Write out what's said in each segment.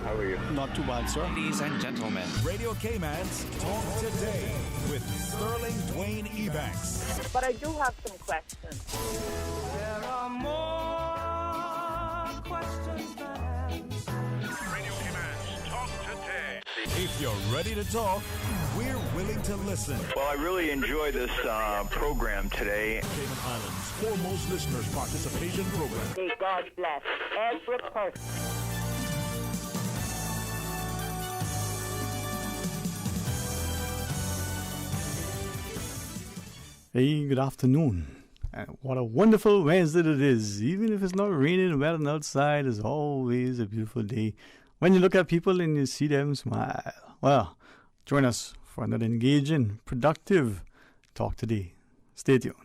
How are you? Not too bad, sir. Ladies and gentlemen, Radio Cayman's Talk Today with Sterling Dwayne Ebanks. But I do have some questions. There are more questions than answers. Radio Cayman's Talk Today. If you're ready to talk, we're willing to listen. Well, I really enjoy this program today. Cayman Islands' foremost listeners participation program. May God bless every person. Hey, good afternoon. And what a wonderful Wednesday it is. Even if it's not raining and wet outside, it's always a beautiful day. When you look at people and you see them smile. Well, join us for another engaging, productive Talk Today. Stay tuned.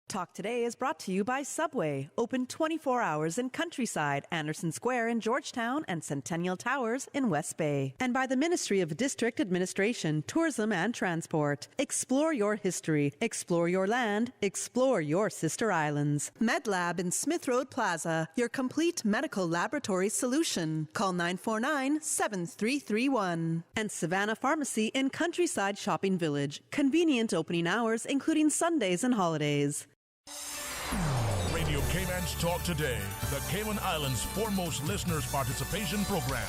Talk Today is brought to you by Subway, open 24 hours in Countryside, Anderson Square in Georgetown, and Centennial Towers in West Bay. And by the Ministry of District Administration, Tourism and Transport. Explore your history, explore your land, explore your sister islands. MedLab in Smith Road Plaza, your complete medical laboratory solution. Call 949-7331. And Savannah Pharmacy in Countryside Shopping Village, convenient opening hours including Sundays and holidays. Radio Cayman's Talk Today, the Cayman Islands' foremost listeners participation program.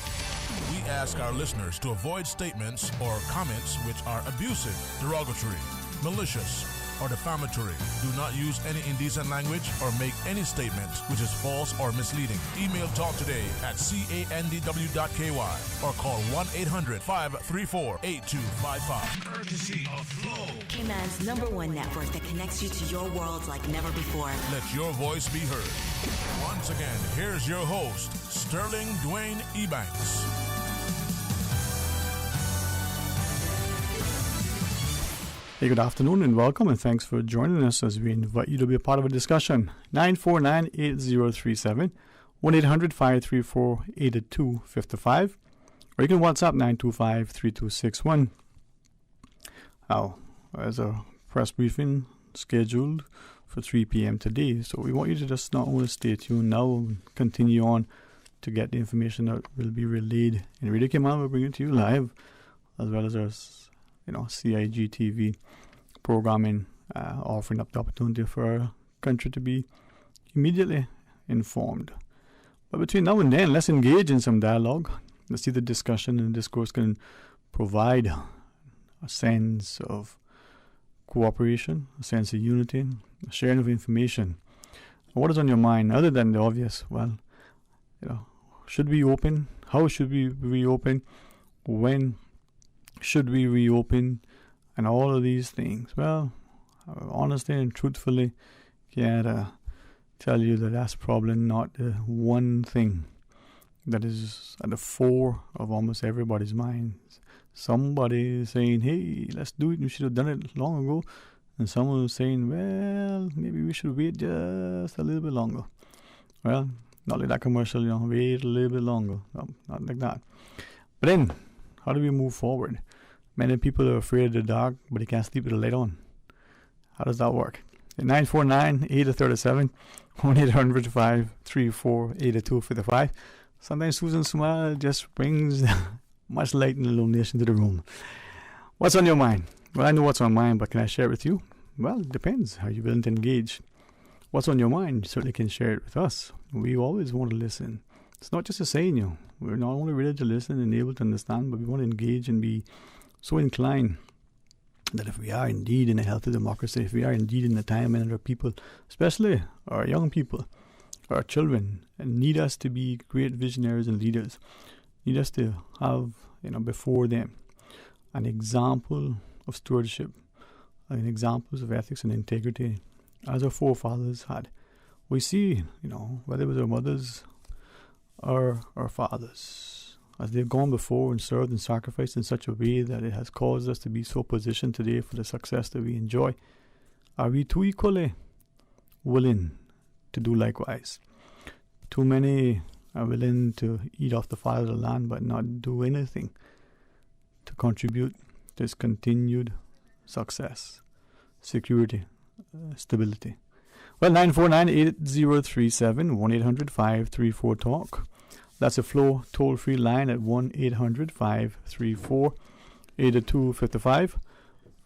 We ask our listeners to avoid statements or comments which are abusive, derogatory, malicious, or defamatory. Do not use any indecent language or make any statement which is false or misleading. Email talktoday@candw.ky or call 1-800-534-8255. Courtesy of Flow. Cayman's #1 network that connects you to your world like never before. Let your voice be heard. Once again, here's your host, Sterling Dwayne Ebanks. Hey, good afternoon and welcome, and thanks for joining us as we invite you to be a part of a discussion. 949-8037, 1-800-534-8255, or you can WhatsApp 925-3261. Now, there's a press briefing scheduled for 3 p.m. today, so we want you to just not only stay tuned now and continue on to get the information that will be relayed in Radio Cayman. We'll bring it to you live, as well as our CIG TV programming, offering up the opportunity for our country to be immediately informed. But between now and then, let's engage in some dialogue. Let's see the discussion and discourse can provide a sense of cooperation, a sense of unity, a sharing of information. What is on your mind other than the obvious? Well, should we open? How should we reopen? When should we reopen? And all of these things. Well, honestly and truthfully, can't tell you that that's probably not the one thing that is at the fore of almost everybody's minds. Somebody is saying, hey, let's do it, we should have done it long ago. And someone is saying, well, maybe we should wait just a little bit longer. Well, not like that commercial, wait a little bit longer. No, not like that. But then, how do we move forward? Many people are afraid of the dark, but they can't sleep with the light on. How does that work? 949-8037, 1-800-534-8255. Sometimes Susan's smile just brings much light and illumination to the room. What's on your mind? Well, I know what's on mine, but can I share it with you? Well, it depends how you're willing to engage. What's on your mind? You certainly can share it with us. We always want to listen. It's not just a saying, We're not only ready to listen and able to understand, but we want to engage and be so inclined that if we are indeed in a healthy democracy, if we are indeed in a time when our people, especially our young people, our children, need us to be great visionaries and leaders, need us to have, before them an example of stewardship, and examples of ethics and integrity, as our forefathers had. We see, whether it was our mothers or our fathers, as they've gone before and served and sacrificed in such a way that it has caused us to be so positioned today for the success that we enjoy. Are we too equally willing to do likewise? Too many are willing to eat off the fire of the land but not do anything to contribute to its continued success, security, stability. Well, 949-8037, 1-800-534-TALK. That's a Flow toll-free line at 1-800-534-8255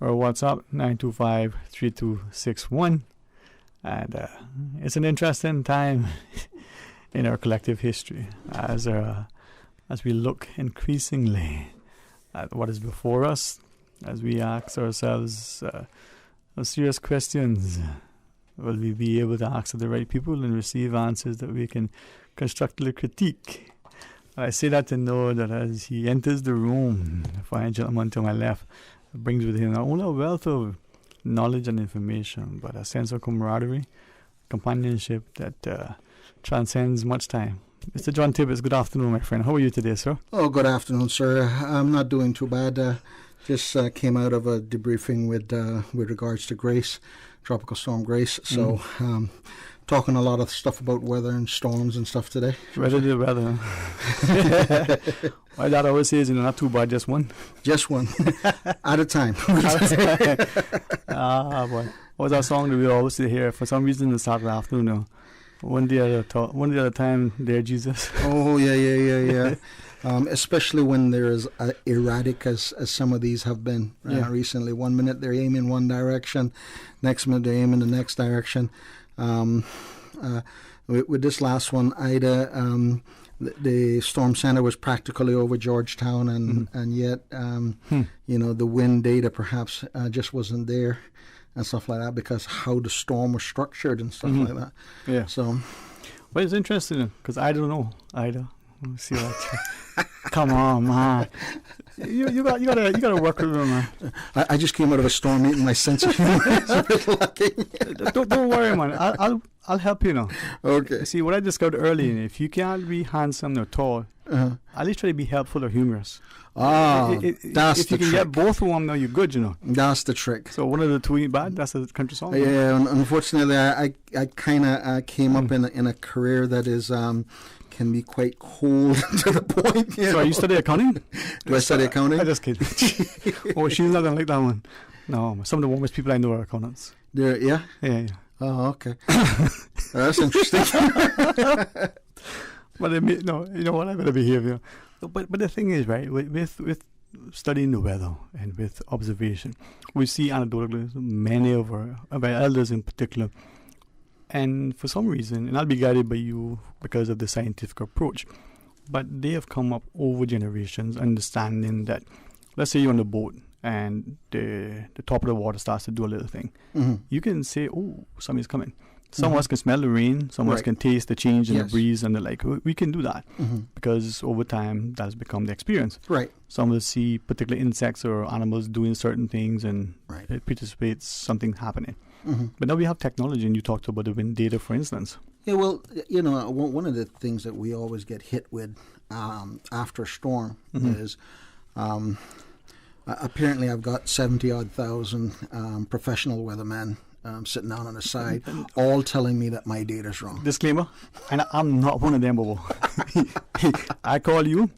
or WhatsApp 925-3261. And it's an interesting time in our collective history as we look increasingly at what is before us, as we ask ourselves serious questions. Will we be able to ask the right people and receive answers that we can constructively critique? I say that to know that as he enters the room, the fine gentleman to my left brings with him not only a wealth of knowledge and information, but a sense of camaraderie, companionship that transcends much time. Mr. John Tibbetts, good afternoon, my friend. How are you today, sir? Oh, good afternoon, sir. I'm not doing too bad. Just came out of a debriefing with regards to Grace, Tropical Storm Grace. So, talking a lot of stuff about weather and storms and stuff today. Weather. My dad always says, not too bad, just one. Just one. At a time. Boy. What was that song that we always hear? For some reason, it's Saturday afternoon. One day at a time, dear Jesus. Oh, yeah. Especially when they're as erratic as some of these have been recently. 1 minute they're aiming one direction, next minute they're aiming the next direction. With this last one, Ida, the storm center was practically over Georgetown, and yet, the wind data perhaps just wasn't there and stuff like that because how the storm was structured and stuff like that. Yeah. So, well, it's interesting because I don't know, Ida. See that? Come on, man. You gotta work with me, man. I just came out of a storm meeting. My sense of humor is a bit lacking. Don't worry, man. I'll help you now. Okay. See what I discovered early. If you can't be handsome or tall, at least try to be helpful or humorous. That's the trick. If you can get both of them, now you're good. That's the trick. So one of the two ain't bad. That's a country song. Yeah. Unfortunately, I kind of came up in a career that is. Can be quite cold to the point. So you study accounting? Do I study accounting? I just kidding. Oh, she's not going to like that one. No, some of the warmest people I know are accountants. Yeah? Yeah. Oh, okay. That's interesting. But you know what, I'm going to behave here. But the thing is, right, with studying the weather and with observation, we see anecdotally many of our elders in particular. And for some reason, and I'll be guided by you because of the scientific approach, but they have come up over generations understanding that, let's say you're on the boat and the top of the water starts to do a little thing. You can say, oh, something's coming. Some of us can smell the rain, some of us can taste the change in the breeze, and they're like, we can do that because over time that has become the experience. Right. Some of us see particular insects or animals doing certain things and it participates something happening. But now we have technology, and you talked about the wind data, for instance. Yeah, well, one of the things that we always get hit with after a storm is apparently I've got 70-odd thousand professional weathermen sitting down on the side, all telling me that my data's wrong. Disclaimer, and I'm not one of them, Bobo. I call you.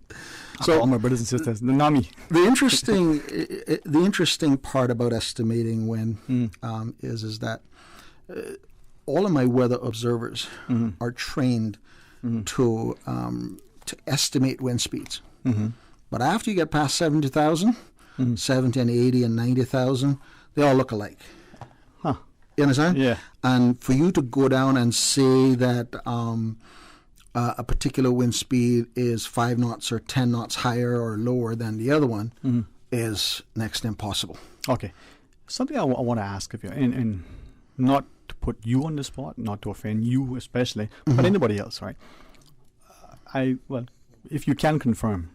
So all my brothers and sisters, not me. The interesting part about estimating wind is that all of my weather observers are trained to estimate wind speeds. But after you get past 70,000, 70 and 80 and 90,000, they all look alike. Huh. You understand? Yeah. And for you to go down and say that a particular wind speed is 5 knots or 10 knots higher or lower than the other one is next to impossible. Okay. Something I want to ask of you, and not to put you on the spot, not to offend you especially, but anybody else, right? If you can confirm,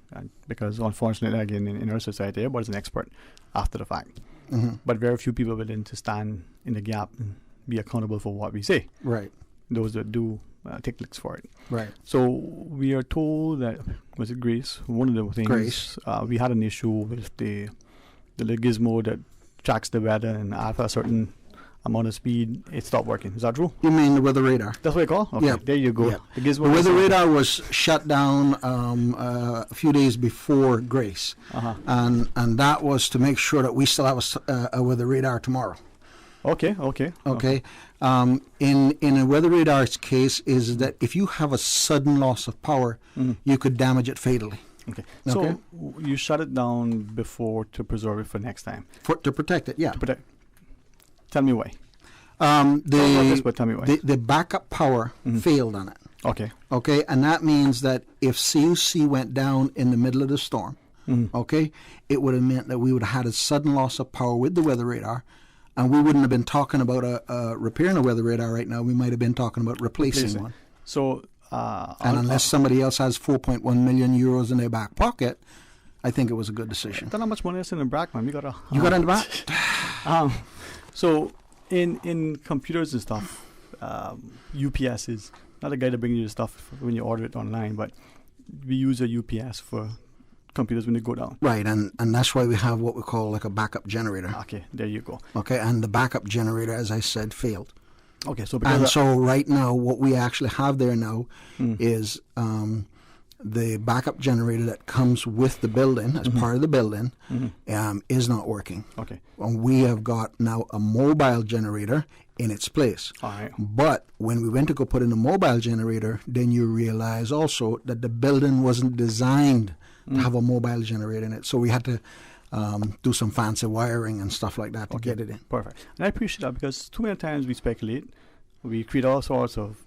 because unfortunately, again, in our society, everybody's an expert after the fact. But very few people are willing to stand in the gap and be accountable for what we say. Right. Those that do take licks for it. Right. So we are told that, was it Grace? One of the things, Grace. We had an issue with the gizmo that tracks the weather, and after a certain amount of speed, it stopped working. Is that true? You mean the weather radar? That's what you call? Okay, there you go. Yep. The weather radar was shut down a few days before Grace, and that was to make sure that we still have a weather radar tomorrow. Okay. In a weather radar's case is that if you have a sudden loss of power, you could damage it fatally. Okay. Okay. So you shut it down before to preserve it for next time. To protect it, yeah. To protect. Tell me why. Tell me why. The backup power failed on it. Okay. Okay, and that means that if CUC went down in the middle of the storm, okay, it would have meant that we would have had a sudden loss of power with the weather radar, and we wouldn't have been talking about repairing a weather radar right now. We might have been talking about replacing one. So, and unless somebody else has 4.1 million euros in their back pocket, I think it was a good decision. Don't know how much money is in the back, man. You got in the back? So in computers and stuff, UPS is not a guy to bring you the stuff when you order it online, but we use a UPS for computers when they go down. Right, and that's why we have what we call like a backup generator. Okay, there you go. Okay, and the backup generator, as I said, failed. Okay, so so right now, what we actually have there now is the backup generator that comes with the building, as part of the building, is not working. Okay. And we have got now a mobile generator in its place. All right. But when we went to go put in a mobile generator, then you realize also that the building wasn't designed to have a mobile generator in it. So we had to do some fancy wiring and stuff like that to get it in. Perfect. And I appreciate that because too many times we speculate, we create all sorts of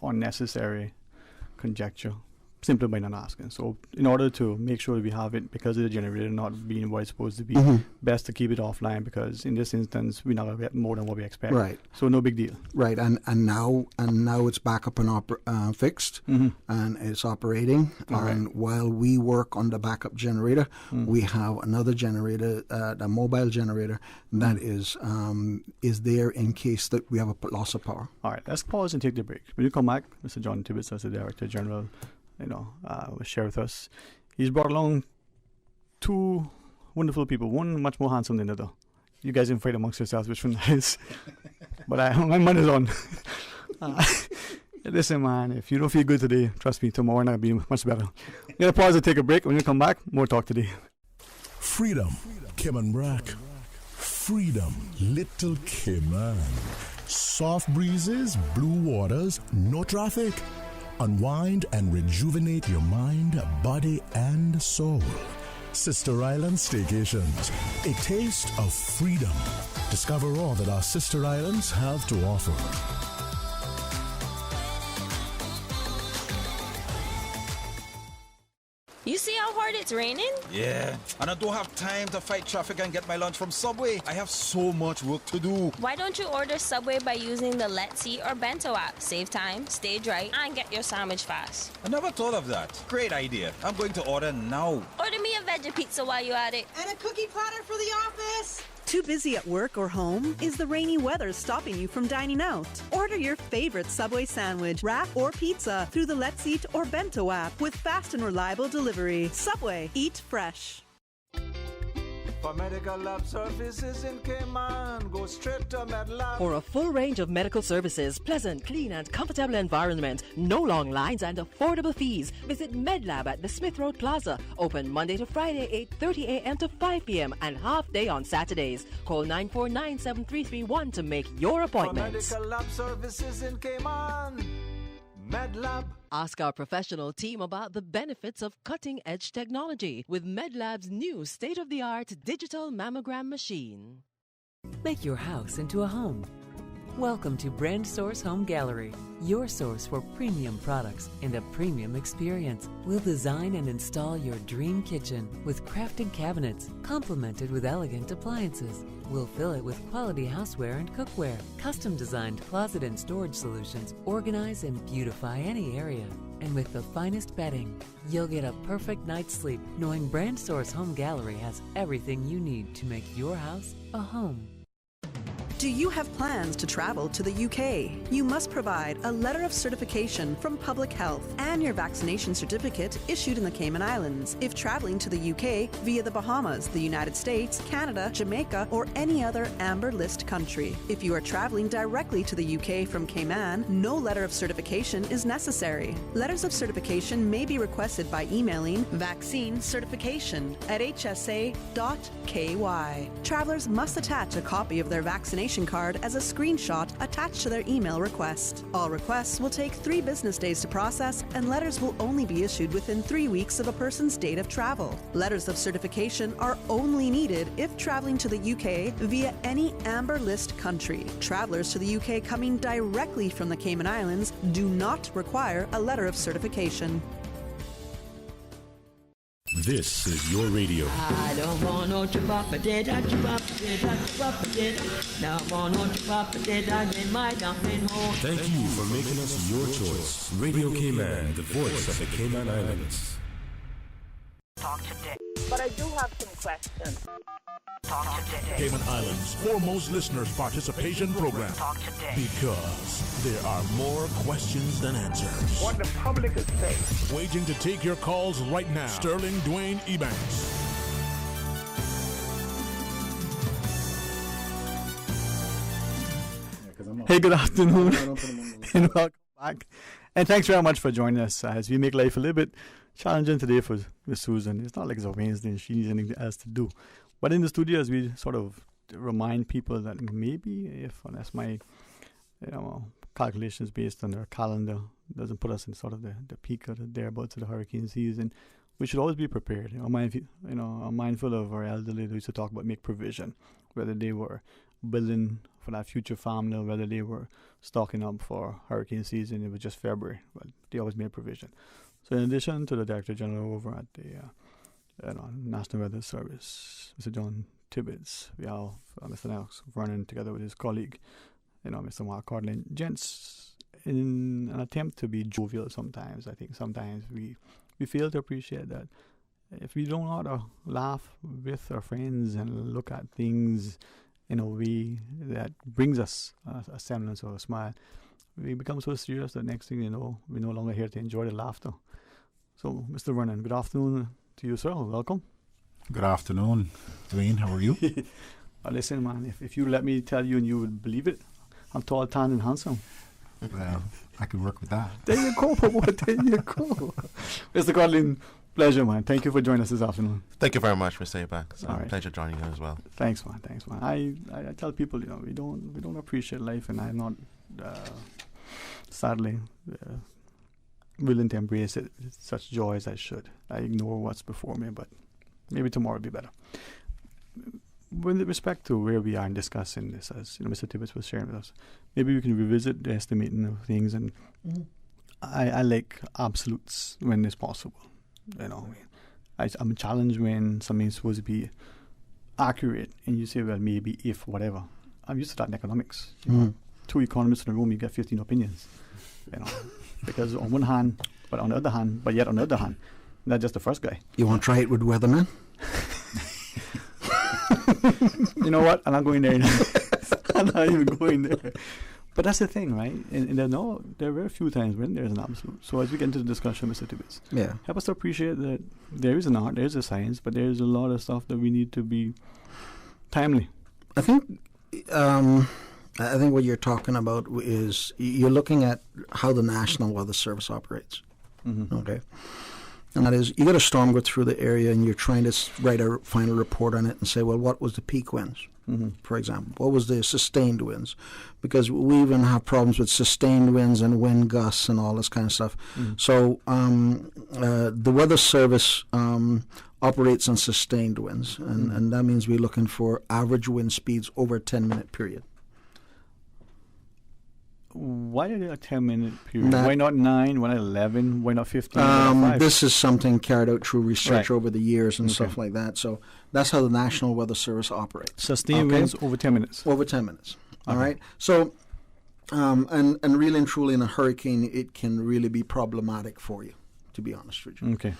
unnecessary conjecture simply by not asking. So in order to make sure that we have it because of the generator not being what it's supposed to be, best to keep it offline because in this instance we're not going to get more than what we expect. Right. So no big deal. Right. And now it's back up and fixed and it's operating. And while we work on the backup generator, we have another generator, the mobile generator that is there in case that we have a loss of power. All right. Let's pause and take the break. When you come back, Mr. John Tibbetts, as the Director General, will share with us. He's brought along two wonderful people. One much more handsome than the other. You guys can fight amongst yourselves which one is. But my money is on. Listen, man, if you don't feel good today, trust me, tomorrow night will be much better. We're going to pause and take a break. When you come back, more talk today. Freedom, Cayman Brack. Freedom, Little Cayman. Soft breezes, blue waters, no traffic. Unwind and rejuvenate your mind, body, and soul. Sister Island Staycations, a taste of freedom. Discover all that our sister islands have to offer. You see how hard it's raining? Yeah, and I don't have time to fight traffic and get my lunch from Subway. I have so much work to do. Why don't you order Subway by using the Let's Eat or Bento app? Save time, stay dry, and get your sandwich fast. I never thought of that. Great idea. I'm going to order now. Order me a veggie pizza while you're at it. And a cookie platter for the office. Too busy at work or home? Is the rainy weather stopping you from dining out? Order your favorite Subway sandwich, wrap, or pizza through the Let's Eat or Bento app with fast and reliable delivery. Subway, eat fresh. For medical lab services in Cayman, go straight to MedLab. For a full range of medical services, pleasant, clean and comfortable environment, no long lines and affordable fees, visit MedLab at the Smith Road Plaza. Open Monday to Friday, 8:30 a.m. to 5 p.m. and half day on Saturdays. Call 949-7331 to make your appointment. For medical lab services in Cayman, MedLab. Ask our professional team about the benefits of cutting-edge technology with MedLab's new state-of-the-art digital mammogram machine. Make your house into a home. Welcome to Brand Source Home Gallery, your source for premium products and a premium experience. We'll design and install your dream kitchen with crafted cabinets, complemented with elegant appliances. We'll fill it with quality houseware and cookware. Custom-designed closet and storage solutions organize and beautify any area. And with the finest bedding, you'll get a perfect night's sleep knowing Brand Source Home Gallery has everything you need to make your house a home. Do you have plans to travel to the UK? You must provide a letter of certification from Public Health and your vaccination certificate issued in the Cayman Islands. If traveling to the UK via the Bahamas, the United States, Canada, Jamaica, or any other Amber List country. If you are traveling directly to the UK from Cayman, no letter of certification is necessary. Letters of certification may be requested by emailing vaccinecertification@hsa.ky. Travelers must attach a copy of their vaccination certification card as a screenshot attached to their email request. All requests will take 3 business days to process, and letters will only be issued within 3 weeks of a person's date of travel. Letters of certification are only needed if traveling to the UK via any Amber List country. Travelers to the UK coming directly from the Cayman Islands do not require a letter of certification. This is your radio. I don't want no chupapa-did-a, chupapa-did-a, chupapa-did-a. Don't want no chupapa-did-a in my dumpling hole. Thank you for making us your choice. Radio Cayman, the voice of the Cayman Islands. Talk today. But I do have some questions. Talk today. Cayman Islands' foremost listeners participation program. Talk today. Because there are more questions than answers. What the public is saying. Waiting to take your calls right now. Sterling Dwayne Ebanks. Hey, good afternoon, and welcome back. And thanks very much for joining us as we make life a little bit challenging today for Miss Susan. It's not like it's a Wednesday and she needs anything else to do. But in the studio, as we sort of remind people that maybe unless my calculations based on their calendar doesn't put us in sort of the peak or the thereabouts of the hurricane season, we should always be prepared. I'm mindful of our elderly who used to talk about make provision, whether they were building for that future family or whether they were stocking up for hurricane season. It was just February, but they always made provision. So in addition to the Director General over at the National Weather Service, Mr. John Tibbetts, we have Mr. Alex Vernon together with his colleague, Mr. Mark Codlin. Gents, in an attempt to be jovial sometimes, I think sometimes we fail to appreciate that if we don't know how to laugh with our friends and look at things in a way that brings us a semblance of a smile, we become so serious that next thing you know, we're no longer here to enjoy the laughter. So, Mr. Vernon, good afternoon to you, sir. Welcome. Good afternoon, Dwayne. How are you? Listen, man, if you let me tell you and you would believe it, I'm tall, tan, and handsome. Well, I could work with that. There you go, there you go. Mr. Codlin, pleasure, man. Thank you for joining us this afternoon. Thank you very much, Mr. Ebanks. It's a pleasure joining you as well. Thanks, man. I tell people, we don't appreciate life, and I'm not, sadly, willing to embrace it with such joy as I should. I ignore what's before me, but maybe tomorrow will be better. With respect to where we are in discussing this, as Mr. Tibbetts was sharing with us, maybe we can revisit the estimating of things, and I like absolutes when it's possible. I'm challenged when something's supposed to be accurate, and you say, well, maybe if whatever. I'm used to that in economics. Two economists in a room, you get 15 opinions. Because on one hand, but on the other hand, but yet on the other hand, not just the first guy. You want to try it with weathermen? You know what? I'm not going there. I'm not even going there. But that's the thing, right? And there are very few times when there's an absolute. So as we get into the discussion, Mr. Tibbetts, help us to appreciate that there is an art, there is a science, but there's a lot of stuff that we need to be timely. I think what you're talking about is you're looking at how the National Weather Service operates. Okay. And that is, you got a storm go through the area and you're trying to write a final report on it and say, well, what was the peak winds, for example? What was the sustained winds? Because we even have problems with sustained winds and wind gusts and all this kind of stuff. So the Weather Service operates on sustained winds, and that means we're looking for average wind speeds over a 10-minute period. Why a 10-minute period? Why not 9? Why not 11? Why not 15? This is something carried out through research over the years and stuff like that. So that's how the National Weather Service operates. Sustained winds over 10 minutes. Over 10 minutes. All right. So, and really and truly in a hurricane, it can really be problematic for you, to be honest with you. Okay.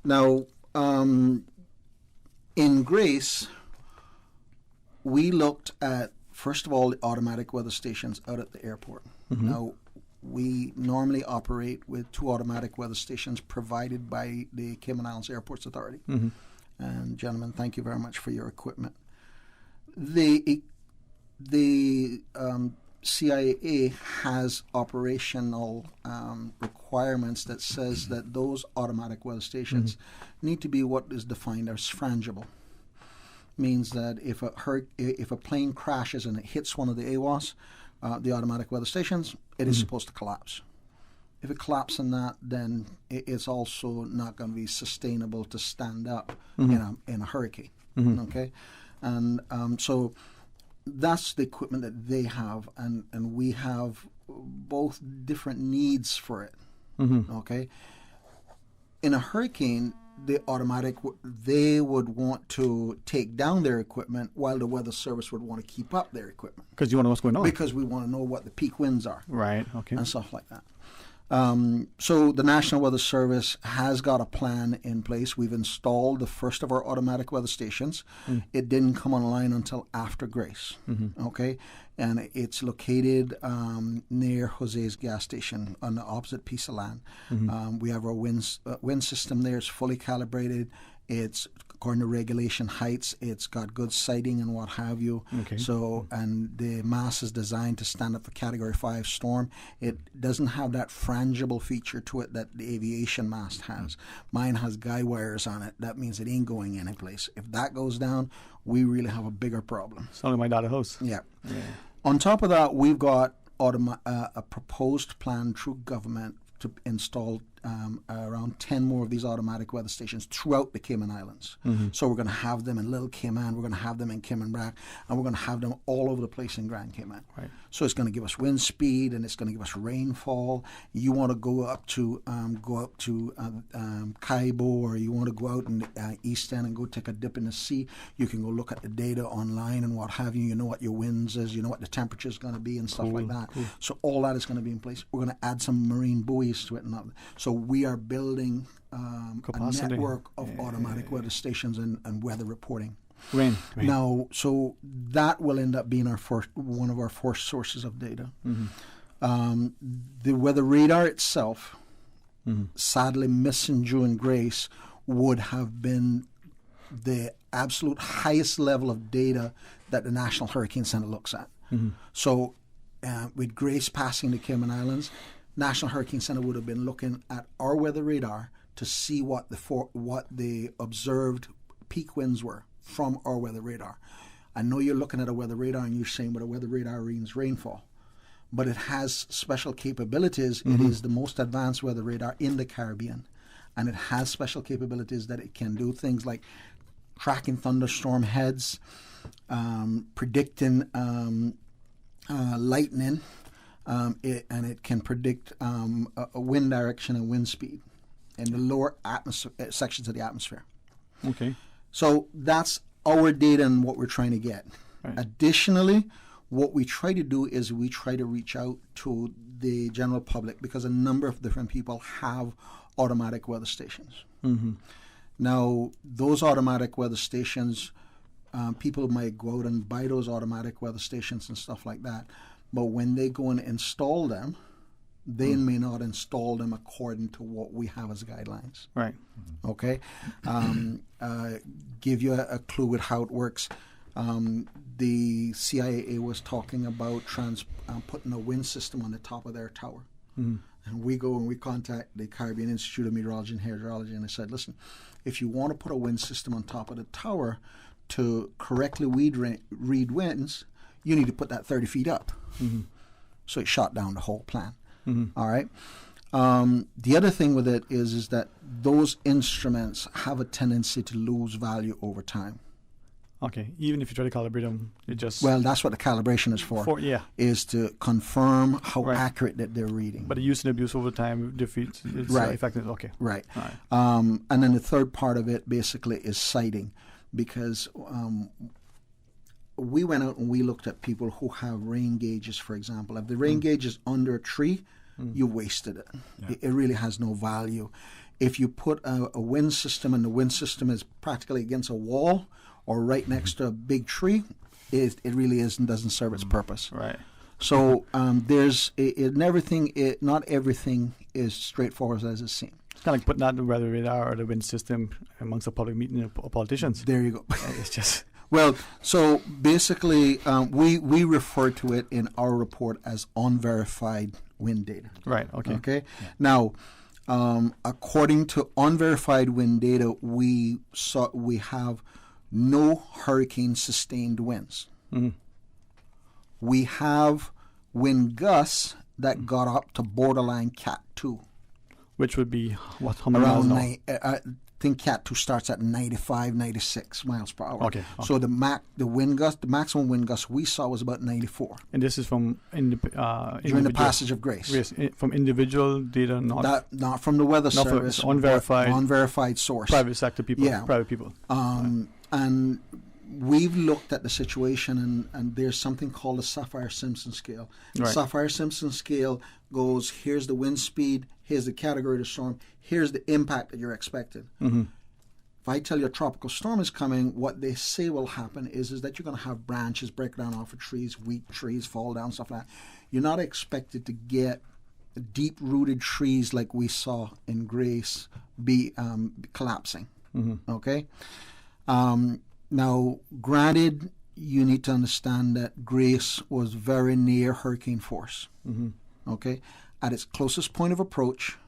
Now, in Grace, we looked at, first of all, the automatic weather stations out at the airport. Now, we normally operate with 2 automatic weather stations provided by the Cayman Islands Airports Authority. And gentlemen, thank you very much for your equipment. The CIA has operational requirements that says that those automatic weather stations need to be what is defined as frangible. means that if a plane crashes and it hits one of the AWOS, the automatic weather stations, it is supposed to collapse. If it collapses in that, then it's also not going to be sustainable to stand up in a hurricane. Okay, and so that's the equipment that they have, and we have both different needs for it. Okay, in a hurricane, they would want to take down their equipment while the weather service would want to keep up their equipment. Because you want to know what's going on. Because we want to know what the peak winds are. Right, okay. And stuff like that. So the National Weather Service has got a plan in place. We've installed the first of our automatic weather stations. It didn't come online until after Grace. Okay? And it's located near Jose's gas station on the opposite piece of land. We have our wind system there. It's fully calibrated. It's according to regulation heights. It's got good sighting and what have you. Okay. So, and the mast is designed to stand up for Category 5 storm. It doesn't have that frangible feature to it that the aviation mast has. Mine has guy wires on it. That means it ain't going anyplace. If that goes down, we really have a bigger problem. Sounded like my daughter's house. Yeah. On top of that, we've got a proposed plan through government to install around 10 more of these automatic weather stations throughout the Cayman Islands. So we're going to have them in Little Cayman, we're going to have them in Cayman Brac, and we're going to have them all over the place in Grand Cayman. Right. So it's going to give us wind speed, and it's going to give us rainfall. You want to go up to Caibo, or you want to go out in the East End and go take a dip in the sea, you can go look at the data online and what have you. You know what your winds is, you know what the temperature is going to be and stuff like that. Cool. So all that is going to be in place. We're going to add some marine buoys to it. So we are building a network of automatic weather stations and weather reporting. Rain. Now, so that will end up being one of our first sources of data. The weather radar itself, sadly missing during Grace, would have been the absolute highest level of data that the National Hurricane Center looks at. So with Grace passing the Cayman Islands, National Hurricane Center would have been looking at our weather radar to see what the observed peak winds were from our weather radar. I know you're looking at a weather radar and you're saying, but a weather radar reads rainfall. But it has special capabilities. It is the most advanced weather radar in the Caribbean. And it has special capabilities that it can do things like tracking thunderstorm heads, predicting lightning, and it can predict a wind direction and wind speed in the lower sections of the atmosphere. Okay. So that's our data and what we're trying to get. Right. Additionally, what we try to do is we try to reach out to the general public, because a number of different people have automatic weather stations. Now, those automatic weather stations, people might go out and buy those automatic weather stations and stuff like that. But when they go and install them, they may not install them according to what we have as guidelines. Right. Okay? Give you a clue with how it works. The CIA was talking about putting a wind system on the top of their tower. And we go and we contact the Caribbean Institute of Meteorology and Hydrology, and I said, listen, if you want to put a wind system on top of the tower to correctly read winds, you need to put that 30 feet up. So it shot down the whole plan. All right. The other thing with it is that those instruments have a tendency to lose value over time. Okay. Even if you try to calibrate them, it just... Well, that's what the calibration is for. Is to confirm how accurate that they're reading. But the use and abuse over time defeats its effectiveness. Okay. Right. All right. And then the third part of it basically is sighting, because we went out and we looked at people who have rain gauges, for example. If the rain gauge is under a tree, you wasted it. It really has no value. If you put a wind system and the wind system is practically against a wall or right next to a big tree, it really doesn't serve its purpose. Right. So not everything is straightforward as it seems. It's kind of like putting out the weather radar or the wind system amongst a public meeting of politicians. There you go. It's just... Well, so basically, we refer to it in our report as unverified wind data. Right, okay. Okay? Yeah. Now, according to unverified wind data, we have no hurricane-sustained winds. We have wind gusts that got up to borderline Cat 2. Which would be what? How many miles an hour? I think Cat 2 starts at 95, 96 miles per hour. Okay. So the maximum wind gust we saw was about 94. And this is from during the passage of grace. From individual data, not from the Weather Service. Unverified source. Private sector people. Yeah. Private people. And we've looked at the situation, and there's something called the Saffir-Simpson scale. The Saffir-Simpson scale goes, here's the wind speed, here's the category of the storm, here's the impact that you're expecting. If I tell you a tropical storm is coming, what they say will happen is that you're going to have branches break down off of trees, weak trees fall down, stuff like that. You're not expected to get deep-rooted trees like we saw in Grace be collapsing. Okay? Now, granted, you need to understand that Grace was very near hurricane force. Okay? At its closest point of approach,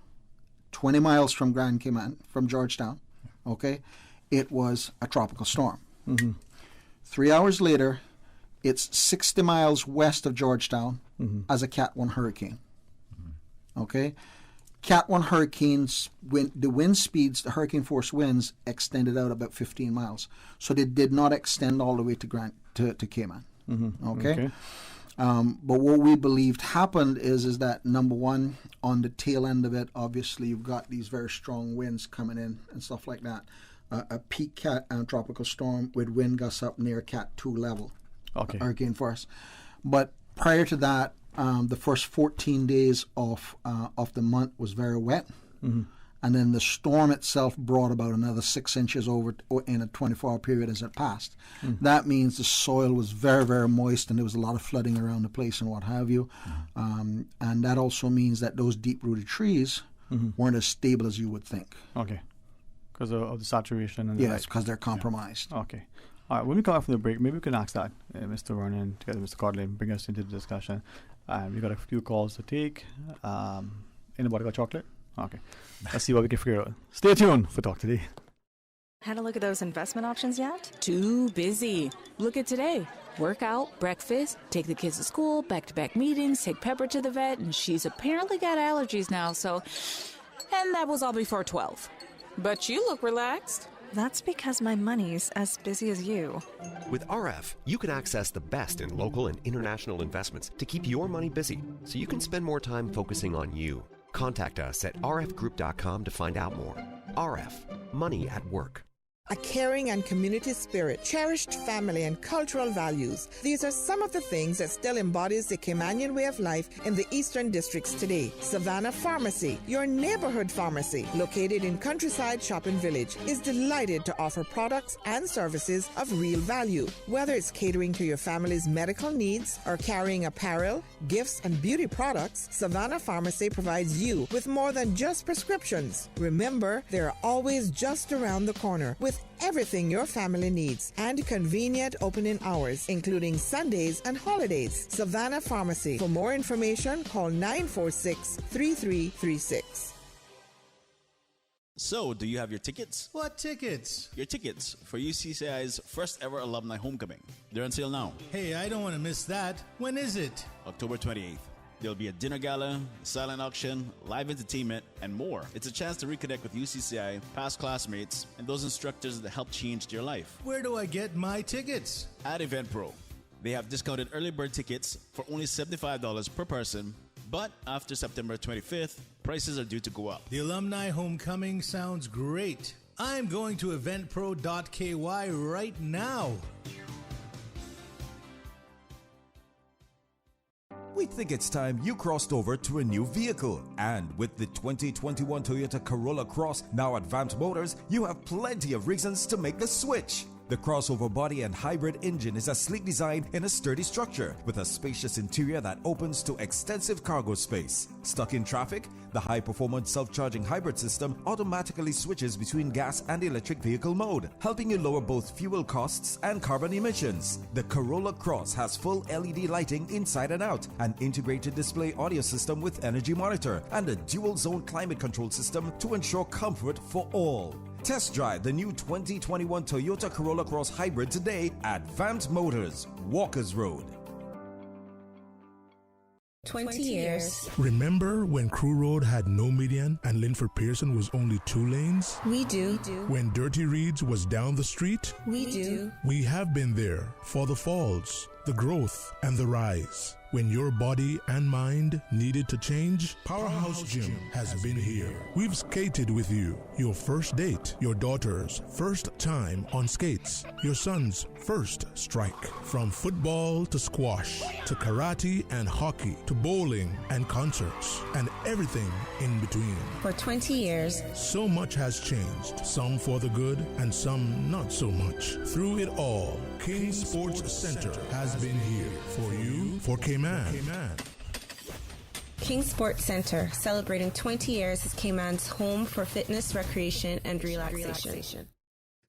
20 miles from Grand Cayman, from Georgetown, okay, it was a tropical storm. 3 hours later, it's 60 miles west of Georgetown as a Cat 1 hurricane. Okay? Cat 1 hurricanes, the wind speeds, the hurricane force winds, extended out about 15 miles. So they did not extend all the way to Cayman. Okay? But what we believed happened is that, number one, on the tail end of it, obviously you've got these very strong winds coming in and stuff like that. A peak Cat tropical storm with wind gusts up near Cat 2 level. Hurricane force. But prior to that, the first 14 days of the month was very wet, and then the storm itself brought about another 6 inches over in a 24-hour period as it passed. That means the soil was very, very moist, and there was a lot of flooding around the place and what have you. And that also means that those deep-rooted trees weren't as stable as you would think. Okay, because of the saturation. And yes, because they're compromised. Yeah. Okay. All right, when we come back from the break, maybe we can ask that, Mr. Vernon, together with Mr. Codlin, bring us into the discussion. We've got a few calls to take. Anybody got chocolate? Okay. Let's see what we can figure out. Stay tuned for Talk Today. Had a look at those investment options yet? Too busy. Look at today. Workout, breakfast, take the kids to school, back-to-back meetings, take Pepper to the vet, and she's apparently got allergies now, so... And that was all before 12. But you look relaxed. That's because my money's as busy as you. With RF, you can access the best in local and international investments to keep your money busy, so you can spend more time focusing on you. Contact us at rfgroup.com to find out more. RF, money at work. A caring and community spirit, cherished family and cultural values. These are some of the things that still embodies the Caymanian way of life in the Eastern Districts today. Savannah Pharmacy, your neighborhood pharmacy, located in Countryside Shopping Village, is delighted to offer products and services of real value. Whether it's catering to your family's medical needs or carrying apparel, gifts, and beauty products, Savannah Pharmacy provides you with more than just prescriptions. Remember, they're always just around the corner with everything your family needs and convenient opening hours, including Sundays and holidays. Savannah Pharmacy. For more information, call 946-3336. So, do you have your tickets? What tickets? Your tickets for UCCI's first ever alumni homecoming. They're on sale now. Hey, I don't want to miss that. When is it? October 28th. There'll be a dinner gala, silent auction, live entertainment, and more. It's a chance to reconnect with UCCI, past classmates, and those instructors that helped change your life. Where do I get my tickets? At Eventpro. They have discounted early bird tickets for only $75 per person, but after September 25th, prices are due to go up. The alumni homecoming sounds great. I'm going to eventpro.ky right now. We think it's time you crossed over to a new vehicle. And with the 2021 Toyota Corolla Cross now at Vamp Motors, you have plenty of reasons to make the switch. The crossover body and hybrid engine is a sleek design in a sturdy structure with a spacious interior that opens to extensive cargo space. Stuck in traffic? The high-performance self-charging hybrid system automatically switches between gas and electric vehicle mode, helping you lower both fuel costs and carbon emissions. The Corolla Cross has full LED lighting inside and out, an integrated display audio system with energy monitor, and a dual-zone climate control system to ensure comfort for all. Test drive the new 2021 Toyota Corolla Cross Hybrid today at Vant Motors, Walkers Road. 20 years. Remember when Crew Road had no median and Linford Pearson was only 2 lanes? We do. When Dirty Reeds was down the street? We do. We have been there for the falls, the growth, and the rise. When your body and mind needed to change, Powerhouse Gym has been here. We've skated with you. Your first date, your daughter's first time on skates, your son's first strike. From football to squash, to karate and hockey, to bowling and concerts, and everything in between. For 20 years. So much has changed, some for the good and some not so much. Through it all, King Sports Center has been here for you, for Cayman. King Sports Center, celebrating 20 years as Cayman's home for fitness, recreation, and relaxation.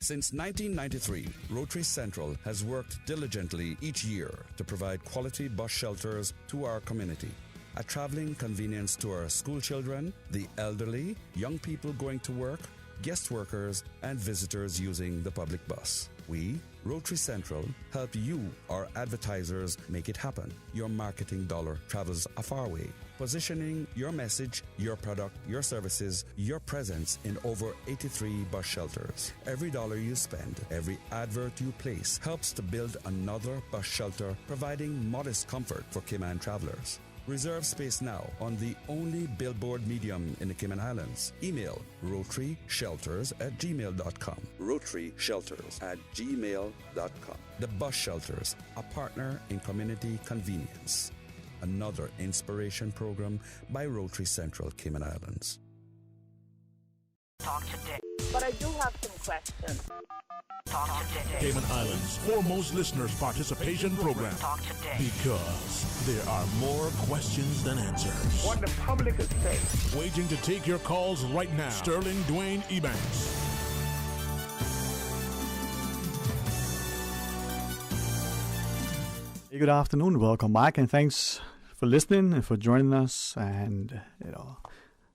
Since 1993, Rotary Central has worked diligently each year to provide quality bus shelters to our community. A traveling convenience to our school children, the elderly, young people going to work, guest workers, and visitors using the public bus. We, Rotary Central, help you, our advertisers, make it happen. Your marketing dollar travels a far way. Positioning your message, your product, your services, your presence in over 83 bus shelters. Every dollar you spend, every advert you place helps to build another bus shelter, providing modest comfort for Cayman travelers. Reserve space now on the only billboard medium in the Cayman Islands. Email rotaryshelters@gmail.com. rotaryshelters@gmail.com. The Bus Shelters, a partner in community convenience. Another inspiration program by Rotary Central Cayman Islands. Talk today. But I do have some questions. Talk today. Cayman Islands' foremost listeners participation program. Talk today. Because there are more questions than answers. What the public is saying. Waiting to take your calls right now. Sterling Dwayne Ebanks. Hey, good afternoon. Welcome back, and thanks for listening and for joining us. And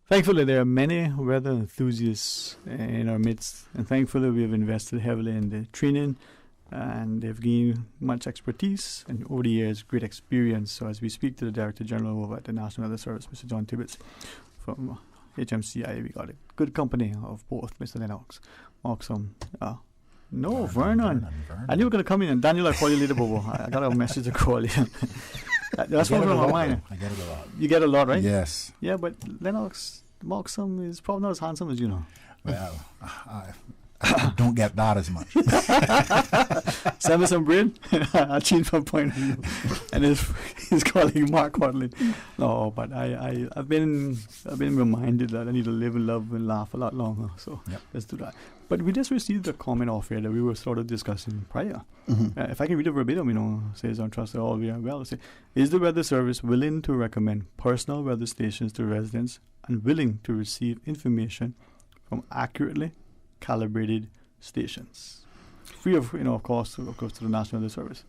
thankfully, there are many weather enthusiasts in our midst, and thankfully, we have invested heavily in the training, and they've gained much expertise and over the years, great experience. So, as we speak to the Director General over at the National Weather Service, Mr. John Tibbetts from HMCI, we got a good company of both Mr. Lennox, Moxham. Vernon. I knew you were going to come in, and Daniel, I call you later, Bobo. I got a message to call you. That's what's on my mind. I get it a lot. You get a lot, right? Yes. Yeah, but Lennox Moxham is probably not as handsome as you know. Well, I don't get that as much. Send me some bread. I'll change my point of view. And his colleague Mark Quadley. No, but I've been reminded that I need to live and love and laugh a lot longer. So let's do that. But we just received a comment off here that we were sort of discussing prior. Mm-hmm. If I can read it verbatim, says untrusted all we are well. Say, is the Weather Service willing to recommend personal weather stations to residents and willing to receive information from accurately calibrated stations, free of of course to the National Weather Service?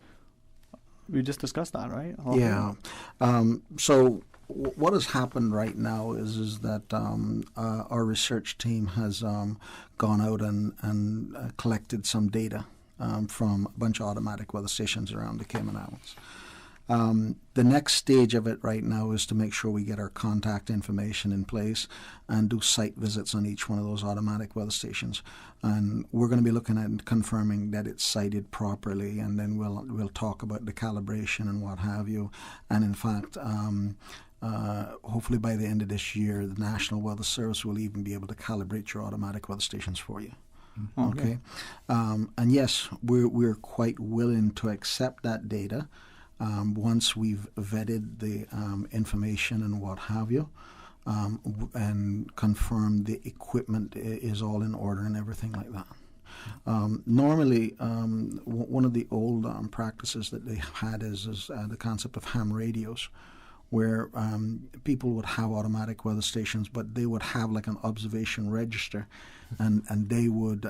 We just discussed that, right? Yeah. So what has happened right now is that our research team has gone out and collected some data from a bunch of automatic weather stations around the Cayman Islands. The next stage of it right now is to make sure we get our contact information in place and do site visits on each one of those automatic weather stations. And we're going to be looking at confirming that it's sited properly, and then we'll talk about the calibration and what have you. And in fact, hopefully by the end of this year, the National Weather Service will even be able to calibrate your automatic weather stations for you. Okay. And yes, we're quite willing to accept that data. Once we've vetted the information and what have you, and confirmed the equipment is all in order and everything like that. Normally, one of the old practices that they had is the concept of ham radios, where people would have automatic weather stations, but they would have like an observation register, and they would,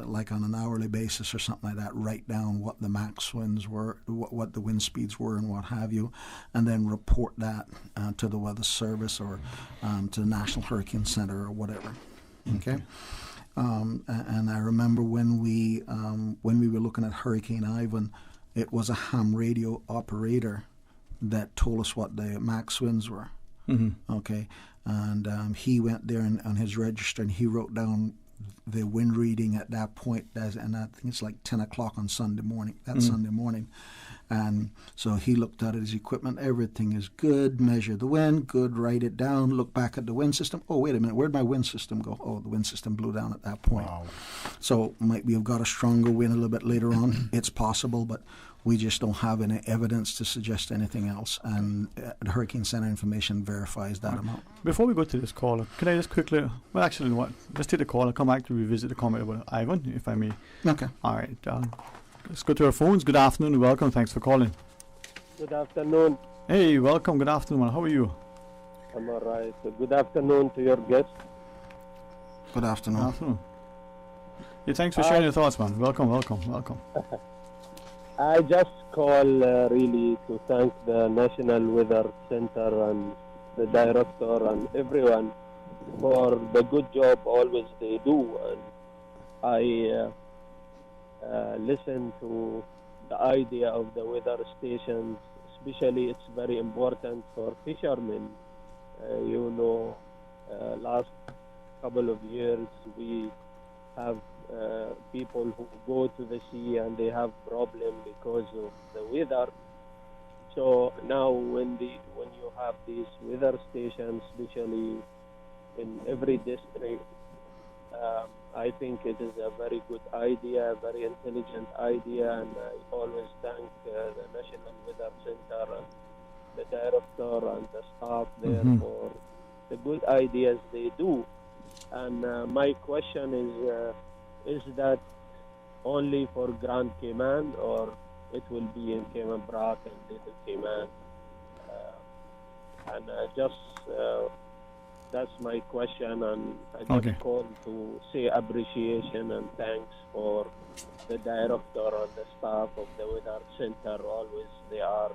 like on an hourly basis or something like that, write down what the max winds were, what the wind speeds were, and what have you, and then report that to the Weather Service or to the National Hurricane Center or whatever. Okay. And I remember when we were looking at Hurricane Ivan, it was a ham radio operator that told us what the max winds were. Okay, and he went there on his register and he wrote down the wind reading at that point, and I think it's like 10 o'clock on Sunday morning, Sunday morning. And so he looked at his equipment, everything is good, measure the wind, good, write it down, look back at the wind system. Oh, wait a minute, where'd my wind system go? Oh, the wind system blew down at that point. Wow. So might we have got a stronger wind a little bit later on? It's possible, but we just don't have any evidence to suggest anything else. And the Hurricane Center information verifies that amount. Before we go to this caller, can I just quickly, well, actually, what? Let's take the call and come back to revisit the comment about Ivan, if I may. Okay. All right. Let's go to our phones. Good afternoon and welcome. Thanks for calling. Good afternoon. Hey, welcome. Good afternoon. How are you? I'm all right. So good afternoon to your guest. Good afternoon. Good afternoon. Yeah, thanks for sharing your thoughts, man. Welcome. I just call really to thank the National Weather Center and the director and everyone for the good job always they do. And I listen to the idea of the weather stations, especially it's very important for fishermen. Last couple of years we have people who go to the sea and they have problem because of the weather. So now when you have these weather stations, especially in every district, I think it is a very good idea, a very intelligent idea, and I always thank the National Weather Center and the director and the staff there for the good ideas they do. And my question is that only for Grand Cayman, or it will be in Cayman Brac and Little Cayman? That's my question, and I just call to say appreciation and thanks for the director and the staff of the Weather Center. Always they are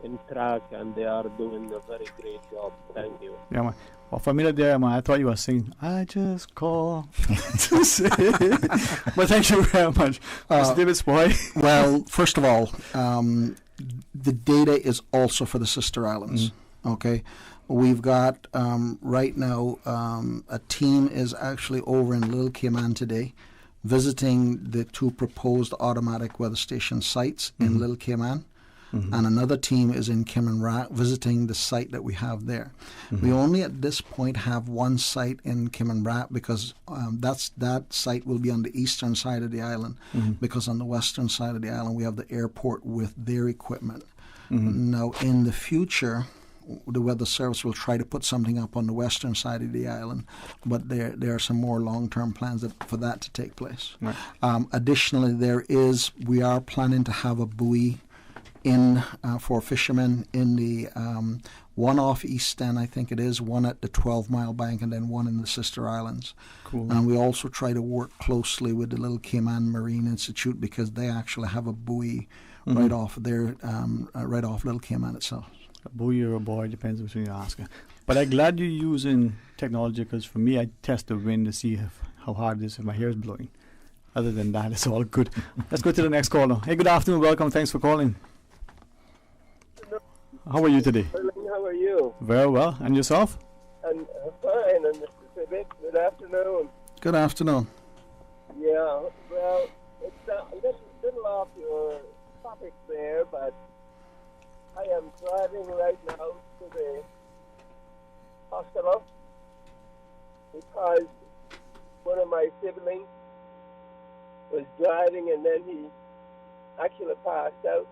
in track and they are doing a very great job. Thank you. Yeah, man. Well, for a minute there, man, I thought you were saying, I just call to say. But thank you very much. Mr. David Spoy. Well, first of all, the data is also for the sister islands. Okay. We've got right now a team is actually over in Little Cayman today visiting the two proposed automatic weather station sites in Little Cayman. And another team is in Cayman Brac visiting the site that we have there. We only at this point have one site in Cayman Brac because that site will be on the eastern side of the island, because on the western side of the island we have the airport with their equipment. Now in the future, the Weather Service will try to put something up on the western side of the island, but there are some more long-term plans for that to take place. Right. Additionally, we are planning to have a buoy for fishermen in the one off East End, I think it is, one at the 12-mile bank, and then one in the sister islands. Cool. And we also try to work closely with the Little Cayman Marine Institute because they actually have a buoy right off Little Cayman itself. A buoy or a buoy, depends which one you're asking. But I'm glad you're using technology, because for me, I test the wind to see how hard it is if my hair is blowing. Other than that, it's all good. Let's go to the next caller. Hey, good afternoon, welcome, thanks for calling. How are you today? How are you? Very well. And yourself? I'm fine. And Mr. Civic, good afternoon. Good afternoon. Yeah, well, it's a little off your topic there, but I am driving right now to the hospital because one of my siblings was driving and then he actually passed out.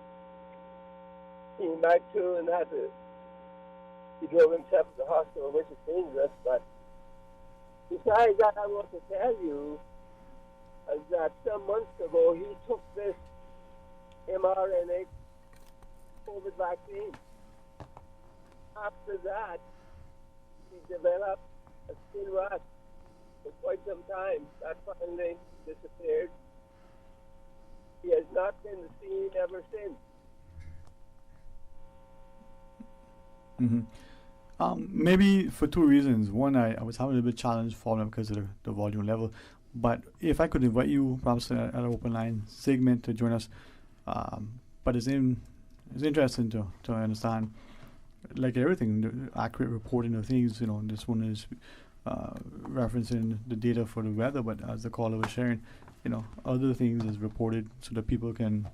Came back to and he drove himself to the hospital, which is dangerous. But besides that, I want to tell you that some months ago he took this mRNA COVID vaccine. After that, he developed a skin rash for quite some time. That finally disappeared. He has not been seen ever since. Maybe for two reasons. One, I was having a little bit of challenge following because of the volume level. But if I could invite you, perhaps at an open line segment to join us, but it's interesting to understand, like everything, the accurate reporting of things. This one is referencing the data for the weather, but as the caller was sharing, other things is reported so that people can,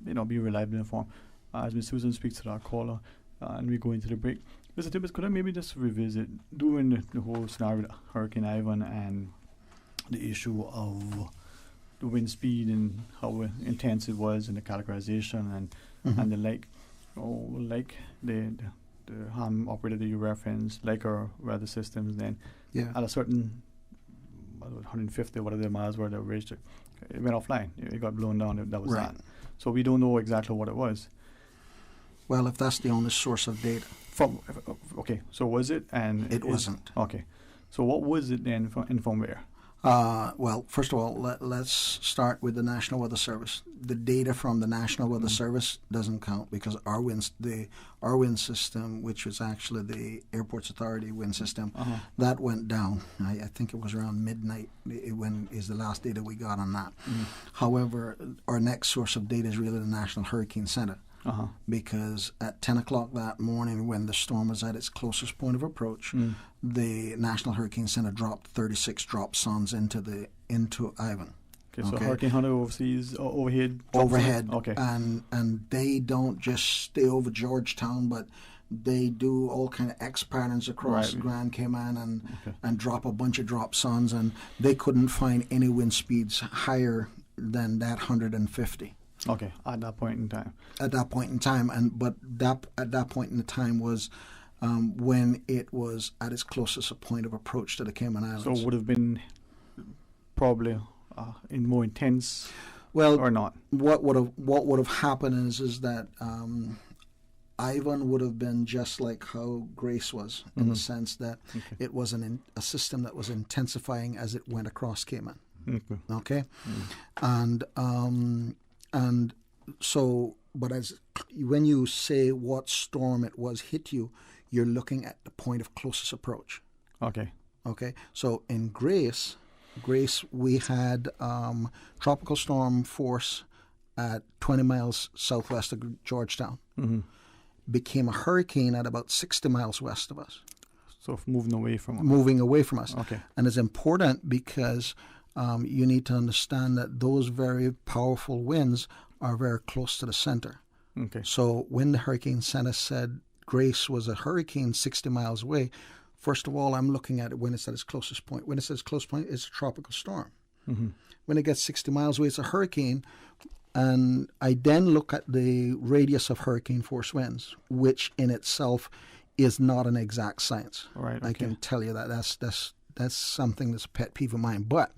be reliably informed. As Ms. Susan speaks to our caller, and we go into the break, Mr. Tibbetts, could I maybe just revisit during the whole scenario with Hurricane Ivan and the issue of the wind speed and how intense it was and the categorization and the like. Like the ham operator that you referenced, like our weather systems, then at a certain 150 or whatever the miles were that reached it went offline. It got blown down. That was that. So we don't know exactly what it was. Well, if that's the only source of data. So was it? And it wasn't. Okay. So what was it then and from where? Well, first of all, let's start with the National Weather Service. The data from the National Weather Service doesn't count because our wind system, which was actually the Airports Authority wind system, that went down. I think it was around midnight when is the last data we got on that. However, our next source of data is really the National Hurricane Center. Because at 10 o'clock that morning when the storm was at its closest point of approach, the National Hurricane Center dropped 36 drop zones into Ivan. Okay, so Hurricane Hunter overhead? Overhead. Okay. And they don't just stay over Georgetown, but they do all kind of X patterns across Grand Cayman and drop a bunch of drop zones, and they couldn't find any wind speeds higher than that 150. Okay, at that point in time. At that point in time, at that point in the time was when it was at its closest point of approach to the Cayman Islands. So it would have been probably in more intense, or not. What would have happened is that Ivan would have been just like how Grace was, in the sense that it was a system that was intensifying as it went across Cayman. Okay, and so, but when you say what storm it was hit you, you're looking at the point of closest approach. Okay. So in Grace, we had tropical storm force at 20 miles southwest of Georgetown. Became a hurricane at about 60 miles west of us. So moving away from us. Okay. And it's important because you need to understand that those very powerful winds are very close to the center. Okay. So when the Hurricane Center said Grace was a hurricane 60 miles away, first of all, I'm looking at it when it's at its closest point. When it's at its closest point, it's a tropical storm. When it gets 60 miles away, it's a hurricane. And I then look at the radius of hurricane force winds, which in itself is not an exact science. Right. Okay. I can tell you that. That's something that's a pet peeve of mine. But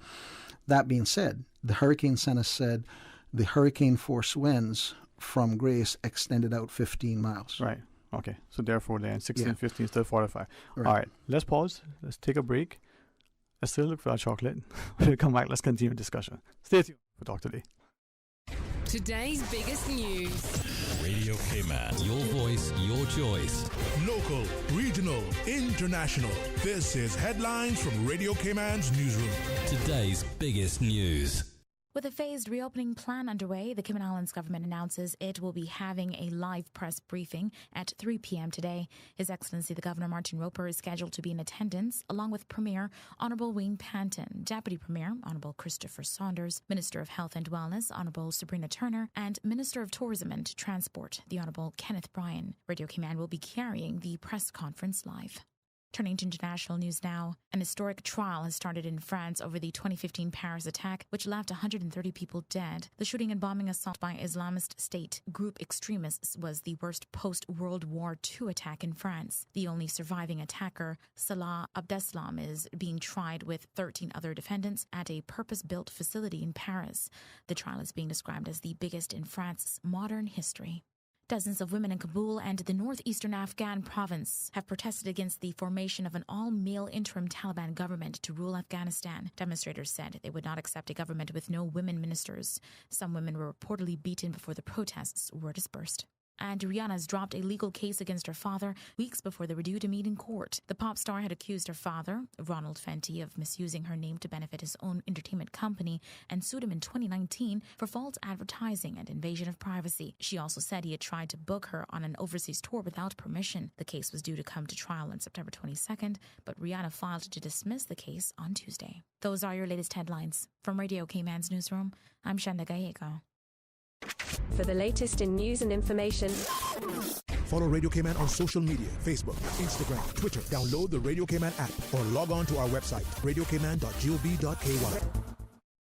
that being said, the Hurricane Center said the hurricane force winds from Grace extended out 15 miles. Right. Okay. So therefore then 16, 15, still 45. Right. All right. Let's pause. Let's take a break. Let's still look for our chocolate. We'll come back. Let's continue the discussion. Stay tuned for Talk Today. Today's biggest news. Radio Cayman. Your voice, your choice. Local, regional, international. This is Headlines from Radio Cayman's newsroom. Today's biggest news. With a phased reopening plan underway, the Cayman Islands government announces it will be having a live press briefing at 3 p.m. today. His Excellency the Governor Martin Roper is scheduled to be in attendance, along with Premier Honourable Wayne Panton, Deputy Premier Honourable Christopher Saunders, Minister of Health and Wellness Honourable Sabrina Turner, and Minister of Tourism and Transport the Honourable Kenneth Bryan. Radio Cayman will be carrying the press conference live. Turning to international news now, an historic trial has started in France over the 2015 Paris attack, which left 130 people dead. The shooting and bombing assault by Islamist State group extremists was the worst post-World War II attack in France. The only surviving attacker, Salah Abdeslam, is being tried with 13 other defendants at a purpose-built facility in Paris. The trial is being described as the biggest in France's modern history. Dozens of women in Kabul and the northeastern Afghan province have protested against the formation of an all-male interim Taliban government to rule Afghanistan. Demonstrators said they would not accept a government with no women ministers. Some women were reportedly beaten before the protests were dispersed. And Rihanna has dropped a legal case against her father weeks before they were due to meet in court. The pop star had accused her father, Ronald Fenty, of misusing her name to benefit his own entertainment company and sued him in 2019 for false advertising and invasion of privacy. She also said he had tried to book her on an overseas tour without permission. The case was due to come to trial on September 22nd, but Rihanna filed to dismiss the case on Tuesday. Those are your latest headlines. From Radio Cayman's newsroom, I'm Shanda Gallego. For the latest in news and information, follow Radio Cayman on social media, Facebook, Instagram, Twitter. Download the Radio Cayman app or log on to our website, radiocayman.gov.ky.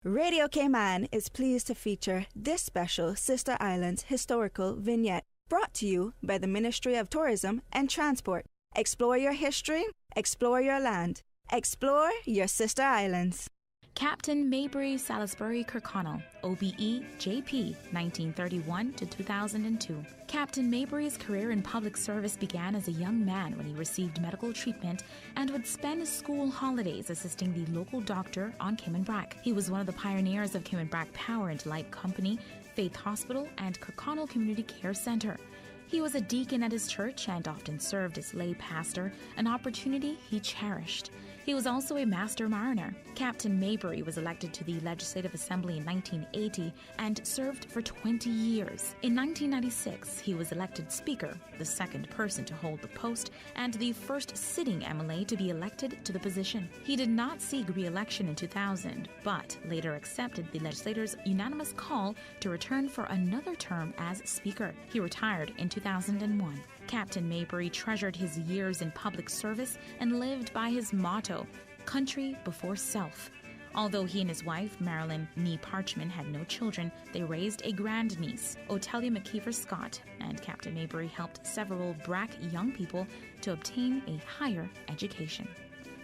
Radio Cayman is pleased to feature this special Sister Islands historical vignette, brought to you by the Ministry of Tourism and Transport. Explore your history, explore your land, explore your Sister Islands. Captain Maybury Salisbury Kirkconnell, OBE JP, 1931 to 2002. Captain Maybury's career in public service began as a young man when he received medical treatment and would spend his school holidays assisting the local doctor on Cayman Brac. He was one of the pioneers of Cayman Brac Power and Light Company, Faith Hospital, and Kirkconnell Community Care Center. He was a deacon at his church and often served as lay pastor, an opportunity he cherished. He was also a master mariner. Captain Maybury was elected to the Legislative Assembly in 1980 and served for 20 years. In 1996, he was elected Speaker, the second person to hold the post, and the first sitting MLA to be elected to the position. He did not seek re-election in 2000, but later accepted the legislators' unanimous call to return for another term as Speaker. He retired in 2001. Captain Maybury treasured his years in public service and lived by his motto, country before self. Although he and his wife, Marilyn Nee Parchman, had no children, they raised a grandniece, Otelia McKeever Scott, and Captain Maybury helped several Brac young people to obtain a higher education.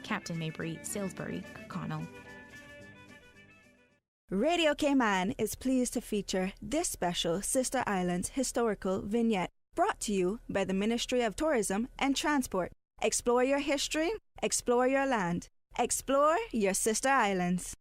Captain Maybury, Salisbury, Kirkconnell. Radio Cayman is pleased to feature this special Sister Islands historical vignette, brought to you by the Ministry of Tourism and Transport. Explore your history, explore your land, explore your Sister Islands.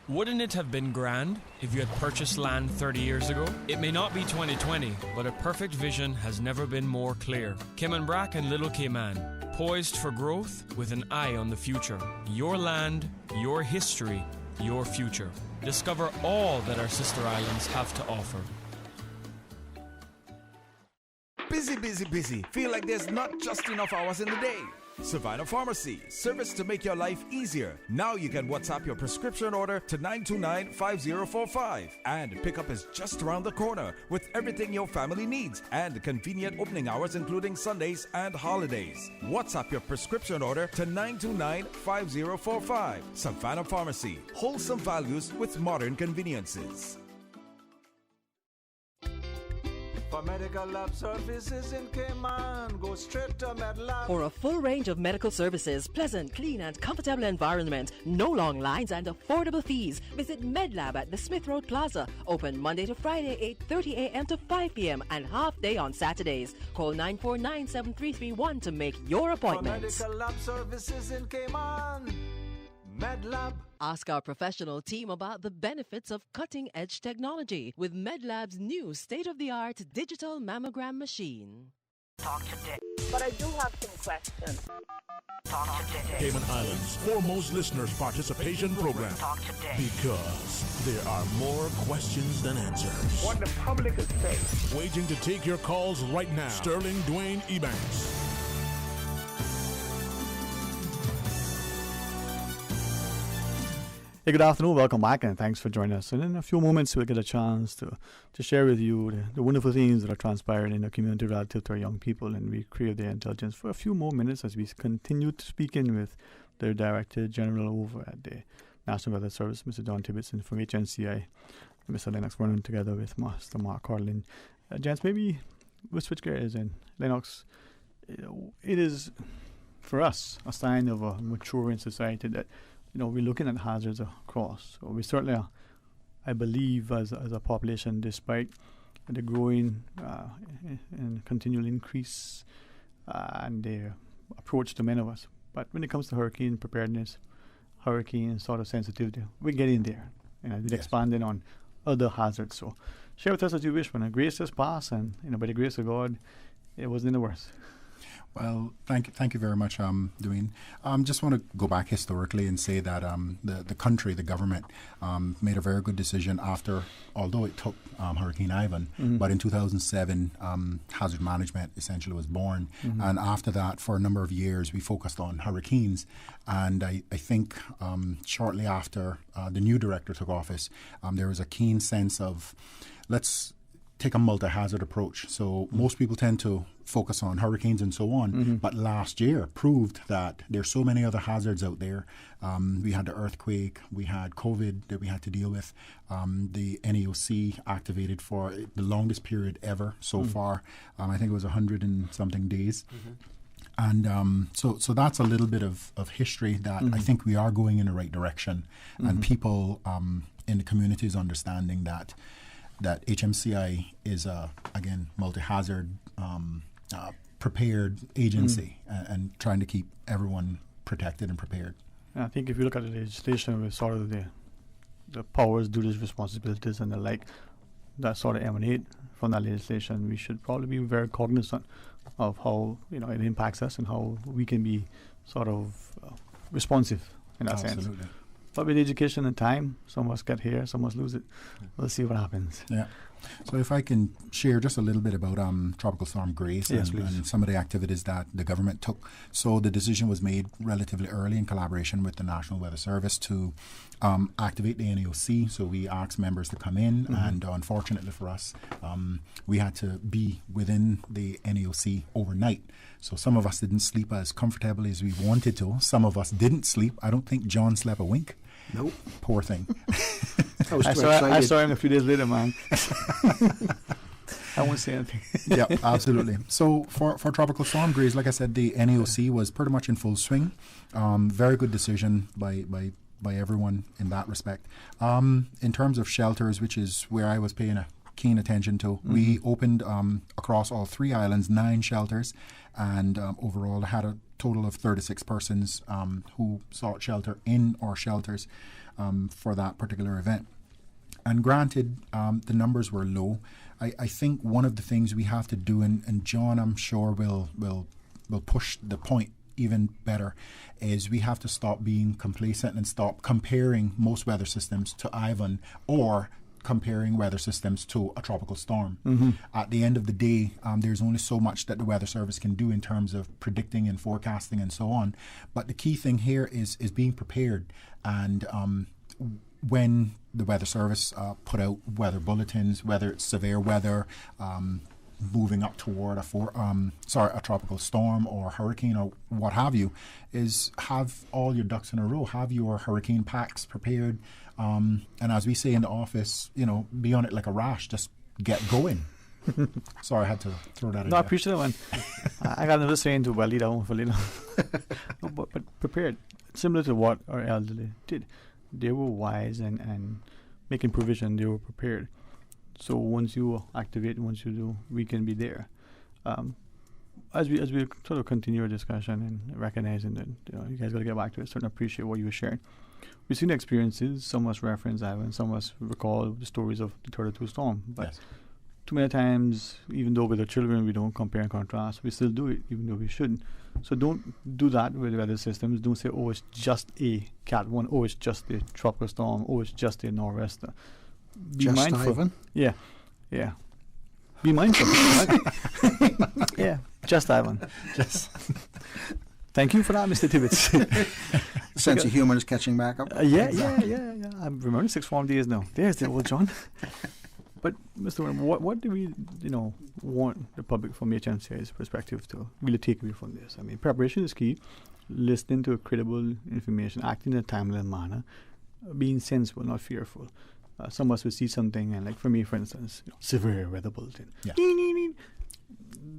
Wouldn't it have been grand if you had purchased land 30 years ago? It may not be 2020, but a perfect vision has never been more clear. Cayman Brac and Little Cayman, poised for growth with an eye on the future. Your land, your history, your future. Discover all that our sister islands have to offer. Busy, busy, busy. Feel like there's not just enough hours in the day. Savannah Pharmacy, service to make your life easier. Now you can WhatsApp your prescription order to 929-5045. And pickup is just around the corner with everything your family needs and convenient opening hours including Sundays and holidays. WhatsApp your prescription order to 929-5045. Savannah Pharmacy, wholesome values with modern conveniences. For medical lab services in Cayman, go straight to MedLab. For a full range of medical services, pleasant, clean and comfortable environment, no long lines and affordable fees, visit MedLab at the Smith Road Plaza. Open Monday to Friday, 8:30 a.m. to 5 p.m. and half day on Saturdays. Call 949-7331 to make your appointment. For medical lab services in Cayman, MedLab. Ask our professional team about the benefits of cutting-edge technology with MedLab's new state-of-the-art digital mammogram machine. Talk today. But I do have some questions. Talk today. Cayman Islands' foremost listeners' participation program. Talk today. Because there are more questions than answers. What the public is saying. Waiting to take your calls right now. Sterling Dwayne Ebanks. Hey, good afternoon. Welcome back, and thanks for joining us. And in a few moments, we'll get a chance to share with you the wonderful things that are transpiring in the community relative to our young people, and we crave their intelligence for a few more minutes as we continue to speak in with the Director General over at the National Weather Service, Mr. John Tibbetson, from HNCI, Mr. Lennox, running together with Master Mark Carlin. Gents, maybe we'll switch gears. And Lennox, it is, for us, a sign of a maturing society that we're looking at hazards across. So we certainly are, I believe, as a population, despite the growing and continual increase and the approach to many of us. But when it comes to hurricane preparedness, hurricane sort of sensitivity, we're getting there. We're expanding on other hazards. So share with us as you wish, man. Grace has passed, and by the grace of God, it wasn't the worst. Well, thank you very much, Dwayne. Just want to go back historically and say that the country, the government, made a very good decision although it took Hurricane Ivan, but in 2007, hazard management essentially was born. And after that, for a number of years, we focused on hurricanes. And I think shortly after the new director took office, there was a keen sense of, let's take a multi-hazard approach. So most people tend to focus on hurricanes and so on, but last year proved that there's so many other hazards out there. We had the earthquake, we had COVID that we had to deal with, the NAOC activated for the longest period ever so far. I think it was 100 and something days. And so that's a little bit of history that I think we are going in the right direction, and people in the community is understanding that HMCI is again multi-hazard prepared agency and trying to keep everyone protected and prepared. I think if you look at the legislation with sort of the powers, duties, responsibilities, and the like that sort of emanate from that legislation, we should probably be very cognizant of how it impacts us and how we can be sort of responsive in that sense. Absolutely. But with education and time, some of us get here, some of us lose it. We'll see what happens. Yeah. So if I can share just a little bit about Tropical Storm Grace and some of the activities that the government took. So the decision was made relatively early in collaboration with the National Weather Service to activate the NAOC. So we asked members to come in, and unfortunately for us, we had to be within the NAOC overnight. So some of us didn't sleep as comfortably as we wanted to. Some of us didn't sleep. I don't think John slept a wink. Nope. Poor thing. I saw him a few days later, man. I won't say anything. Yeah, absolutely. So for Tropical Storm Grace, like I said, the NAOC was pretty much in full swing. Very good decision by everyone in that respect. In terms of shelters, which is where I was paying a keen attention to, we opened across all 3 islands 9 shelters, and overall had a total of 36 persons who sought shelter in our shelters for that particular event. And granted, the numbers were low. I think one of the things we have to do, and John, I'm sure, will push the point even better, is we have to stop being complacent and stop comparing most weather systems to Ivan or comparing weather systems to a tropical storm. At the end of the day, there's only so much that the Weather Service can do in terms of predicting and forecasting and so on. But the key thing here is being prepared. And when the Weather Service put out weather bulletins, whether it's severe weather, moving up toward a tropical storm or hurricane or what have you, is have all your ducks in a row, have your hurricane packs prepared, and as we say in the office, be on it like a rash, just get going. Sorry, I had to throw that in. No, I appreciate that one. I got another saying to Walid, but prepared, similar to what our elderly did. They were wise and making provision. They were prepared. So once you activate, once you do, we can be there. As we sort of continue our discussion and recognizing that you guys got to get back to it, certainly appreciate what you were sharing. We've seen experiences. Some of us reference Ivan, some of us recall the stories of the 32 storm. But too many times, even though with our children we don't compare and contrast, we still do it, even though we shouldn't. So don't do that with weather systems. Don't say, oh, it's just a Cat 1, oh, it's just a tropical storm, oh, it's just a nor'wester. Be just mindful. Ivan? Yeah. Be mindful. Yeah, just Ivan. Thank you for that, Mr. Tibbetts. Sense of humor is catching back up. Yeah. I'm remembering 6 form days now. There's the old John. But Mr. Warren, what do we, want the public from HMCI's perspective to really take away from this? I mean, preparation is key. Listening to credible information, acting in a timely manner, being sensible, not fearful. Some of us will see something, and like for me, for instance, severe weather bulletin. Yeah.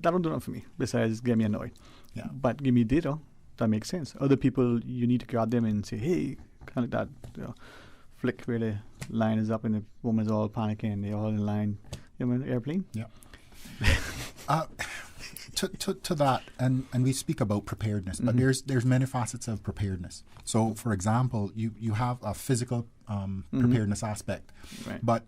That don't do nothing for me, besides get me annoyed. Yeah. But give me data, that makes sense. Other people, you need to grab them and say, hey, kind of like that flick where the line is up and the woman's all panicking and they're all in line. Airplane? Yeah. To that, and we speak about preparedness, but there's many facets of preparedness. So, for example, you have a physical preparedness aspect, right. but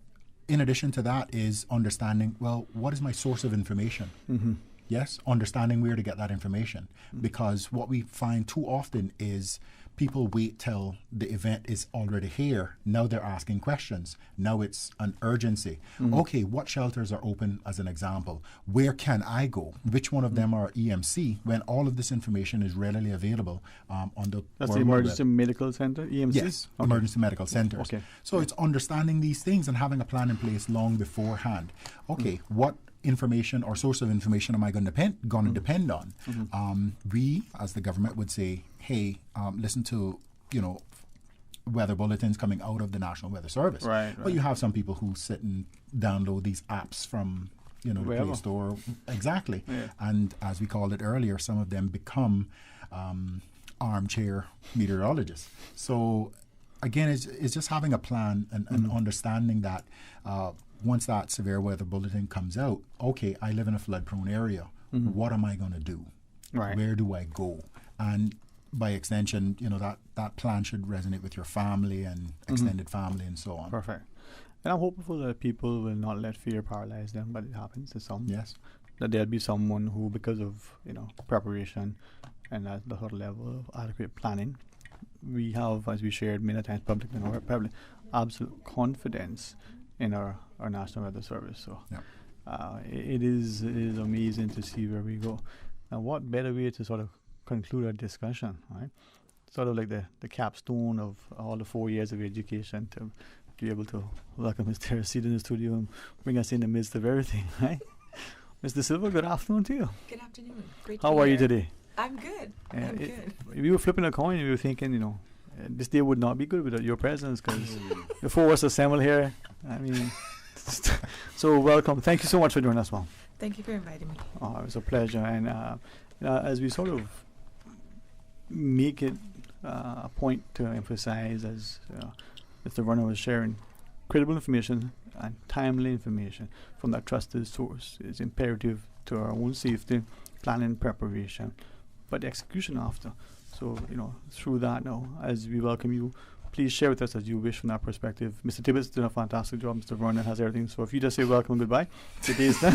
in addition to that is understanding, well, what is my source of information? Mm-hmm. Yes, understanding where to get that information. Because what we find too often is people wait till the event is already here. Now they're asking questions. Now it's an urgency. Okay, what shelters are open as an example? Where can I go? Which one of them are EMC? When all of this information is readily available on the That's the Emergency Medical Center, EMC? Yes, okay. Emergency Medical Centers. Okay. So it's understanding these things and having a plan in place long beforehand. Okay, what information or source of information am I going to depend on? We, as the government, would say, hey, listen to, weather bulletins coming out of the National Weather Service. Right. But you have some people who sit and download these apps from, the Play Store. Exactly. Yeah. And as we called it earlier, some of them become armchair meteorologists. So again, it's just having a plan and understanding that once that severe weather bulletin comes out, okay, I live in a flood-prone area. What am I going to do? Right. Where do I go? And by extension, that plan should resonate with your family and extended family and so on. Perfect. And I'm hopeful that people will not let fear paralyze them, but it happens to some. Yes. That there'll be someone who, because of preparation and at the level of adequate planning, we have, as we shared many times publicly, absolute confidence in our National Weather Service. So it is amazing to see where we go. And what better way to sort of conclude our discussion, right? Sort of like the capstone of all the 4 years of education to be able to welcome Mr. Terracid in the studio and bring us in the midst of everything, right? Mr. Silva, good afternoon to you. Good afternoon. Great How are you today? I'm good. I'm good. If you were flipping a coin, you were thinking, this day would not be good without your presence because the four of us assembled here. I mean, so welcome. Thank you so much for joining us, Mom. Thank you for inviting me. Oh, it was a pleasure. And as we sort of make it a point to emphasize, as Mr. Werner was sharing, credible information and timely information from that trusted source is imperative to our own safety, planning, preparation, but the execution after. So, through that now, as we welcome you, please share with us as you wish from that perspective. Mr. Tibbetts did a fantastic job. Mr. Vernon has everything. So if you just say welcome and goodbye, today's done.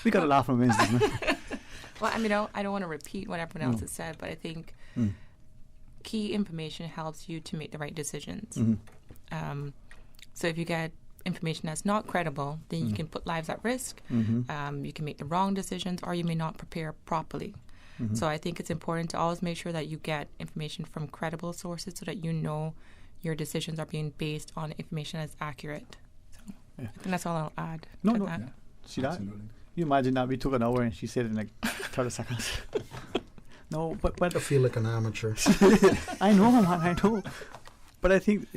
We got to laugh from Wednesday, man. Well, I don't want to repeat what everyone else has said, but I think key information helps you to make the right decisions. So if you get information that's not credible, then you can put lives at risk. You can make the wrong decisions, or you may not prepare properly. So I think it's important to always make sure that you get information from credible sources so that your decisions are being based on information that's accurate. So I think that's all I'll add to that. Yeah. See that? You imagine that we took an hour and she said it in like 30 seconds. No, but I feel like an amateur. I know, man, I know. But I think,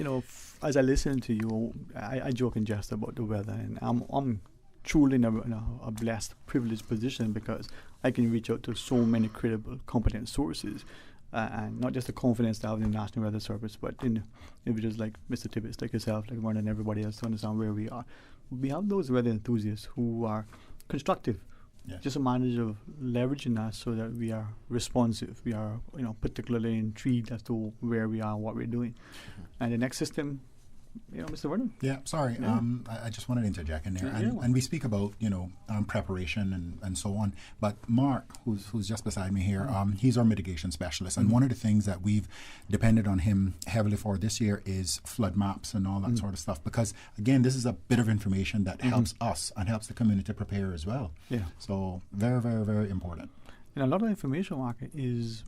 as I listen to you, I joke and jest about the weather, and I'm truly in a blessed, privileged position because I can reach out to so many credible, competent sources, and not just the confidence to have in the National Weather Service, but in individuals like Mr. Tibbetts, like yourself, like Warren, and everybody else to understand where we are. We have those weather enthusiasts who are constructive. Yes. Just a matter of leveraging that so that we are responsive. We are, particularly intrigued as to where we are and what we're doing. And the next system, Mr. Vernon. Yeah, sorry. Yeah. I just wanted to interject in there. Yeah. And we speak about, preparation and so on. But Mark, who's just beside me here, he's our mitigation specialist. And one of the things that we've depended on him heavily for this year is flood maps and all that sort of stuff. Because, again, this is a bit of information that helps us and helps the community prepare as well. Yeah. So very, very, very important. And a lot of information, Mark, is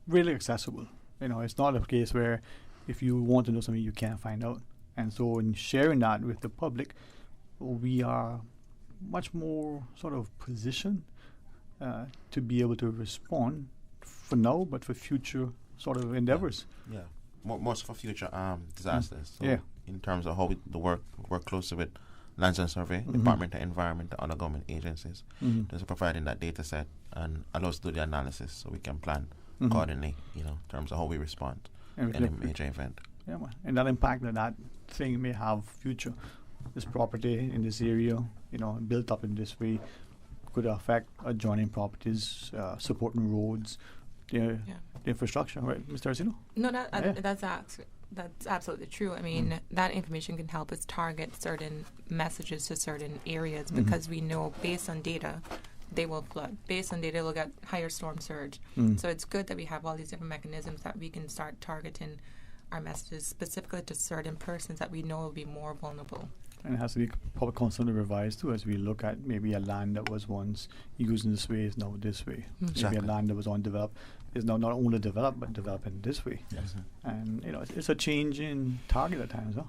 really accessible. It's not a case where if you want to know something, you can't find out. And so in sharing that with the public, we are much more sort of positioned to be able to respond for now, but for future sort of endeavors. Yeah. More so for future disasters. So yeah. In terms of how we work closely with Lands and Survey, Department of Environment, and other government agencies, just providing that data set and allows us to do the analysis so we can plan accordingly, in terms of how we respond in a major event. Yeah, man. And that impact that thing may have future. This property in this area, built up in this way, could affect adjoining properties, supporting roads, the infrastructure, right, Mr. Arcino? No, that's That's absolutely true. I mean, that information can help us target certain messages to certain areas because we know based on data, they will flood. Based on data, they'll get higher storm surge. So it's good that we have all these different mechanisms that we can start targeting our messages specifically to certain persons that we know will be more vulnerable. And it has to be probably constantly revised too as we look at maybe a land that was once used in this way is now this way. Maybe a land that was undeveloped is now not only developed but developed in this way. Yes. And it's a change in target at times, huh?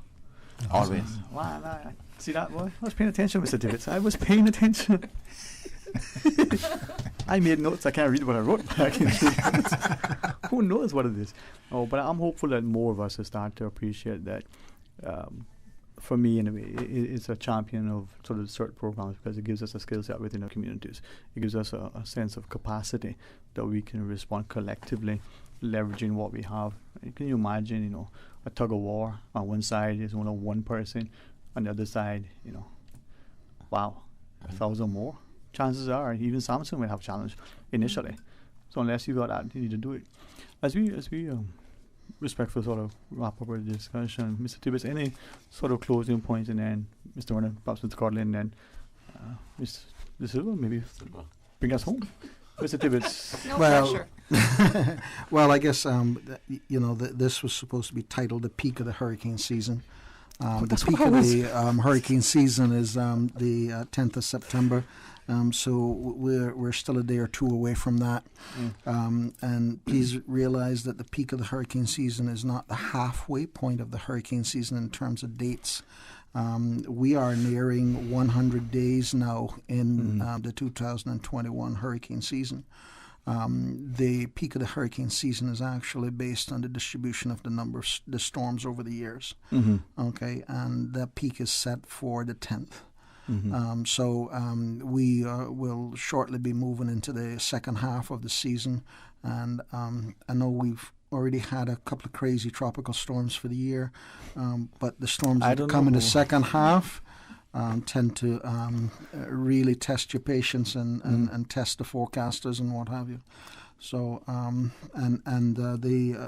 Always. Wow, see that, boy? I was paying attention, Mr. Tibbetts. I was paying attention. I made notes. I can't read what I wrote, but I can read. Who knows what it is? Oh, but I'm hopeful that more of us will start to appreciate that. For me, anyway, it's a champion of sort of certain programs because it gives us a skill set within our communities. It gives us a sense of capacity that we can respond collectively, leveraging what we have. Can you imagine, a tug of war on one side is only one person, on the other side, wow, 1,000 more. Chances are even Samson will have challenge initially. So unless you got that, you need to do it. As we respectful sort of wrap up our discussion, Mr. Tibbetts, any sort of closing points, and then Mr. Warner, perhaps Mr. Codlin, and then Ms. De Silva, maybe bring us home. Mr. Tibbetts. No pressure. Well, I guess this was supposed to be titled "The Peak of the Hurricane Season." The peak of the hurricane season is the 10th of September. So we're still a day or two away from that. And please realize that the peak of the hurricane season is not the halfway point of the hurricane season in terms of dates. We are nearing 100 days now in the 2021 hurricane season. The peak of the hurricane season is actually based on the distribution of the number of the storms over the years. Okay, and that peak is set for the 10th. So we will shortly be moving into the second half of the season, and I know we've already had a couple of crazy tropical storms for the year, but the storms that come in the second half tend to really test your patience and test the forecasters and what have you. So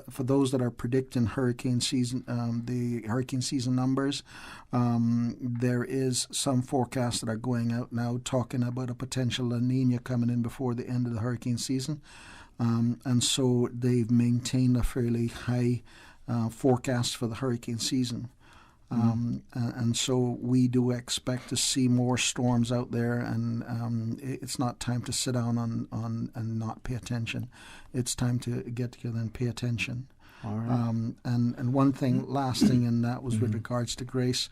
for those that are predicting hurricane season, the hurricane season numbers, there is some forecasts that are going out now talking about a potential La Nina coming in before the end of the hurricane season, and so they've maintained a fairly high forecast for the hurricane season. And so we do expect to see more storms out there, and it's not time to sit down and not pay attention. It's time to get together and pay attention. All right. And one thing, last thing, and that was with regards to Grace.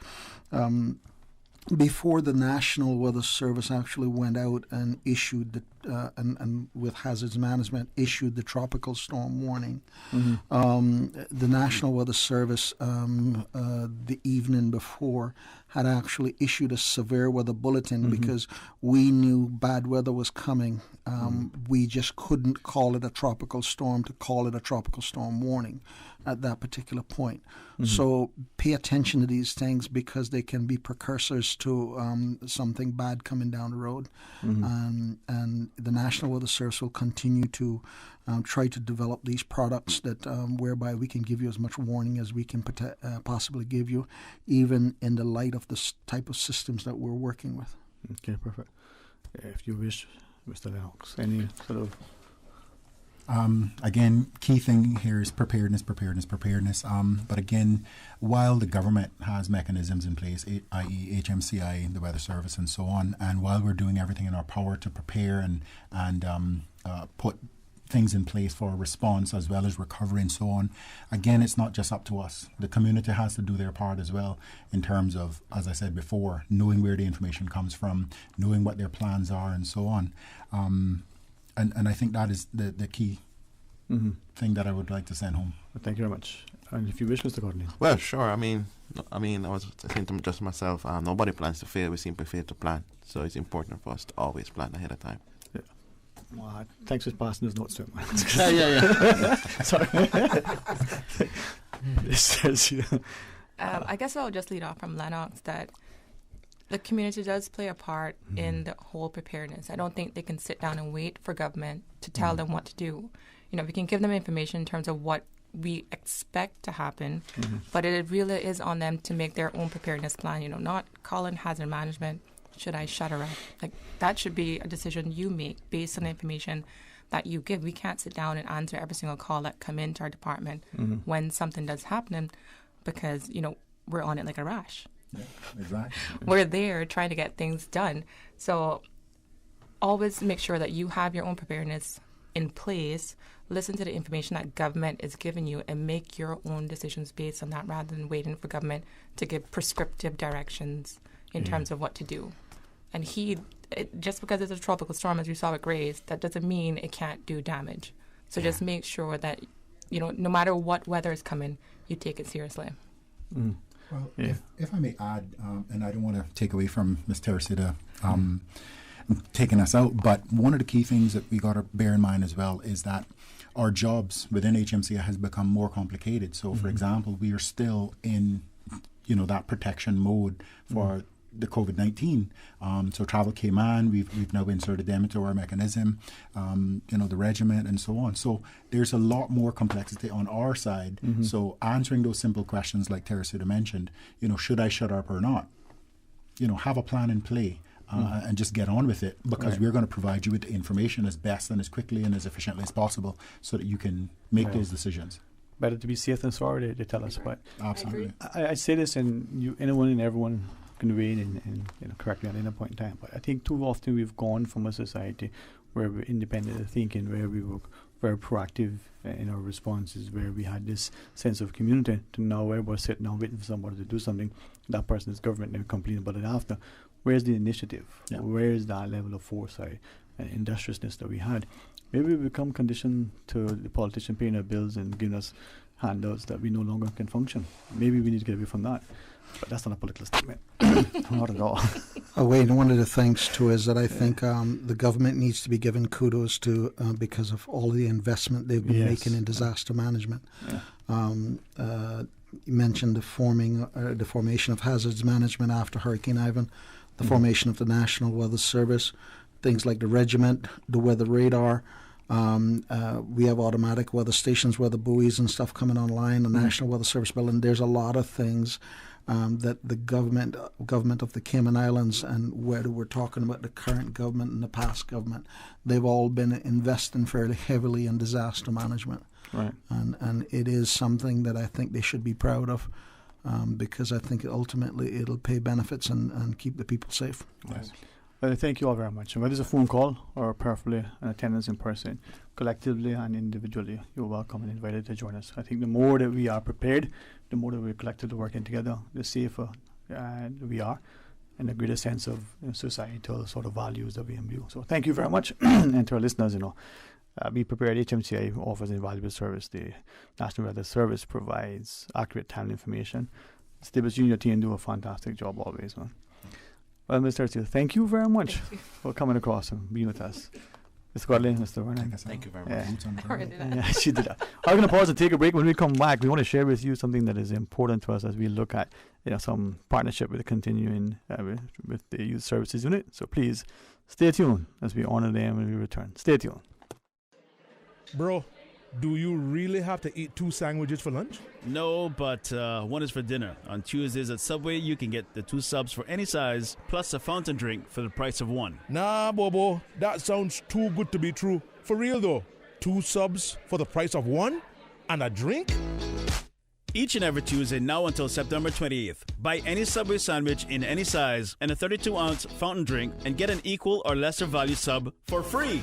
Before the National Weather Service actually went out and issued and with hazards management issued the tropical storm warning, the National Weather Service the evening before had actually issued a severe weather bulletin because we knew bad weather was coming. We just couldn't call it a tropical storm to call it a tropical storm warning at that particular point. So pay attention to these things because they can be precursors to something bad coming down the road. And the National Weather Service will continue to try to develop these products that whereby we can give you as much warning as we can possibly give you, even in the light of this type of systems that we're working with. Okay, perfect. If you wish, Mr. Lennox, any sort of... Again, key thing here is preparedness. But again, while the government has mechanisms in place, i.e. HMCI, the Weather Service and so on, and while we're doing everything in our power to prepare and put things in place for a response as well as recovery and so on, again, it's not just up to us. The community has to do their part as well in terms of, as I said before, knowing where the information comes from, knowing what their plans are and so on. And I think that is the key thing that I would like to send home. Well, thank you very much. And if you wish, Mr. Codlin. Well, sure. I mean, I was saying to just myself, nobody plans to fail. We simply fail to plan. So it's important for us to always plan ahead of time. Yeah. Well, thanks for passing those notes to him. Yeah. Sorry. I guess I'll just lead off from Lennox that the community does play a part in the whole preparedness. I don't think they can sit down and wait for government to tell them what to do. We can give them information in terms of what we expect to happen, but it really is on them to make their own preparedness plan, not calling hazard management, should I shut her up? Like, that should be a decision you make based on the information that you give. We can't sit down and answer every single call that come into our department when something does happen, because, we're on it like a rash. Yeah, exactly. We're there trying to get things done. So always make sure that you have your own preparedness in place. Listen to the information that government is giving you and make your own decisions based on that, rather than waiting for government to give prescriptive directions in terms of what to do. And just because it's a tropical storm, as we saw with Grace, that doesn't mean it can't do damage. So just make sure that, no matter what weather is coming, you take it seriously. Well, if I may add, and I don't want to take away from Ms. Teresita taking us out, but one of the key things that we got to bear in mind as well is that our jobs within HMCI has become more complicated. So, for example, we are still in, that protection mode for the COVID-19. So Travel Cayman, we've now inserted them into our mechanism, the regiment and so on. So there's a lot more complexity on our side. So answering those simple questions like Teresita mentioned, should I shut up or not? Have a plan in play. And just get on with it, because we're going to provide you with the information as best and as quickly and as efficiently as possible so that you can make those decisions. Better to be safe than sorry, they tell us. But absolutely, I say this, and anyone and everyone can weigh in and correct me at any point in time. But I think too often we've gone from a society where we're independent of thinking, where we were very proactive in our responses, where we had this sense of community, to now where we're sitting down waiting for somebody to do something. That person is government, and we complain about it after. Where's the initiative? Yeah. Where is that level of foresight and industriousness that we had? Maybe we become conditioned to the politician paying our bills and giving us handouts that we no longer can function. Maybe we need to get away from that. But that's not a political statement. Not at all. Wayne, one of the things too is that I think the government needs to be given kudos to because of all the investment they've been making in disaster management. You mentioned the formation of hazards management after Hurricane Ivan, the formation of the National Weather Service, things like the regiment, the weather radar. We have automatic weather stations, weather buoys and stuff coming online, the National Weather Service building. There's a lot of things that the government of the Cayman Islands, and whether we're talking about the current government and the past government, they've all been investing fairly heavily in disaster management. Right. And it is something that I think they should be proud of, because I think ultimately it'll pay benefits and keep the people safe. Yes. Thank you all very much. And whether it's a phone call or perfectly an attendance in person, collectively and individually, you're welcome and invited to join us. I think the more that we are prepared, the more that we're collectively working together, the safer we are, and the greater sense of societal sort of values that we imbue. So thank you very much. And to our listeners, be prepared. HMCI offers an invaluable service. The National Weather Service provides accurate, timely information. Stibitz Junior team do a fantastic job always, man. Well, Mr. Teresita, thank you very much for coming across and being with us. Mr. Godley, Mr. Vernon. Thank you very much. Yeah, she did that. I'm going to pause and take a break. When we come back, we want to share with you something that is important to us as we look at some partnership with the continuing with the Youth Services Unit. So please stay tuned as we honor them when we return. Stay tuned. Bro, do you really have to eat 2 sandwiches for lunch? No, but one is for dinner. On Tuesdays at Subway, you can get the 2 subs for any size, plus a fountain drink for the price of 1. Nah, Bobo, that sounds too good to be true. For real though, 2 subs for the price of 1? And a drink? Each and every Tuesday now until September 28th. Buy any Subway sandwich in any size and a 32-ounce fountain drink and get an equal or lesser value sub for free.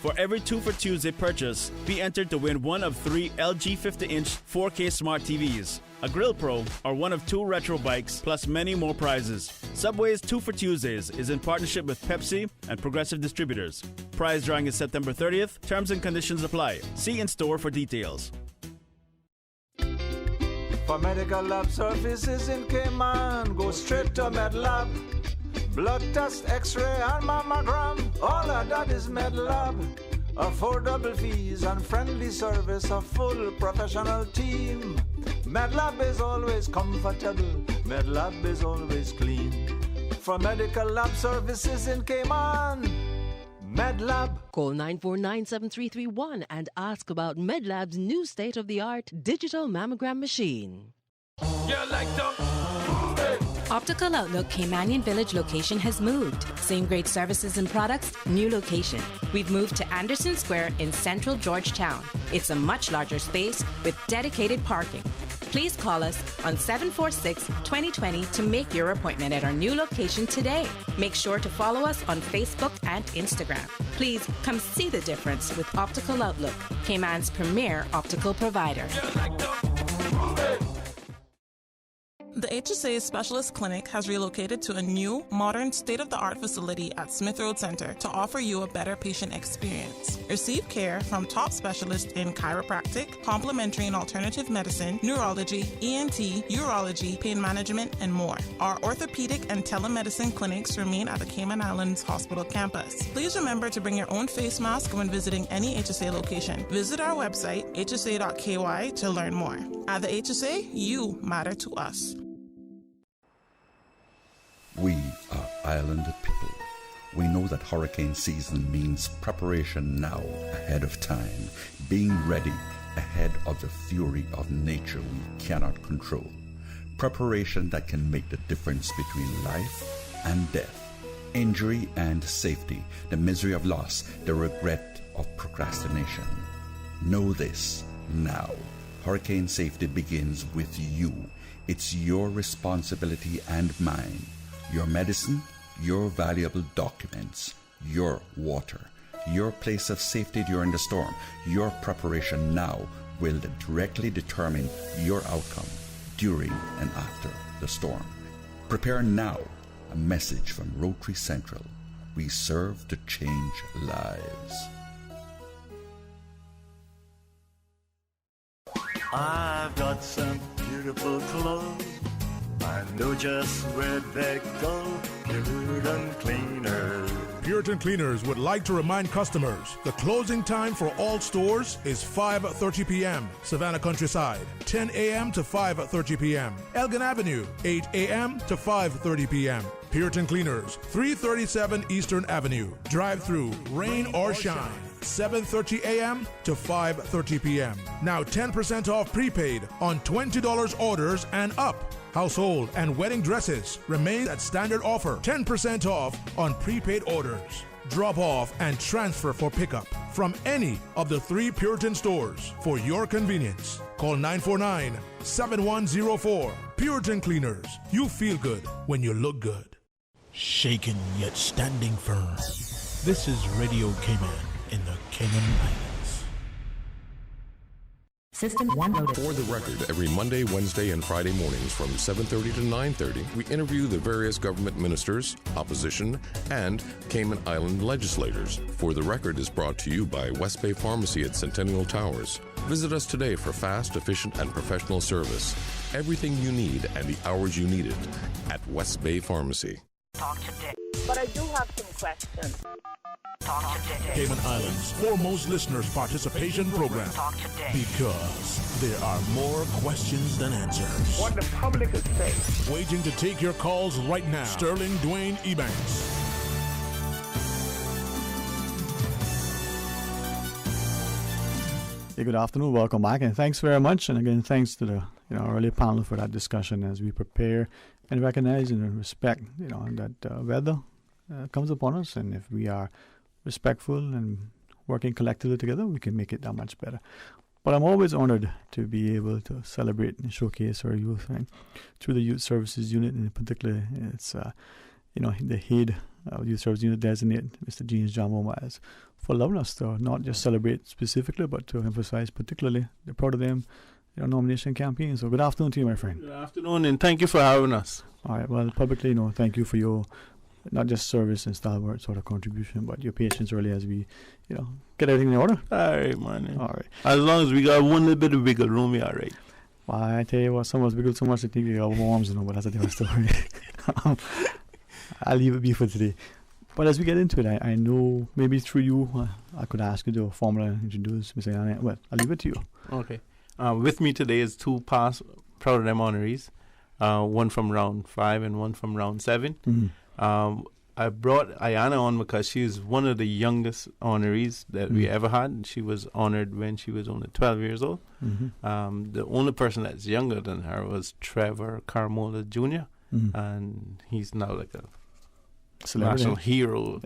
For every 2 for Tuesday purchase, be entered to win one of 3 LG 50-inch 4K smart TVs, a Grill Pro, or one of 2 retro bikes, plus many more prizes. Subway's 2 for Tuesdays is in partnership with Pepsi and Progressive Distributors. Prize drawing is September 30th. Terms and conditions apply. See in-store for details. For medical lab services in Cayman, go straight to MedLab. Blood test, x-ray and mammogram, all of that is MedLab. Affordable fees and friendly service, a full professional team. MedLab is always comfortable, MedLab is always clean. For medical lab services in Cayman, MedLab. Call 949-7331 and ask about MedLab's new state-of-the-art digital mammogram machine. Optical Outlook Caymanian Village location has moved. Same great services and products, new location. We've moved to Anderson Square in central Georgetown. It's a much larger space with dedicated parking. Please call us on 746-2020 to make your appointment at our new location today. Make sure to follow us on Facebook and Instagram. Please come see the difference with Optical Outlook, Cayman's premier optical provider. The HSA Specialist Clinic has relocated to a new, modern, state-of-the-art facility at Smith Road Center to offer you a better patient experience. Receive care from top specialists in chiropractic, complementary and alternative medicine, neurology, ENT, urology, pain management, and more. Our orthopedic and telemedicine clinics remain at the Cayman Islands Hospital campus. Please remember to bring your own face mask when visiting any HSA location. Visit our website, hsa.ky, to learn more. At the HSA, you matter to us. We are island people. We know that hurricane season means preparation now, ahead of time, being ready ahead of the fury of nature we cannot control. Preparation that can make the difference between life and death, injury and safety, the misery of loss, the regret of procrastination. Know this now. Hurricane safety begins with you. It's your responsibility and mine. Your medicine, your valuable documents, your water, your place of safety during the storm, your preparation now will directly determine your outcome during and after the storm. Prepare now. A message from Rotary Central. We serve to change lives. I've got some beautiful clothes. I know just where they go. Puritan Cleaners. Puritan Cleaners would like to remind customers the closing time for all stores is 5:30 p.m. Savannah Countryside, 10 a.m. to 5:30 p.m. Elgin Avenue, 8 a.m. to 5:30 p.m. Puritan Cleaners, 337 Eastern Avenue. Drive-through, rain or shine. 7:30 a.m. to 5:30 p.m. Now 10% off prepaid on $20 orders and up. Household and wedding dresses remain at standard offer. 10% off on prepaid orders. Drop off and transfer for pickup from any of the 3 Puritan stores for your convenience. Call 949-7104. Puritan Cleaners. You feel good when you look good. Shaken yet standing firm. This is Radio Cayman in the Cayman Islands. System 1 loaded. For the record, every Monday, Wednesday, and Friday mornings from 7:30 to 9:30, we interview the various government ministers, opposition, and Cayman Island legislators. For the Record is brought to you by West Bay Pharmacy at Centennial Towers. Visit us today for fast, efficient, and professional service. Everything you need and the hours you need it at West Bay Pharmacy. Talk today. But I do have some questions. Talk today. Cayman Islands' foremost listeners participation program. Talk today. Because there are more questions than answers. What the public is saying. Waiting to take your calls right now. Sterling Dwayne Ebanks. Hey, good afternoon. Welcome back, and thanks very much. And again, thanks to the early panel for that discussion as we prepare and recognize and respect that weather comes upon us, and if we are respectful and working collectively together, we can make it that much better. But I'm always honored to be able to celebrate and showcase our youth, and through the Youth Services Unit, and in particular, it's the head of Youth Services Unit designate, Mr. James John Myers, for allowing us to not just celebrate specifically, but to emphasize particularly the proud of them nomination campaign. So good afternoon to you, my friend. Good afternoon, and thank you for having us. All right. Well, publicly, thank you for your not just service and stalwart sort of contribution, but your patience really as we, get everything in order. All right, man. All right. As long as we got one little bit of wiggle room, we're all right. Well, I tell you what, someone's wiggled so much I think we got worms, but that's a different story. I'll leave it be for today. But as we get into it, I know maybe through you, I could ask you to formally introduce Mr. Yana. Well, I'll leave it to you. Okay. With me today is 2 past Proud of Them honorees, one from round 5 and one from round 7. Mm-hmm. I brought Ayana on because she's one of the youngest honorees that we ever had. She was honored when she was only 12 years old. The only person that's younger than her was Trevor Carmola Jr., and he's now like a national hero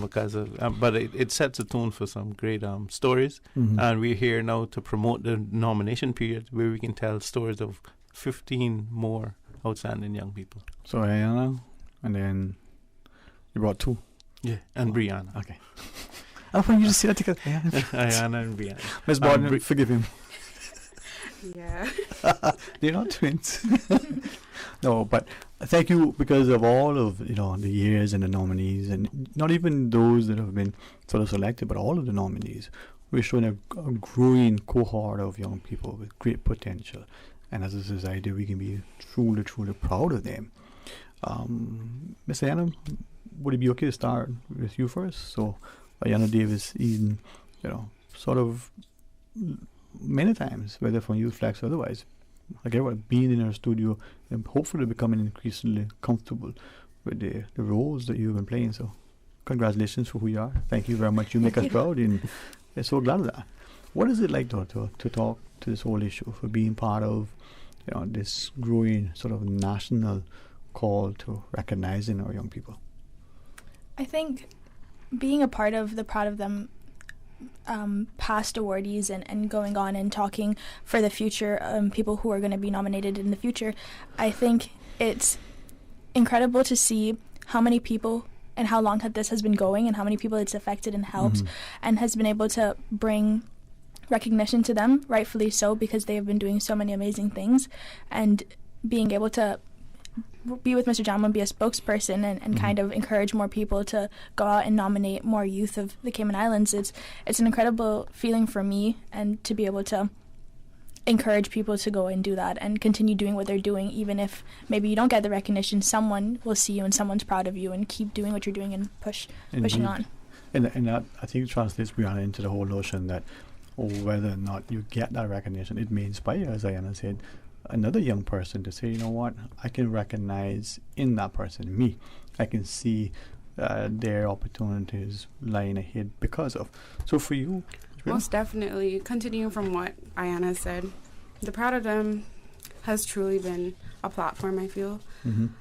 because of but it sets a tone for some great stories, and we're here now to promote the nomination period where we can tell stories of 15 more outstanding young people. So Ayana, and then you brought 2. Yeah, and Brianna. Okay. I want you to see that together. Ayana and Brianna. Miss Borden, forgive him. Yeah. They're not twins. No, but thank you because of all of the years and the nominees, and not even those that have been sort of selected, but all of the nominees. We're showing a growing cohort of young people with great potential, and as a society, we can be truly, truly proud of them. Miss Ayana, would it be okay to start with you first? So, Ayana Davis Eden, sort of many times, whether from Youth Flex or otherwise, being in our studio and hopefully becoming increasingly comfortable with the roles that you've been playing. So, congratulations for who you are. Thank you very much. You make us proud, and we're so glad of that. What is it like, though, to talk to this whole issue, for being part of this growing sort of national call to recognizing our young people? I think being a part of the Proud of Them past awardees and going on and talking for the future people who are going to be nominated in the future, I think it's incredible to see how many people and how long this has been going and how many people it's affected and helped and has been able to bring recognition to them, rightfully so, because they have been doing so many amazing things, and being able to be with Mr. Jamo and be a spokesperson and kind of encourage more people to go out and nominate more youth of the Cayman Islands. It's an incredible feeling for me, and to be able to encourage people to go and do that and continue doing what they're doing, even if maybe you don't get the recognition, someone will see you and someone's proud of you, and keep doing what you're doing and pushing on. And that, I think, translates, Brianna, into the whole notion that whether or not you get that recognition, it may inspire, as Ayana said, another young person to say, you know what, I can recognize in that person me. I can see their opportunities lying ahead because of. So for you, most definitely, continuing from what Ayana said, the Proud of Them has truly been a platform, I feel,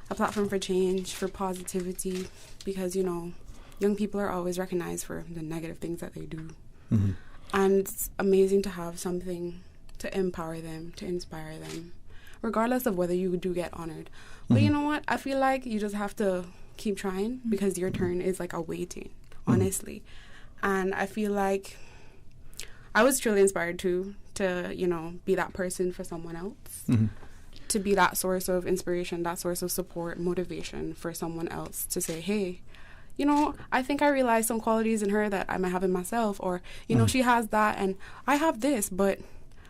a platform for change, for positivity, because, young people are always recognized for the negative things that they do. And it's amazing to have something to empower them, to inspire them, regardless of whether you do get honored. But you know what? I feel like you just have to keep trying, because your turn is like awaiting, honestly. And I feel like I was truly inspired to be that person for someone else, to be that source of inspiration, that source of support, motivation for someone else, to say, hey, I think I realized some qualities in her that I might have in myself, or, she has that and I have this, but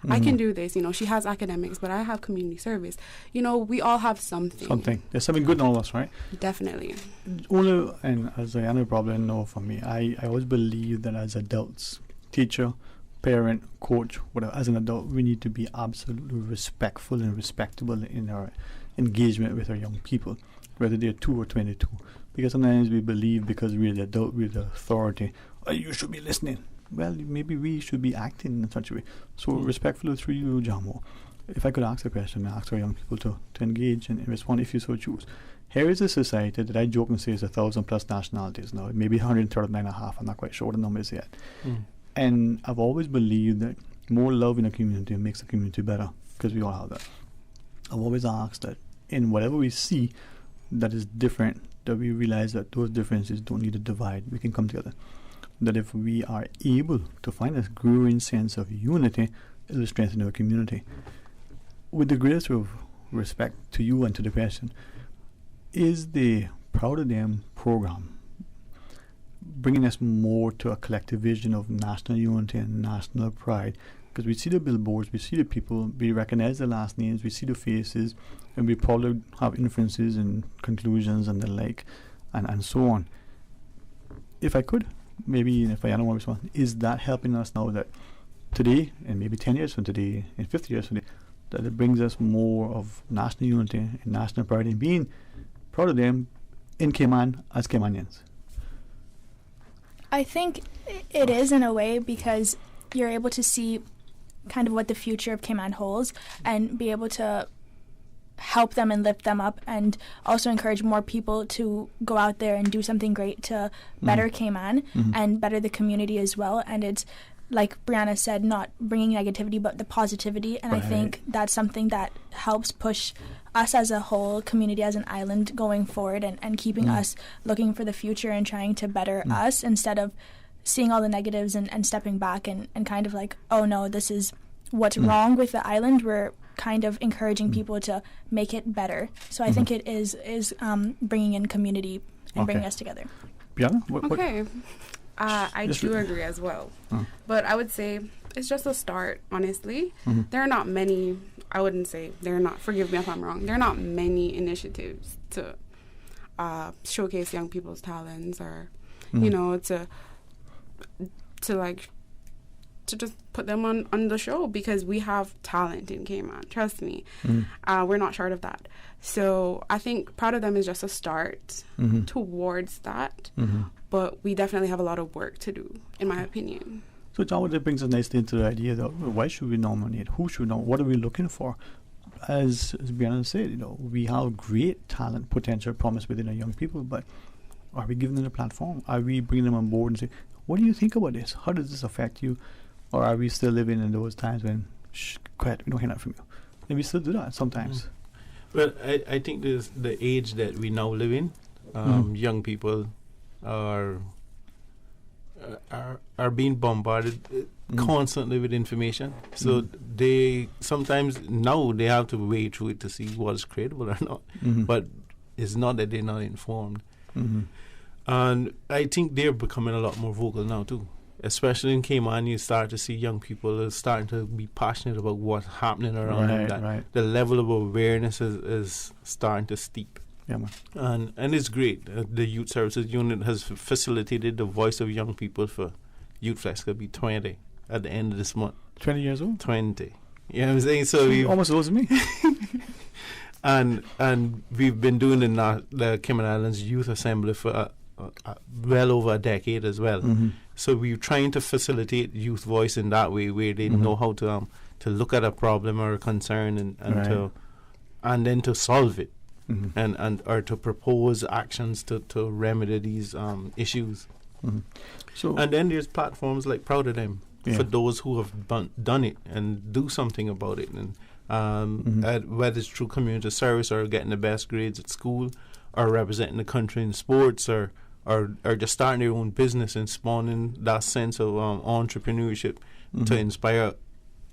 I can do this. She has academics, but I have community service. We all have something. There's something good in all of us, right? Definitely. And as Ayana probably know from me, I always believe that as adults, teacher, parent, coach, whatever, as an adult, we need to be absolutely respectful and respectable in our engagement with our young people, whether they're 2 or 22. Because sometimes we believe, because we're the adult, we're the authority, you should be listening. Well, maybe we should be acting in such a way. So respectfully through you, Jamo, if I could ask a question, ask our young people to engage and respond if you so choose. Here is a society that I joke and say is 1,000+ nationalities now, maybe 139.5, I'm not quite sure what the number is yet. And I've always believed that more love in a community makes the community better, because we all have that. I've always asked that in whatever we see that is different, that we realize that those differences don't need to divide, we can come together. That if we are able to find a growing sense of unity, it will strengthen our community. With the greatest of respect to you and to the question, is the Proud of Them program bringing us more to a collective vision of national unity and national pride? Because we see the billboards, we see the people, we recognize the last names, we see the faces, and we probably have inferences and conclusions and the like, and so on. If I could, maybe if I don't want to respond, is that helping us now that today, and maybe 10 years from today, and 50 years from today, that it brings us more of national unity and national pride, and being proud of them in Cayman as Caymanians? I think it is in a way, because you're able to see kind of what the future of Cayman holds and be able to help them and lift them up, and also encourage more people to go out there and do something great to better Cayman and better the community as well. And it's, like Brianna said, not bringing negativity but the positivity, and I think that's something that helps push us as a whole community, as an island, going forward and keeping us looking for the future and trying to better us, instead of seeing all the negatives and stepping back and kind of like, oh no, this is what's wrong with the island. We're kind of encouraging people to make it better. So I think it is bringing in community and bringing us together. Brianna? Okay. I do agree as well. But I would say it's just a start, honestly. There are not many, I wouldn't say there are not, forgive me if I'm wrong, there are not many initiatives to showcase young people's talents, or, you know, to just put them on the show, because we have talent in Cayman, trust me. We're not short of that. So I think Proud of Them is just a start towards that. But we definitely have a lot of work to do, in my opinion. So John, that brings us nicely into the idea that why should we nominate? Who should know? What are we looking for? As Brianna said, you know, we have great talent, potential, promise within our young people, but are we giving them a platform? Are we bringing them on board and say, what do you think about this? How does this affect you? Or are we still living in those times when, quiet, we don't hear that from you? And we still do that sometimes. Well, I think there's the age that we now live in. Young people are being bombarded constantly with information. So they sometimes now they have to wade through it to see what's credible or not. But it's not that they're not informed. And I think they're becoming a lot more vocal now too. Especially in Cayman, you start to see young people are starting to be passionate about what's happening around them. The level of awareness is starting to steep. Yeah, man. And it's great. The Youth Services Unit has facilitated the voice of young people for Youth Flex. Could be 20 at the end of this month. 20 years old? 20. You know what I'm saying? So we almost as me. and we've been doing the Cayman Islands Youth Assembly for well over a decade as well. So we're trying to facilitate youth voice in that way, where they know how to look at a problem or a concern and then to solve it. And or to propose actions to remedy these issues. So and then there's platforms like Proud of Them for those who have done it and do something about it, and whether it's through community service or getting the best grades at school, or representing the country in sports, or just starting their own business and spawning that sense of entrepreneurship to inspire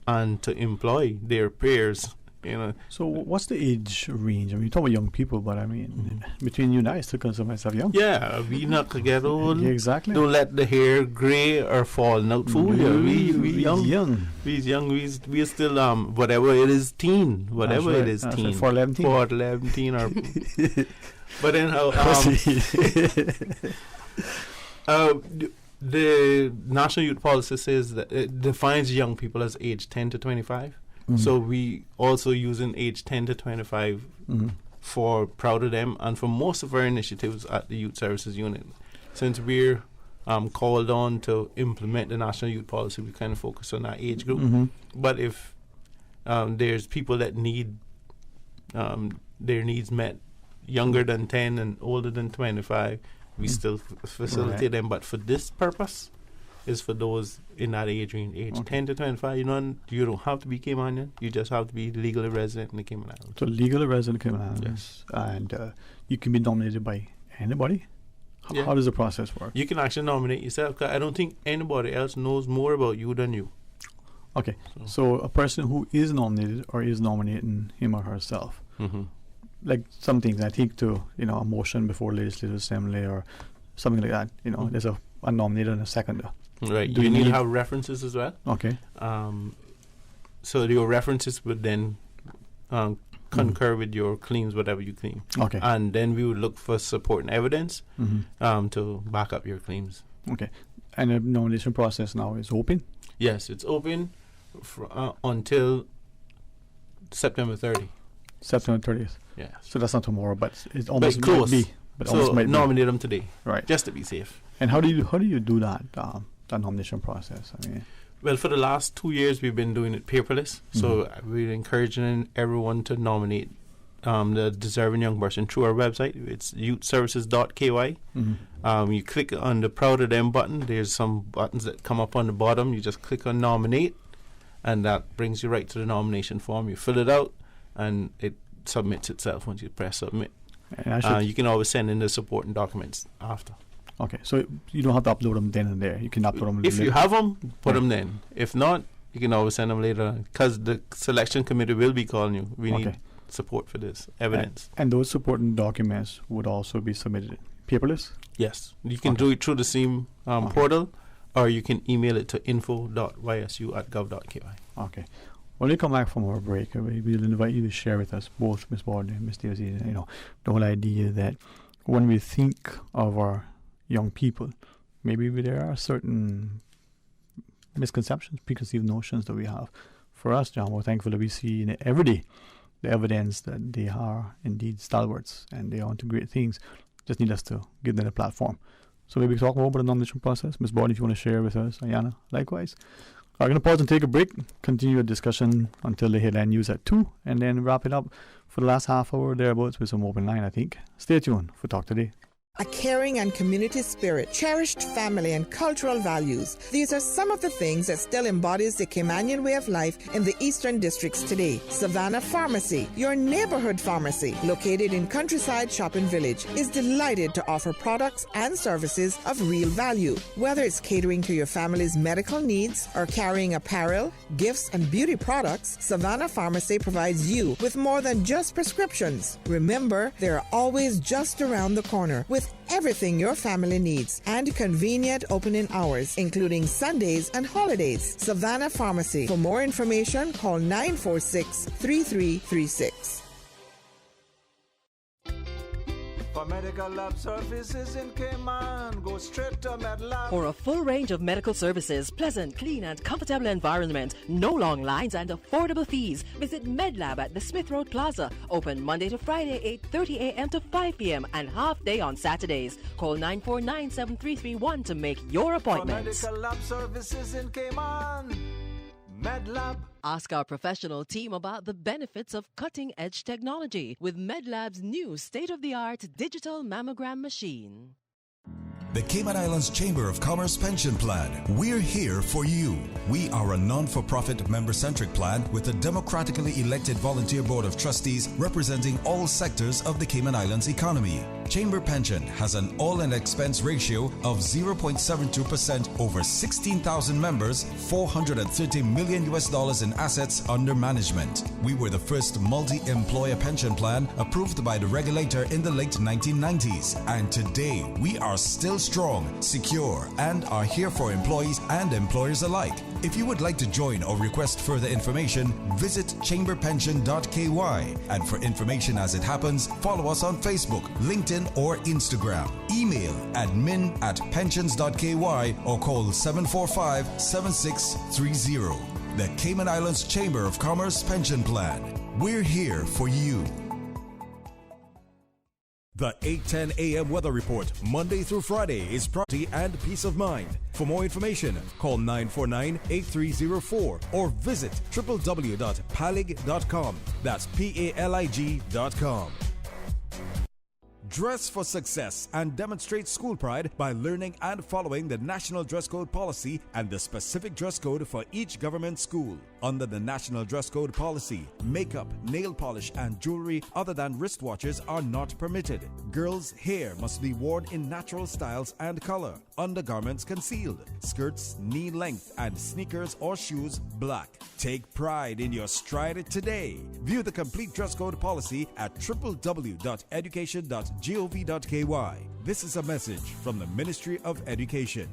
and to employ their peers. You know. So what's the age range? I mean, you talk about young people, but I mean, between you and I still consider myself young. Yeah, we not to get old. Exactly. Don't let the hair grey or fall out fool you. We young. We's young. We still whatever it is, teen. Whatever it is, teen. 411 teen or. But anyhow, the National Youth Policy says that it defines young people as age 10 to 25. So we also using age 10 to 25 for Proud of Them and for most of our initiatives at the Youth Services Unit. Since we're called on to implement the National Youth Policy, we kind of focus on that age group. But if there's people that need their needs met younger than 10 and older than 25, we still facilitate them. But for this purpose, is for those in that age range, 10 to 25. You don't have to be Caymanian. You just have to be legally resident in the Cayman Islands. So legally resident in the Cayman Islands. Yes. And you can be nominated by anybody? How does the process work? You can actually nominate yourself. 'Cause I don't think anybody else knows more about you than you. Okay. So a person who is nominated or is nominating him or herself, like some things I think to, a motion before Legislative Assembly or something like that, there's a nominator and a seconder. Right. You need to have references as well. Okay. So your references would then concur with your claims, whatever you claim. Okay. And then we would look for support and evidence to back up your claims. Okay. And the nomination process now is open? Yes, it's open until September 30th. September 30th. Yeah. So that's not tomorrow, but it's almost close. But so nominate them today, right? Just to be safe. And how do you do that nomination process? I mean, well, for the last 2 years, we've been doing it paperless. So we're encouraging everyone to nominate the deserving young person through our website. It's youthservices.ky. You click on the Proud of Them button. There's some buttons that come up on the bottom. You just click on nominate, and that brings you right to the nomination form. You fill it out, and it submits itself once you press submit. You can always send in the supporting documents after. Okay, so you don't have to upload them then and there. You can upload them if later. you have them, put them then. If not, you can always send them later, because the selection committee will be calling you. We need support for this evidence. And those supporting documents would also be submitted paperless? Yes, you can do it through the SEAM portal, or you can email it to info.ysu@gov.ky. Okay. When we come back from our break, we'll invite you to share with us, both Ms. Borden and Ms. Daisy, the whole idea that when we think of our young people, maybe there are certain misconceptions, preconceived notions that we have. For us, John, we're thankful that we see every day the evidence that they are indeed stalwarts and they are onto great things. Just need us to give them a platform. So maybe talk more about the nomination process. Ms. Borden, if you want to share with us, Ayana, likewise. I'm going to pause and take a break, continue the discussion until the headline news at 2, and then wrap it up for the last half hour thereabouts with some open line, I think. Stay tuned for Talk Today. A caring and community spirit, cherished family and cultural values. These are some of the things that still embodies the Caymanian way of life in the Eastern Districts today. Savannah Pharmacy, your neighborhood pharmacy, located in Countryside Shopping Village, is delighted to offer products and services of real value. Whether it's catering to your family's medical needs or carrying apparel, gifts, and beauty products, Savannah Pharmacy provides you with more than just prescriptions. Remember, they're always just around the corner with everything your family needs and convenient opening hours, including Sundays and holidays. Savannah Pharmacy. For more information, call 946-3336. For medical lab services in Cayman, go straight to MedLab. For a full range of medical services, pleasant, clean and comfortable environment, no long lines and affordable fees, visit MedLab at the Smith Road Plaza. Open Monday to Friday, 8:30 a.m. to 5 p.m. and half day on Saturdays. Call 949-7331 to make your appointment. For medical lab services in Cayman, MedLab. Ask our professional team about the benefits of cutting-edge technology with MedLab's new state-of-the-art digital mammogram machine. The Cayman Islands Chamber of Commerce Pension Plan. We're here for you. We are a non-for-profit member-centric plan with a democratically elected volunteer board of trustees representing all sectors of the Cayman Islands economy. Chamber Pension has an all-in expense ratio of 0.72%, over 16,000 members, $430 million in assets under management. We were the first multi-employer pension plan approved by the regulator in the late 1990s, and today we are still strong, secure, and are here for employees and employers alike. If you would like to join or request further information, visit chamberpension.ky. And for information as it happens, follow us on Facebook, LinkedIn, or Instagram. Email admin@pensions.ky or call 745-7630. The Cayman Islands Chamber of Commerce Pension Plan. We're here for you. The 8:10 a.m. weather report, Monday through Friday, is property and peace of mind. For more information, call 949-8304 or visit www.palig.com. That's PALIG.com. Dress for success and demonstrate school pride by learning and following the National Dress Code Policy and the specific dress code for each government school. Under the National Dress Code Policy, makeup, nail polish, and jewelry other than wristwatches are not permitted. Girls' hair must be worn in natural styles and color. Undergarments concealed. Skirts knee length and sneakers or shoes black. Take pride in your stride today. View the complete dress code policy at www.education.gov.ky. This is a message from the Ministry of Education.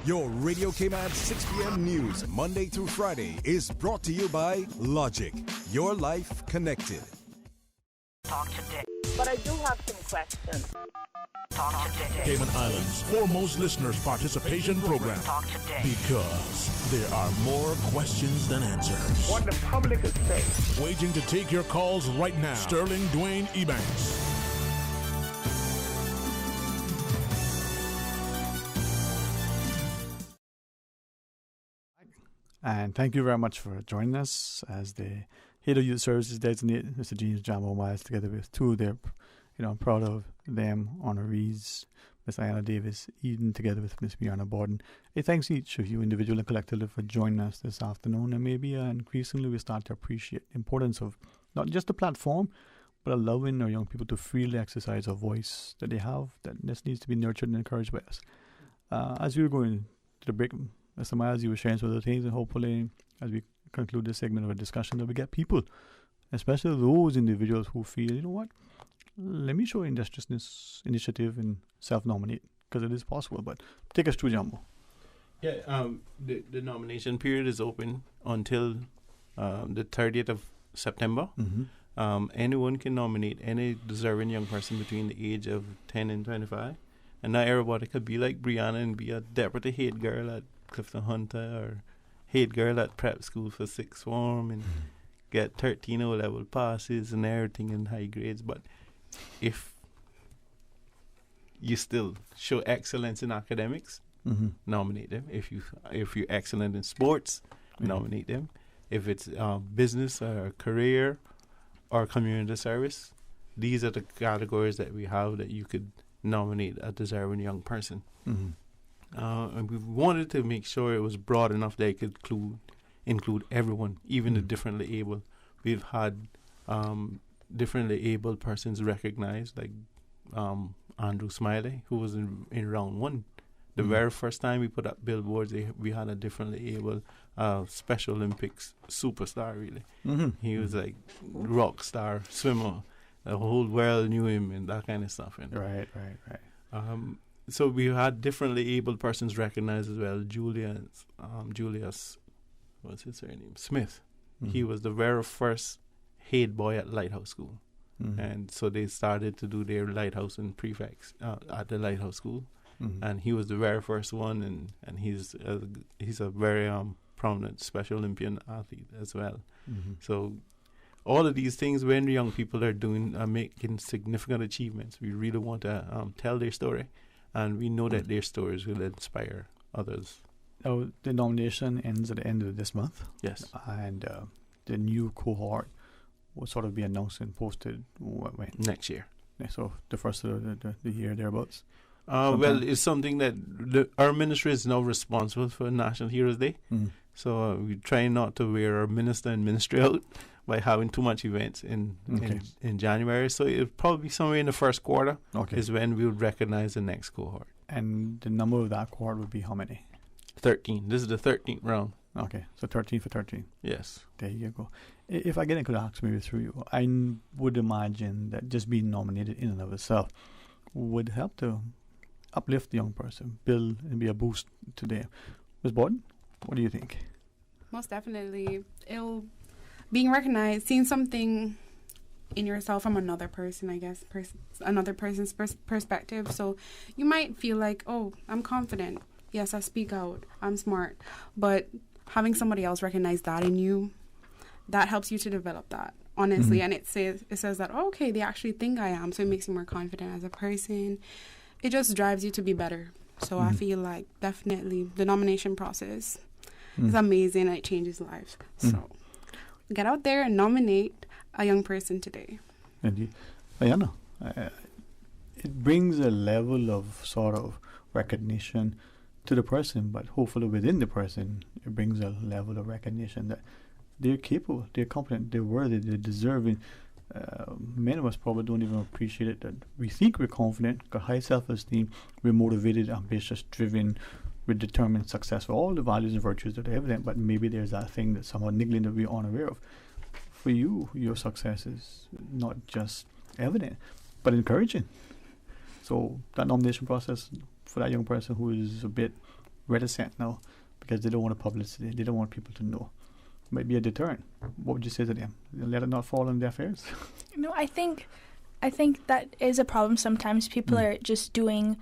Your Radio Cayman 6 p.m. news, Monday through Friday, is brought to you by Logic. Your life connected. Talk today. But I do have some questions. Talk today. Cayman Islands' foremost listeners participation program. Talk today. Because there are more questions than answers. What the public is saying. Waiting to take your calls right now. Sterling Dwayne Ebanks. And thank you very much for joining us as the Head of Youth Services designate, Mr. James Jamo Miles, together with two of their, I'm proud of them, honorees, Miss Ayanna Davis, Eden, together with Miss Brianna Borden. It thanks each of you individually and collectively for joining us this afternoon, and maybe increasingly we start to appreciate the importance of not just the platform, but allowing our young people to freely exercise a voice that they have, that this needs to be nurtured and encouraged by us. As we were going to the break, Mr. Miles, you were sharing some other things, and hopefully, as we conclude this segment of a discussion, that we get people, especially those individuals who feel, you know what, let me show industriousness, initiative, and self-nominate, because it is possible. But take us through, Jumbo. Yeah, the nomination period is open until the 30th of September. Mm-hmm. Anyone can nominate any deserving young person between the age of 10 and 25. And not everybody could be like Brianna and be a deputy head girl at Clifton Hunter or head girl at prep school for sixth form and get 13 O-level passes and everything in high grades. But if you still show excellence in academics, nominate them. If you're excellent in sports, nominate them. If it's business or career or community service, these are the categories that we have that you could nominate a deserving young person. And we wanted to make sure it was broad enough that it could include everyone, even the differently able. We've had differently able persons recognized, like Andrew Smiley, who was in round one. The very first time we put up billboards, we had a differently able Special Olympics superstar, really. He was like rock star swimmer. The whole world knew him and that kind of stuff. Right. So we had differently able persons recognized as well. Julius, what's his surname? Smith. He was the very first head boy at Lighthouse School. And so they started to do their Lighthouse and prefects at the Lighthouse School. And he was the very first one, and he's a very prominent Special Olympian athlete as well. So all of these things, when young people are making significant achievements, we really want to tell their story, and we know that their stories will inspire others. Oh, the nomination ends at the end of this month. Yes. And the new cohort will sort of be announced and posted when? Next year. So the first of the year, thereabouts. Well, it's something that our ministry is now responsible for National Heroes Day. So we try not to wear our minister and ministry out by having too much events in January. So it'll probably be somewhere in the first quarter is when we'll recognize the next cohort. And the number of that cohort would be how many? 13. This is the 13th round. Okay, so 13 for 13. Yes. There you go. If I could ask maybe through you, I would imagine that just being nominated in and of itself would help to uplift the young person, build and be a boost to them. Ms. Borden, what do you think? Most definitely. Being recognized, seeing something in yourself from another person, I guess, another person's perspective. So you might feel like, oh, I'm confident. Yes, I speak out. I'm smart. But having somebody else recognize that in you, that helps you to develop that, honestly. And it says that, oh, okay, they actually think I am. So it makes you more confident as a person. It just drives you to be better. So I feel like definitely the nomination process is amazing and it changes lives. So get out there and nominate a young person today. Indeed. Ayanna, it brings a level of sort of recognition to the person, but hopefully within the person, it brings a level of recognition that they're capable, they're competent, they're worthy, they're deserving. Many of us probably don't even appreciate it, that we think we're confident, got high self-esteem, we're motivated, ambitious, driven, we're determined, successful, all the values and virtues that are evident, but maybe there's that thing that's somehow niggling that we're unaware of. For you, your success is not just evident, but encouraging. So that nomination process for that young person who is a bit reticent now because they don't want publicity, they don't want people to know, might be a deterrent. What would you say to them? Let it not fall on their affairs? No, I think I think that is a problem. Sometimes people are just doing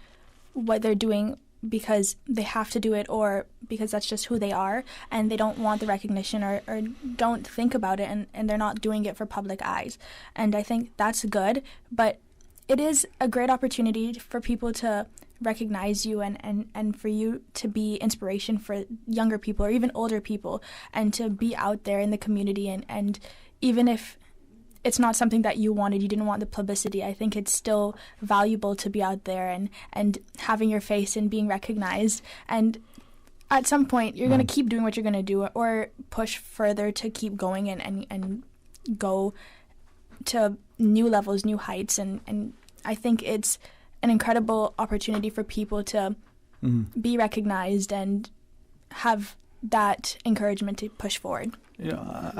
what they're doing because they have to do it or because that's just who they are, and they don't want the recognition or don't think about it, and they're not doing it for public eyes. And I think that's good, but it is a great opportunity for people to recognize you and for you to be inspiration for younger people or even older people, and to be out there in the community. And even if it's not something that you wanted, you didn't want the publicity, I think it's still valuable to be out there and having your face and being recognized. And at some point, you're going to keep doing what you're going to do or push further to keep going and go to new levels, new heights. And I think it's an incredible opportunity for people to be recognized and have that encouragement to push forward. Yeah,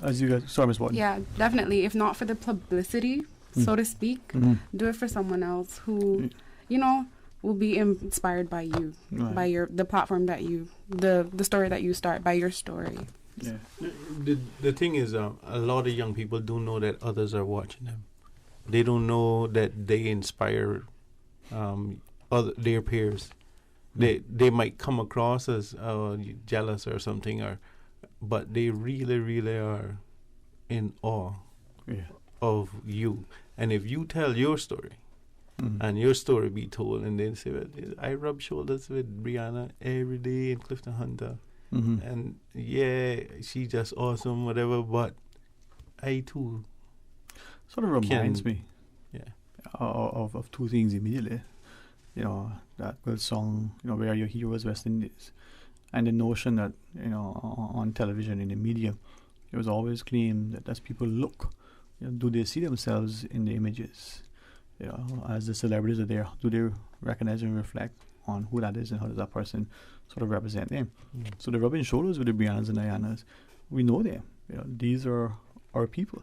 as you guys, sorry, Ms. Watton. Yeah, definitely. If not for the publicity, so to speak, do it for someone else who, will be inspired by you, by the platform that you, the story that you start, by your story. Yeah. The thing is, a lot of young people don't know that others are watching them. They don't know that they inspire their peers. They might come across as jealous or something, but they really, really are in awe of you. And if you tell your story, and your story be told, and they say, well, I rub shoulders with Brianna every day in Clifton Hunter, and yeah, she's just awesome, whatever, but I too sort of reminds me of two things immediately. That good song, Where Are Your Heroes, West Indies, and the notion that, on television, in the media, it was always claimed that as people look, do they see themselves in the images? As the celebrities are there, do they recognize and reflect on who that is and how does that person sort of represent them? So the rubbing shoulders with the Briannas and Dianas, we know them. These are our people.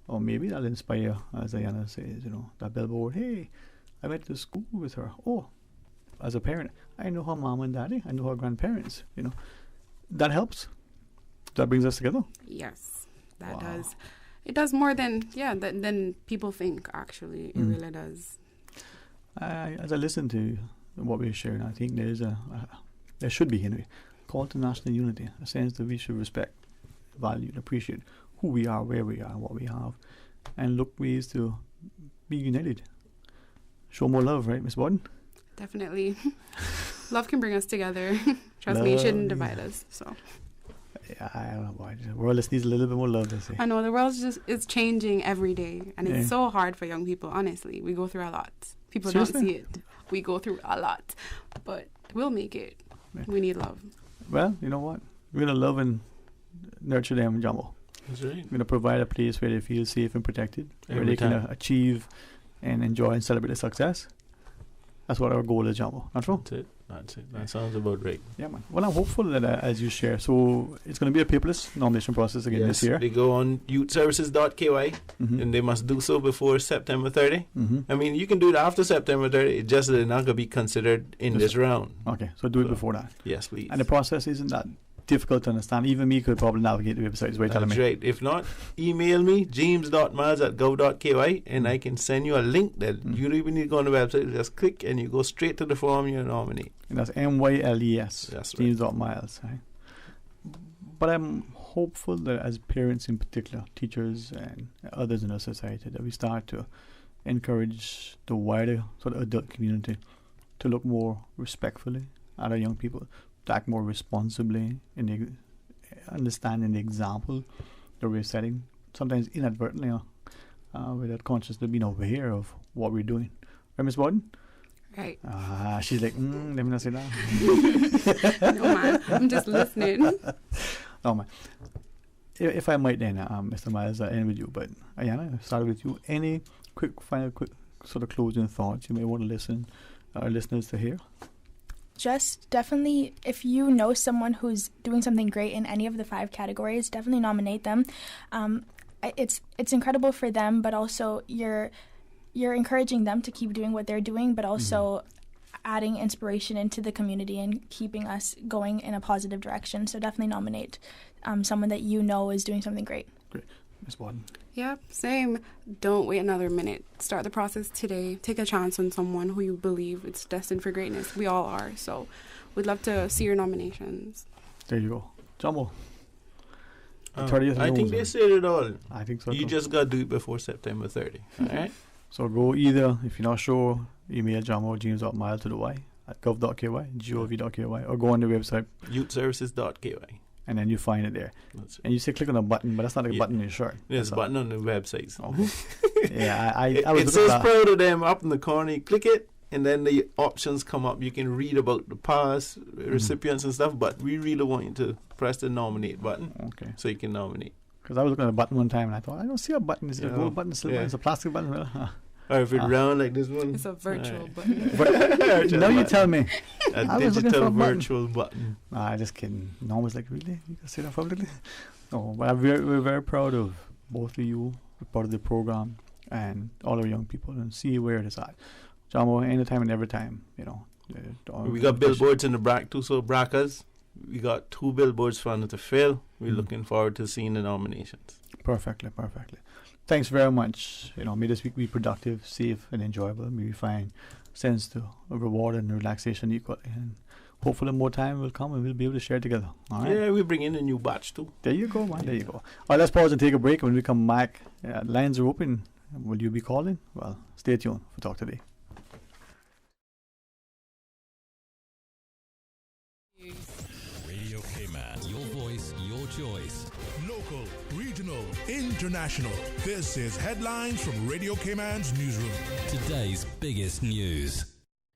Or maybe that'll inspire, as Diana says, that billboard, hey, I went to school with her. Oh, as a parent, I know her mom and daddy. I know her grandparents. That helps. That brings us together. Yes, that does. It does more than people think, actually. It really does. As I listen to what we're sharing, I think there should be, anyway, call to national unity, a sense that we should respect, value, and appreciate who we are, where we are, what we have, and look ways to be united. Show more love, right, Ms. Watton? Definitely. Love can bring us together. Trust me, it shouldn't divide us. So. Yeah, I don't know why. The world just needs a little bit more love, they say. I know, the world is changing every day, and it's so hard for young people, honestly. We go through a lot. People don't see it. We go through a lot. But we'll make it. Yeah. We need love. Well, you know what? We're going to love and nurture them, Jumbo. That's right. We're going to provide a place where they feel safe and protected, where they can achieve and enjoy and celebrate their success. That's what our goal is, Jumbo. Not true? That's it. That sounds about right. Yeah, man. Well, I'm hopeful that as you share, so it's going to be a paperless nomination process again this year. They go on youthservices.ky, and they must do so before September 30. I mean, you can do it after September 30. It's just that they're not going to be considered in this round. Okay, so do it before that. Yes, please. And the process isn't that difficult to understand. Even me could probably navigate the website. Is what you're telling me. That's right. If not, email me, james.miles@gov.ky, and I can send you a link that you don't even need to go on the website. You just click and you go straight to the form you nominate. And that's MYLES. That's right. James.miles. Right? But I'm hopeful that as parents in particular, teachers and others in our society, that we start to encourage the wider sort of adult community to look more respectfully at our young people, to act more responsibly in the understanding the example that we're setting, sometimes inadvertently, without consciously being aware of what we're doing. Right, Ms. Watton? Right. She's like, let me not say that. No, man. I'm just listening. Oh, man. If I might then, Mr. Miles, end with you. But, Ayana, I'll start with you. Any final sort of closing thoughts you may want to listen our listeners to hear? Just definitely, if you know someone who's doing something great in any of the 5 categories, definitely nominate them. It's incredible for them, but also you're encouraging them to keep doing what they're doing, but also adding inspiration into the community and keeping us going in a positive direction. So definitely nominate someone that you know is doing something great. Great. Ms. Borden? Yep, same. Don't wait another minute. Start the process today. Take a chance on someone who you believe is destined for greatness. We all are. So we'd love to see your nominations. There you go. Jumbo. I think they said it all. I think so. You just got to do it before September 30. All right? So go either, if you're not sure, email Jumbo james.mile@gov.ky, gov.ky, or go on the website youthservices.ky. And then you find it there. And you say click on a button, but that's not a button in your shirt. There's a button on the website. Okay. Yeah, I was it says proud of them up in the corner. You click it, and then the options come up. You can read about the past recipients and stuff, but we really want you to press the nominate button. Okay. So you can nominate. Because I was looking at a button one time, and I thought, I don't see a button. Is it a gold button, silver button? It's a plastic button. Or if it's round like this one. It's a virtual button. Now you tell me. A digital virtual button. Nah, just kidding. No one's like, really? You can say that publicly? No, but we're very proud of both of you, part of the program, and all our young people, and see where it is at. Jumbo, anytime and every time, you know. We got billboards in the BRAC too, so BRACas. We got 2 billboards for Anna to fill. We're looking forward to seeing the nominations. Perfectly. Thanks very much. You know, may this week be productive, safe, and enjoyable. May we find sense to reward and relaxation equally. And hopefully more time will come and we'll be able to share together. All right? Yeah, we bring in a new batch too. There you go, man. There you go. All right, let's pause and take a break. When we come back, lines are open. Will you be calling? Well, stay tuned for Talk Today. Radio Cayman, your voice, your choice. Local, regional, international. This is Headlines from Radio Cayman's newsroom. Today's biggest news.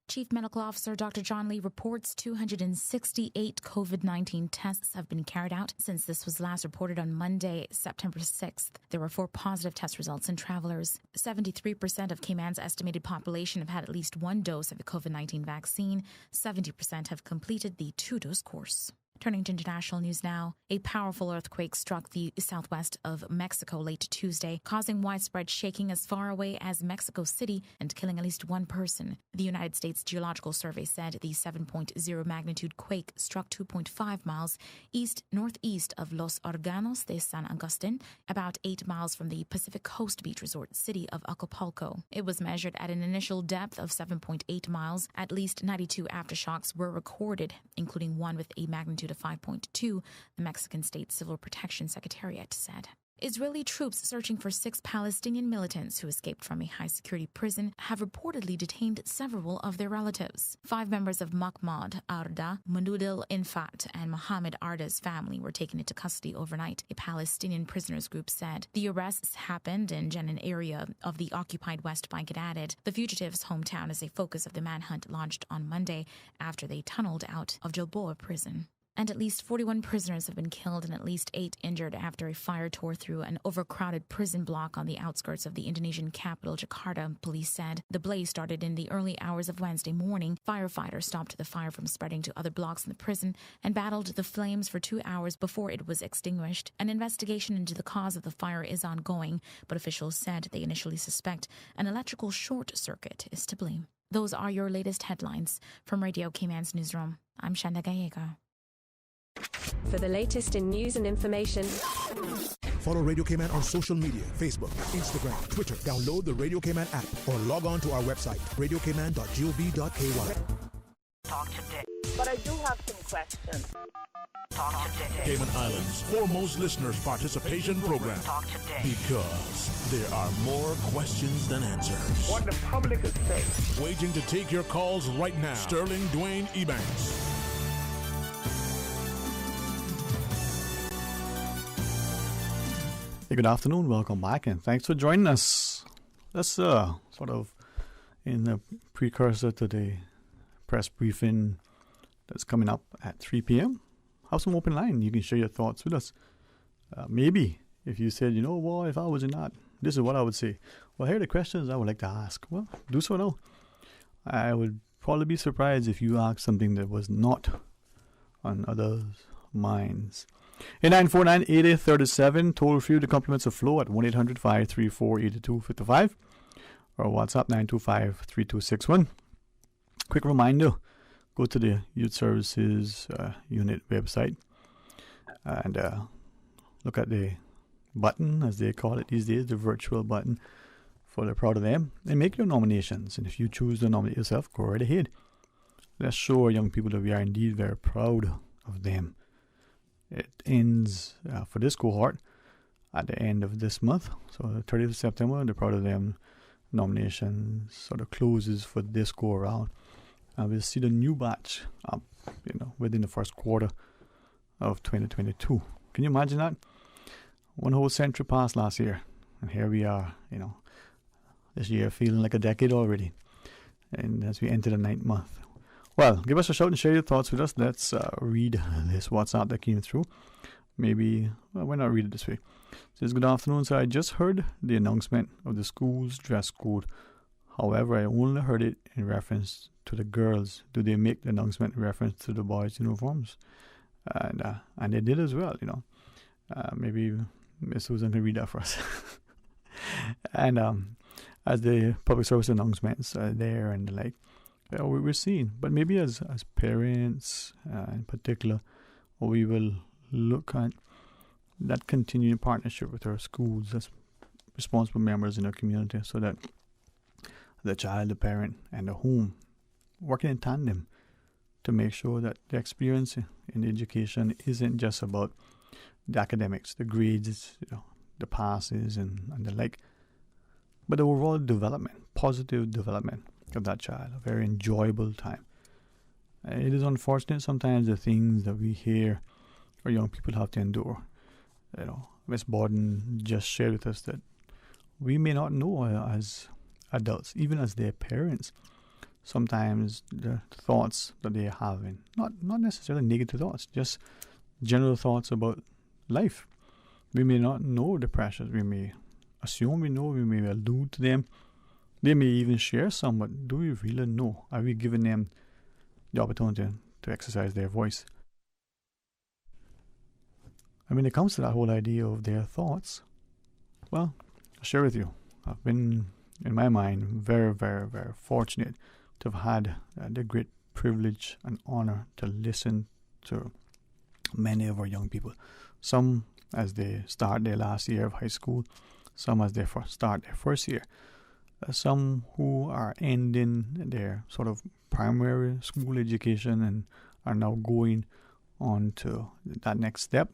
Chief Medical Officer Dr. John Lee reports 268 COVID-19 tests have been carried out since this was last reported on Monday, September 6th. There were 4 positive test results in travelers. 73% of Cayman's estimated population have had at least 1 dose of the COVID-19 vaccine. 70% have completed the 2-dose course. Turning to international news now, a powerful earthquake struck the southwest of Mexico late Tuesday, causing widespread shaking as far away as Mexico City and killing at least 1 person. The United States Geological Survey said the 7.0 magnitude quake struck 2.5 miles east-northeast of Los Órganos de San Agustin, about 8 miles from the Pacific Coast beach resort city of Acapulco. It was measured at an initial depth of 7.8 miles. At least 92 aftershocks were recorded, including one with a magnitude of 5.2, the Mexican State Civil Protection Secretariat said. Israeli troops searching for 6 Palestinian militants who escaped from a high-security prison have reportedly detained several of their relatives. 5 members of Mahmoud Arda, Manudil Infat, and Mohammed Arda's family were taken into custody overnight, a Palestinian prisoners group said. The arrests happened in Jenin area of the occupied West Bank. It added, the fugitives' hometown is a focus of the manhunt launched on Monday after they tunneled out of Gilboa prison. And at least 41 prisoners have been killed and at least 8 injured after a fire tore through an overcrowded prison block on the outskirts of the Indonesian capital, Jakarta, police said. The blaze started in the early hours of Wednesday morning. Firefighters stopped the fire from spreading to other blocks in the prison and battled the flames for 2 hours before it was extinguished. An investigation into the cause of the fire is ongoing, but officials said they initially suspect an electrical short circuit is to blame. Those are your latest headlines from Radio Cayman's newsroom. I'm Shanda Gallego. For the latest in news and information, follow Radio Cayman on social media, Facebook, Instagram, Twitter. Download the Radio Cayman app or log on to our website, radiocayman.gov.ky. Talk today. But I do have some questions. Talk today. Cayman Islands' foremost listeners' participation program. Talk today. Because there are more questions than answers. What the public is saying. Waiting to take your calls right now. Sterling Dwayne Ebanks. Good afternoon, welcome back, and thanks for joining us. Let's sort of in the precursor to the press briefing that's coming up at 3 p.m. Have some open line. You can share your thoughts with us. Maybe if you said, you know, well, if I was in that, this is what I would say. Well, here are the questions I would like to ask. Well, do so now. I would probably be surprised if you asked something that was not on others' minds. 8949-8037, toll free to compliments of Flow at 1-800-534-8255 or WhatsApp 925-3261. Quick reminder, go to the Youth Services Unit website and look at the button, as they call it these days, the virtual button for the Proud of Them, and make your nominations. And if you choose to nominate yourself, go right ahead. Let's show our young people that we are indeed very proud of them. It ends for this cohort at the end of this month. So the 30th of September, the Proud of Them nomination sort of closes for this go around. And we'll see the new batch up, within the first quarter of 2022. Can you imagine that? One whole century passed last year, and here we are, this year feeling like a decade already. And as we enter the 9th month. Well, give us a shout and share your thoughts with us. Let's read this WhatsApp that came through. Maybe, why not read it this way? It says, good afternoon, sir. I just heard the announcement of the school's dress code. However, I only heard it in reference to the girls. Do they make the announcement in reference to the boys' uniforms? And they did as well, maybe Miss Susan can read that for us. And as the public service announcements are there and the like, we're seeing. But maybe as parents in particular, we will look at that continuing partnership with our schools as responsible members in our community, so that the child, the parent, and the home working in tandem to make sure that the experience in education isn't just about the academics, the grades, the passes and the like, but the overall development, positive development of that child, a very enjoyable time. It is unfortunate sometimes the things that we hear our young people have to endure. Ms. Borden just shared with us that we may not know as adults, even as their parents, sometimes the thoughts that they are having, not necessarily negative thoughts, just general thoughts about life. We may not know the pressures. We may assume we know. We may allude to them. They may even share some, but do we really know? Are we giving them the opportunity to exercise their voice? And when it comes to that whole idea of their thoughts, well, I'll share with you. I've been, in my mind, very, very, very fortunate to have had the great privilege and honor to listen to many of our young people. Some as they start their last year of high school, some as they start their first year, some who are ending their sort of primary school education and are now going on to that next step.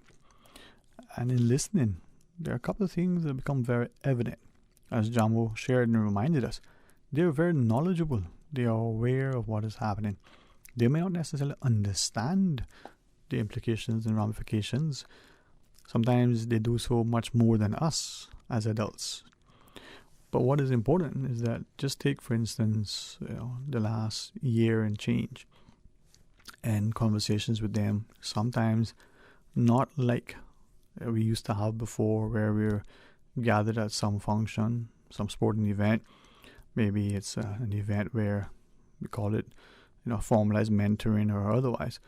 And in listening, there are a couple of things that become very evident. As Jambo shared and reminded us, they're very knowledgeable. They are aware of what is happening. They may not necessarily understand the implications and ramifications. Sometimes they do so much more than us as adults. But what is important is that, just take for instance, the last year and change, and conversations with them, sometimes not like we used to have before, where we're gathered at some function, some sporting event. Maybe it's an event where we call it, formalized mentoring or otherwise.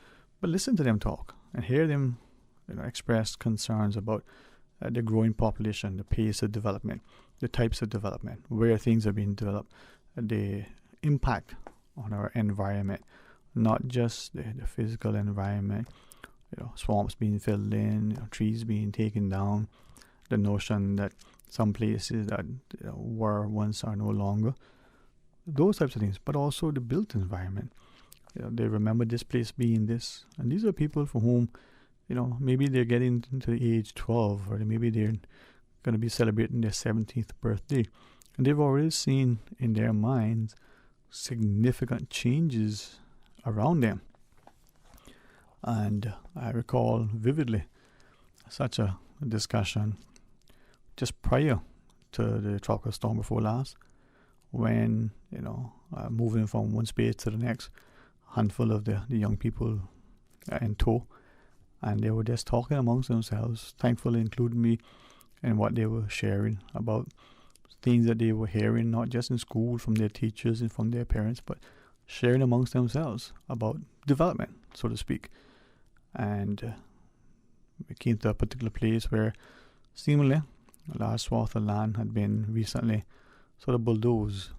But listen to them talk and hear them, express concerns about the growing population, the pace of development, the types of development, where things are being developed, the impact on our environment, not just the physical environment, swamps being filled in, trees being taken down, the notion that some places that were once are no longer, those types of things, but also the built environment. They remember this place being this, and these are people for whom, maybe they're getting into the age 12, or maybe they're going to be celebrating their 17th birthday, and they've already seen in their minds significant changes around them. And I recall vividly such a discussion just prior to the tropical storm before last, when, moving from one space to the next, handful of the young people in tow, and they were just talking amongst themselves, thankfully including me in what they were sharing about things that they were hearing, not just in school from their teachers and from their parents, but sharing amongst themselves about development, so to speak. And we came to a particular place where seemingly a large swath of land had been recently sort of bulldozed,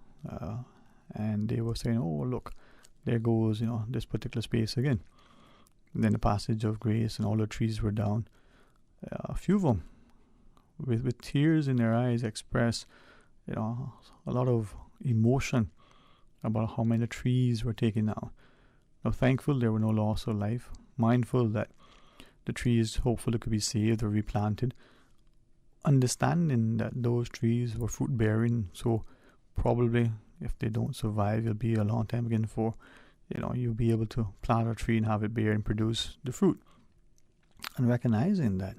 and they were saying, oh, look, there goes, this particular space again. And then the passage of grace and all the trees were down. A few of them with tears in their eyes, express, a lot of emotion about how many trees were taken down. Now, thankful there were no loss of life. Mindful that the trees hopefully could be saved or replanted. Understanding that those trees were fruit bearing, so probably if they don't survive, it'll be a long time again for, you'll be able to plant a tree and have it bear and produce the fruit. And recognizing that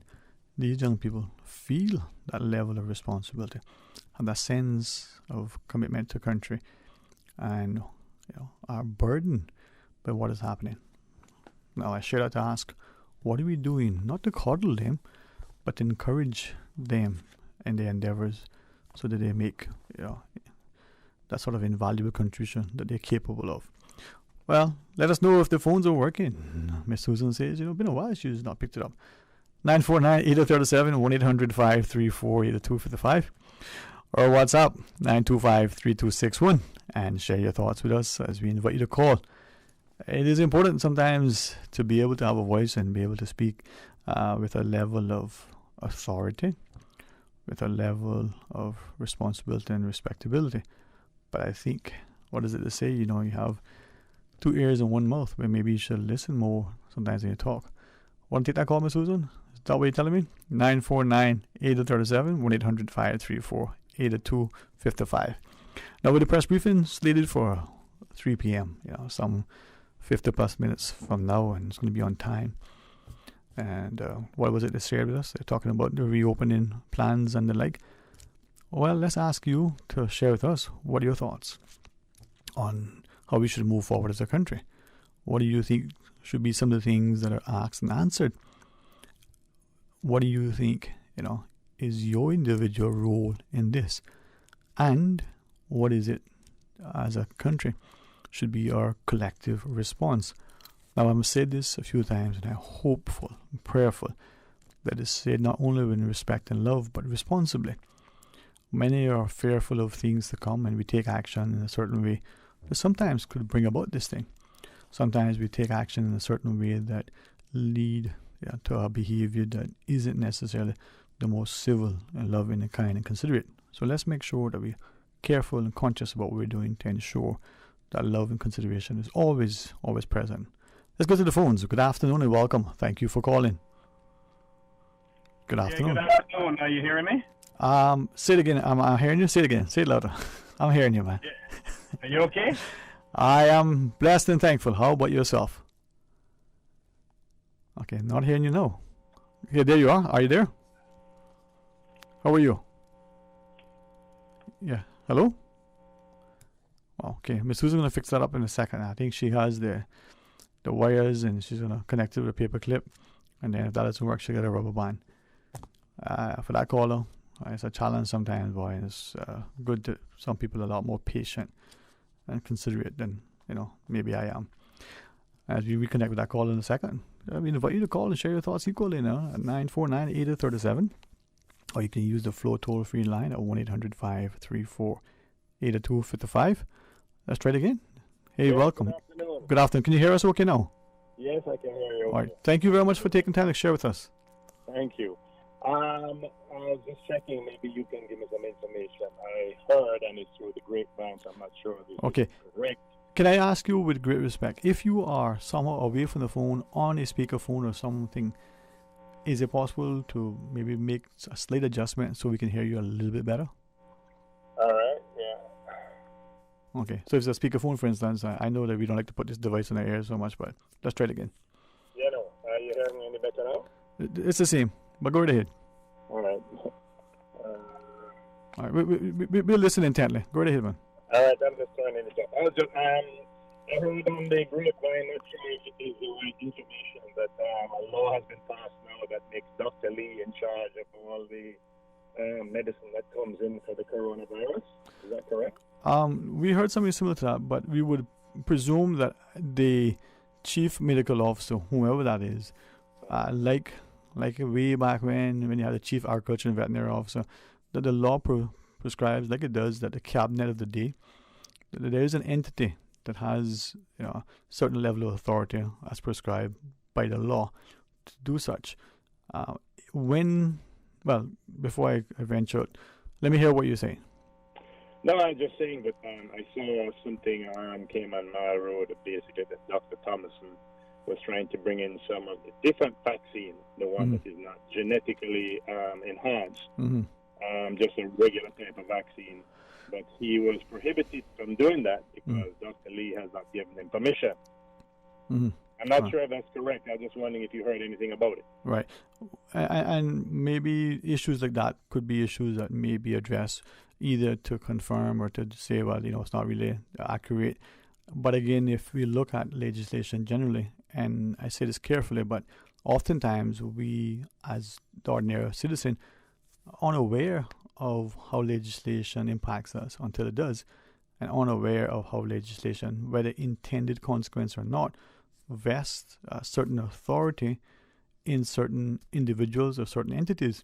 these young people feel that level of responsibility and that sense of commitment to country, and are burdened by what is happening. Now I share that to ask, what are we doing not to coddle them, but to encourage them in their endeavors so that they make that sort of invaluable contribution that they're capable of. Well, let us know if the phones are working. Miss Susan says, been a while she's not picked it up. 949-8037, 1-800-534-8255, or WhatsApp 925-3261, and share your thoughts with us as we invite you to call. It is important sometimes to be able to have a voice and be able to speak with a level of authority, with a level of responsibility and respectability. But I think, what is it to say? You have 2 ears and 1 mouth, but maybe you should listen more sometimes when you talk. Want to take that call, Miss Susan? Is that what you're telling me? 949-8037, 1-800-534-8255. Now, with the press briefing slated for 3 p.m., some 50 plus minutes from now, and it's going to be on time. And what was it they shared with us? They're talking about the reopening plans and the like. Well, let's ask you to share with us, what are your thoughts on how we should move forward as a country? What do you think should be some of the things that are asked and answered? What do you think, is your individual role in this? And what is it, as a country, should be our collective response? Now, I've said this a few times, and I'm hopeful and prayerful that it's said not only with respect and love, but responsibly. Many are fearful of things to come, and we take action in a certain way that sometimes could bring about this thing. Sometimes we take action in a certain way that lead to a behavior that isn't necessarily the most civil and loving and kind and considerate. So let's make sure that we're careful and conscious about what we're doing to ensure that love and consideration is always present. Let's go to the phones. Good afternoon and welcome. Thank you for calling. Good afternoon. Good afternoon. Are you hearing me? Say it again. I'm hearing you. Say it again. Say it louder. I'm hearing you, man. Yeah. Are you okay? I am blessed and thankful. How about yourself? Okay, not hearing you now. Okay, there you are. Are you there? How are you? Yeah. Hello? Okay, Miss Susan's going to fix that up in a second. I think she has the wires, and she's going to connect it with a paper clip. And then if that doesn't work, she'll get a rubber band. For that caller, it's a challenge sometimes, boy. It's good that some people are a lot more patient and considerate than, maybe I am. As we reconnect with that caller in a second, we invite you to call and share your thoughts equally now at 949-8037. Or you can use the Flow toll-free line at 1-800-534-8255. Let's try it again. Hey, yes, welcome. Good afternoon. Good afternoon. Can you hear us okay now? Yes, I can hear you. All right. Thank you very much for taking time to share with us. Thank you. I was just checking, maybe you can give me some information. I heard, and it's through the grapevine, so I'm not sure if this is correct. Can I ask you with great respect, if you are somehow away from the phone on a speakerphone or something, is it possible to maybe make a slight adjustment so we can hear you a little bit better? All right, yeah. Okay, so if it's a speakerphone, for instance, I know that we don't like to put this device in our ears so much, but let's try it again. Yeah, no. Are you hearing me any better now? It's the same, but go right ahead. All right. All right, we'll listen intently. Go right ahead, man. All right, I'm just turning it up. I heard on the grapevine, not sure if it is the right information, that a law has been passed now that makes Dr. Lee in charge of all the medicine that comes in for the coronavirus. Is that correct? We heard something similar to that, but we would presume that the chief medical officer, whoever that is, like way back when you had the chief agriculture and veterinary officer, that the law prescribes, like it does, that the cabinet of the day, that there is an entity that has a certain level of authority as prescribed by the law to do such. When Well, before I venture out, let me hear what you're saying. No, I'm just saying that I saw something on Cayman Mile Road, basically that Dr. Thomason was trying to bring in some of the different vaccine, the one that is not genetically enhanced, just a regular type of vaccine. But he was prohibited from doing that because Dr. Lee has not given him permission. I'm not sure if that's correct. I'm just wondering if you heard anything about it. Right. And maybe issues like that could be issues that may be addressed either to confirm or to say, well, it's not really accurate. But again, if we look at legislation generally, and I say this carefully, but oftentimes we, as the ordinary citizen, are unaware of how legislation impacts us until it does, and unaware of how legislation, whether intended consequence or not, vests a certain authority in certain individuals or certain entities.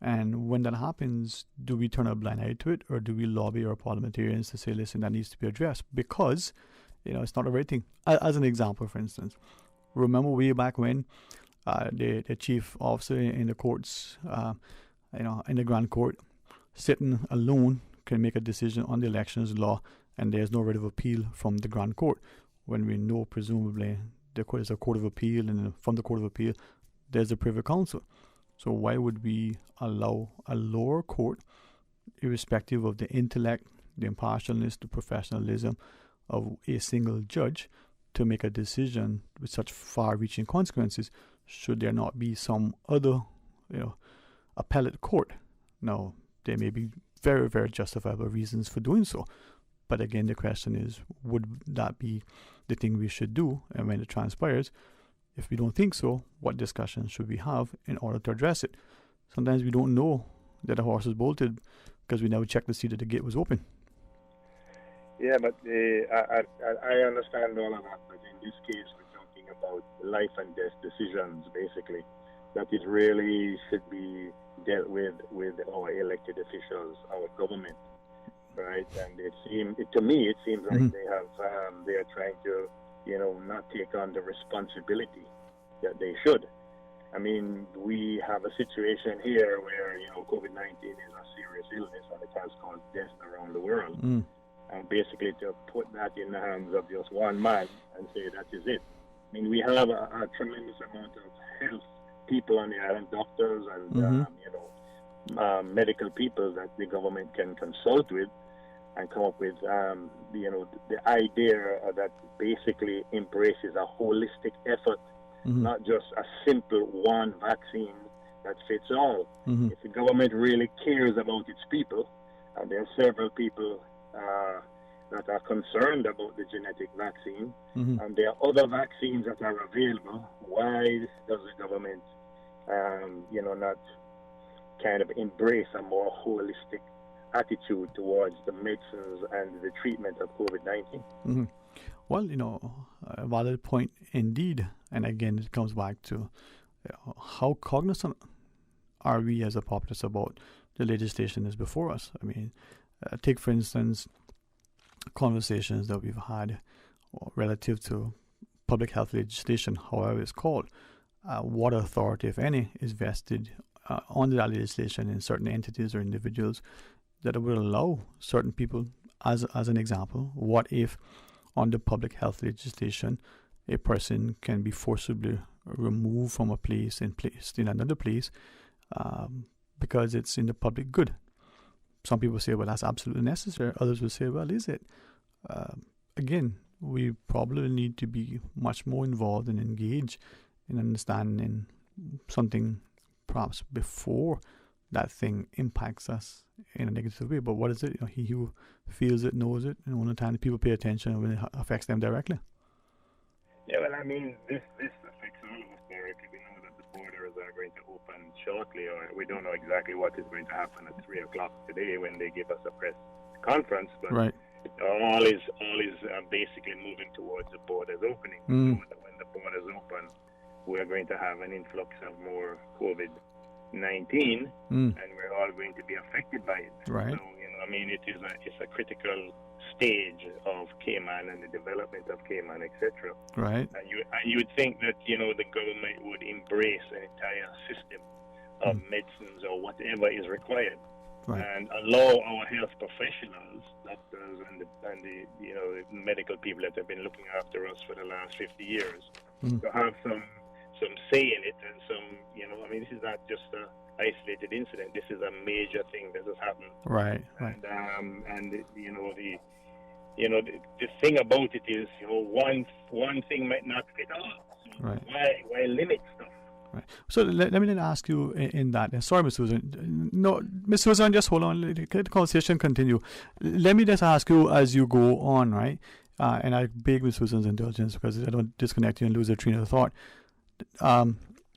And when that happens, do we turn a blind eye to it, or do we lobby our parliamentarians to say, listen, that needs to be addressed? Because, it's not a right thing. As an example, for instance, remember way back when the chief officer in the courts, in the Grand Court, sitting alone can make a decision on the elections law, and there's no right of appeal from the Grand Court, when we know presumably there's a court of appeal, and from the court of appeal there's a privy council. So why would we allow a lower court, irrespective of the intellect, the impartialness, the professionalism of a single judge, to make a decision with such far-reaching consequences? Should there not be some other, appellate court? Now, there may be very, very justifiable reasons for doing so. But again, the question is, would that be the thing we should do? And when it transpires, if we don't think so, what discussion should we have in order to address it? Sometimes we don't know that a horse is bolted because we never checked to see that the gate was open. Yeah, but I understand all of that. But in this case, we're talking about life and death decisions, basically, that it really should be dealt with our elected officials, our government. Right, and to me, it seems like they are trying to, not take on the responsibility that they should. I mean, we have a situation here where, COVID-19 is a serious illness, and it has caused death around the world. And basically to put that in the hands of just one man and say that is it. I mean, we have a tremendous amount of health people on the island, doctors and, medical people that the government can consult with and come up with, the idea that basically embraces a holistic effort, not just a simple one vaccine that fits all. If the government really cares about its people, and there are several people that are concerned about the genetic vaccine, and there are other vaccines that are available, why does the government, not kind of embrace a more holistic attitude towards the medicines and the treatment of COVID-19? Well, a valid point indeed. And again, it comes back to how cognizant are we as a populace about the legislation that's before us. I mean, take, for instance, conversations that we've had relative to public health legislation, however it's called. What authority, if any, is vested under that legislation in certain entities or individuals that would allow certain people, as an example, what if under public health legislation a person can be forcibly removed from a place and placed in another place because it's in the public good? Some people say, well, that's absolutely necessary. Others will say, well, is it? Again, we probably need to be much more involved and engaged in understanding something perhaps before that thing impacts us in a negative way. But what is it? He who feels it knows it, and only time people pay attention when it affects them directly. Yeah, well, I mean, this affects all of us directly. We know that the borders are going to open shortly, or we don't know exactly what is going to happen at 3 o'clock today when they give us a press conference. But all is basically moving towards the borders opening. So that when the borders open, we're going to have an influx of more COVID-19, and we're all going to be affected by it. Right. So, it's a critical stage of Cayman and the development of Cayman, etc. Right. And you would think that, the government would embrace an entire system of medicines or whatever is required. Right. And allow our health professionals, doctors and the medical people that have been looking after us for the last 50 years, to have some say in it, and this is not just an isolated incident. This is a major thing that has happened. Right. The thing about it is, one thing might not fit all. Right. Why limit stuff? Right. So let me then ask you in that. Sorry, Ms. Susan. No, Ms. Susan, just hold on. Let the conversation continue. Let me just ask you as you go on, right? And I beg Ms. Susan's indulgence because I don't disconnect you and lose a train of thought.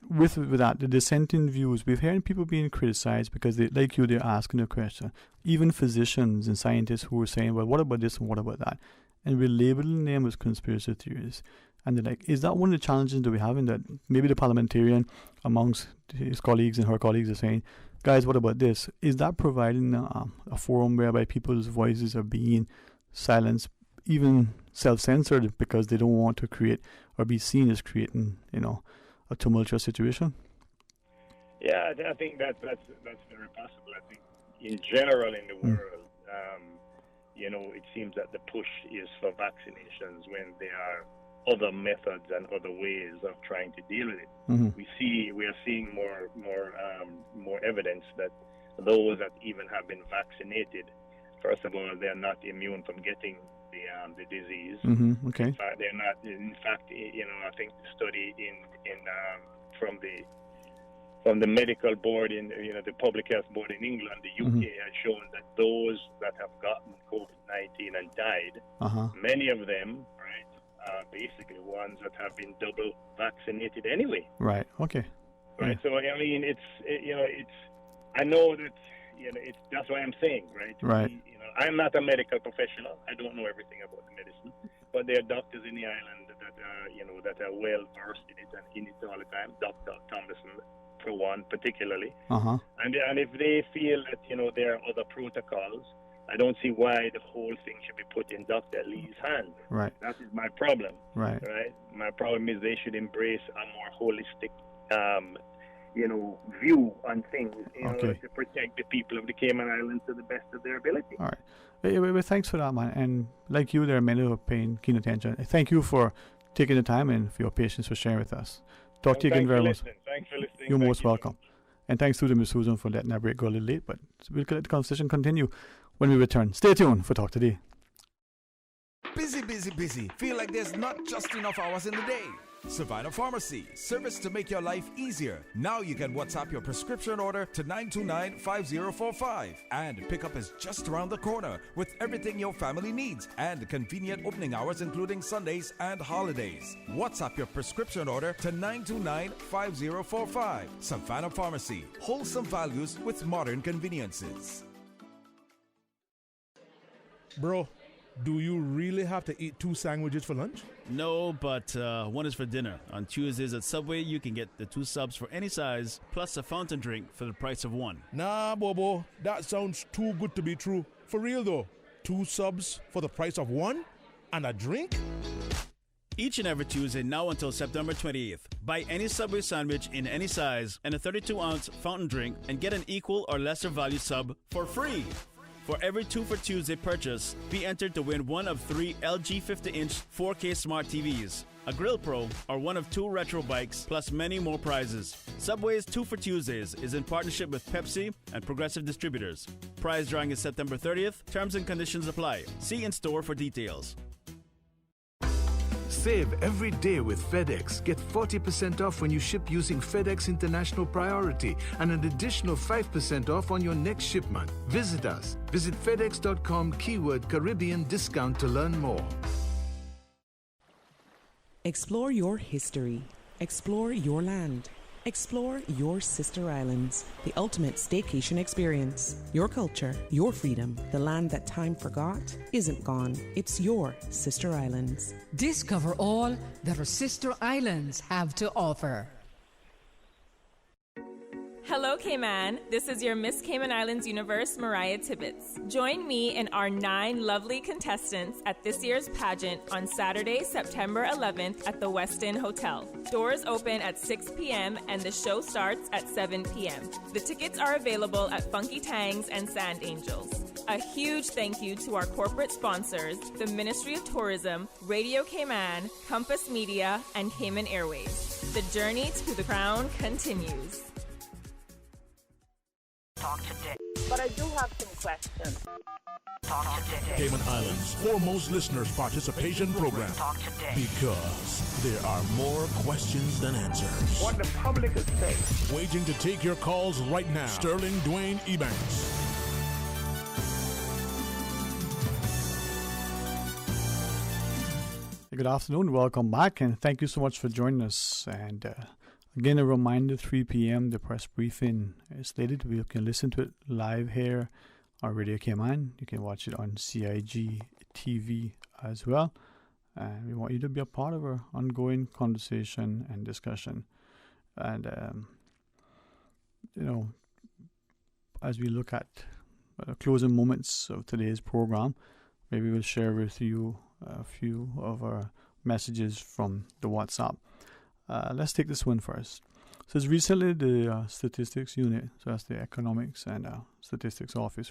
With that, the dissenting views, we've heard people being criticized because they, like you, they're asking a question. Even physicians and scientists who are saying, well, what about this and what about that? And we're labeling them as conspiracy theories. And they're like, is that one of the challenges that we have in that maybe the parliamentarian amongst his colleagues and her colleagues are saying, guys, what about this? Is that providing a forum whereby people's voices are being silenced, even self-censored, because they don't want to create or be seen as creating, a tumultuous situation? Yeah, I think that's very possible. I think in general in the world, it seems that the push is for vaccinations when there are other methods and other ways of trying to deal with it. We are seeing more evidence that those that even have been vaccinated, first of all, they are not immune from getting the disease. Okay. In fact, they're not. In fact, I think the study from the medical board in the public health board in England, the UK, has shown that those that have gotten COVID-19 and died, many of them, basically ones that have been double vaccinated anyway. Right. Okay. Right. So I know that that's why I'm saying, right. Right. I'm not a medical professional. I don't know everything about the medicine, but there are doctors in the island that are well versed in it and in it all the time. Dr. Thomason, for one, particularly. And if they feel that there are other protocols, I don't see why the whole thing should be put in Dr. Lee's hands. Right. That is my problem. Right. My problem is they should embrace a more holistic, view on things to protect the people of the Cayman Islands to the best of their ability. All right. Well, thanks for that, man. And like you, there are many who are paying keen attention. Thank you for taking the time and for your patience for sharing with us. Talk to you again very much. Thanks for listening. You're most welcome. And thanks to Ms. Susan for letting that break go a little late, but we'll let the conversation continue when we return. Stay tuned for Talk Today. Busy. Feel like there's not just enough hours in the day. Savannah Pharmacy, service to make your life easier. Now you can WhatsApp your prescription order to 929-5045. And pickup is just around the corner with everything your family needs and convenient opening hours including Sundays and holidays. WhatsApp your prescription order to 929-5045. Savannah Pharmacy, wholesome values with modern conveniences. Bro, do you really have to eat 2 sandwiches for lunch? No, but one is for dinner. On Tuesdays at Subway, you can get the 2 subs for any size, plus a fountain drink for the price of 1. Nah, Bobo, that sounds too good to be true. For real though, 2 subs for the price of 1 and a drink? Each and every Tuesday now until September 28th, buy any Subway sandwich in any size and a 32-ounce fountain drink and get an equal or lesser value sub for free. For every 2 for Tuesday purchase, be entered to win one of 3 LG 50-inch 4K smart TVs, a Grill Pro, or one of 2 retro bikes, plus many more prizes. Subway's 2 for Tuesdays is in partnership with Pepsi and Progressive Distributors. Prize drawing is September 30th. Terms and conditions apply. See in store for details. Save every day with FedEx. Get 40% off when you ship using FedEx International Priority and an additional 5% off on your next shipment. Visit us. Visit FedEx.com keyword Caribbean discount to learn more. Explore your history. Explore your land. Explore your sister islands, the ultimate staycation experience. Your culture, your freedom, the land that time forgot isn't gone. It's your sister islands. Discover all that our sister islands have to offer. Hello Hello, Cayman. This is your Miss Cayman Islands Universe, Mariah Tibbetts. Join me and our 9 lovely contestants at this year's pageant on Saturday, September 11th at the Westin Hotel. Doors open at 6 p.m. and the show starts at 7 p.m. The tickets are available at Funky Tangs and Sand Angels. A huge thank you to our corporate sponsors, the Ministry of Tourism, Radio Cayman, Compass Media, and Cayman Airways. The journey to the crown continues. Talk today. But I do have some questions. Talk today. Cayman Islands' foremost listeners' participation program. Talk today. Because there are more questions than answers. What the public is saying. Waiting to take your calls right now. Sterling Dwayne Ebanks. Good afternoon, welcome back, and thank you so much for joining us. And again, a reminder, 3 p.m. the press briefing is slated. You can listen to it live here on Radio Cayman. You can watch it on CIG TV as well. And we want you to be a part of our ongoing conversation and discussion. And, as we look at closing moments of today's program, maybe we'll share with you a few of our messages from the WhatsApp. Let's take this one first. It says recently the statistics unit, so that's the economics and statistics office,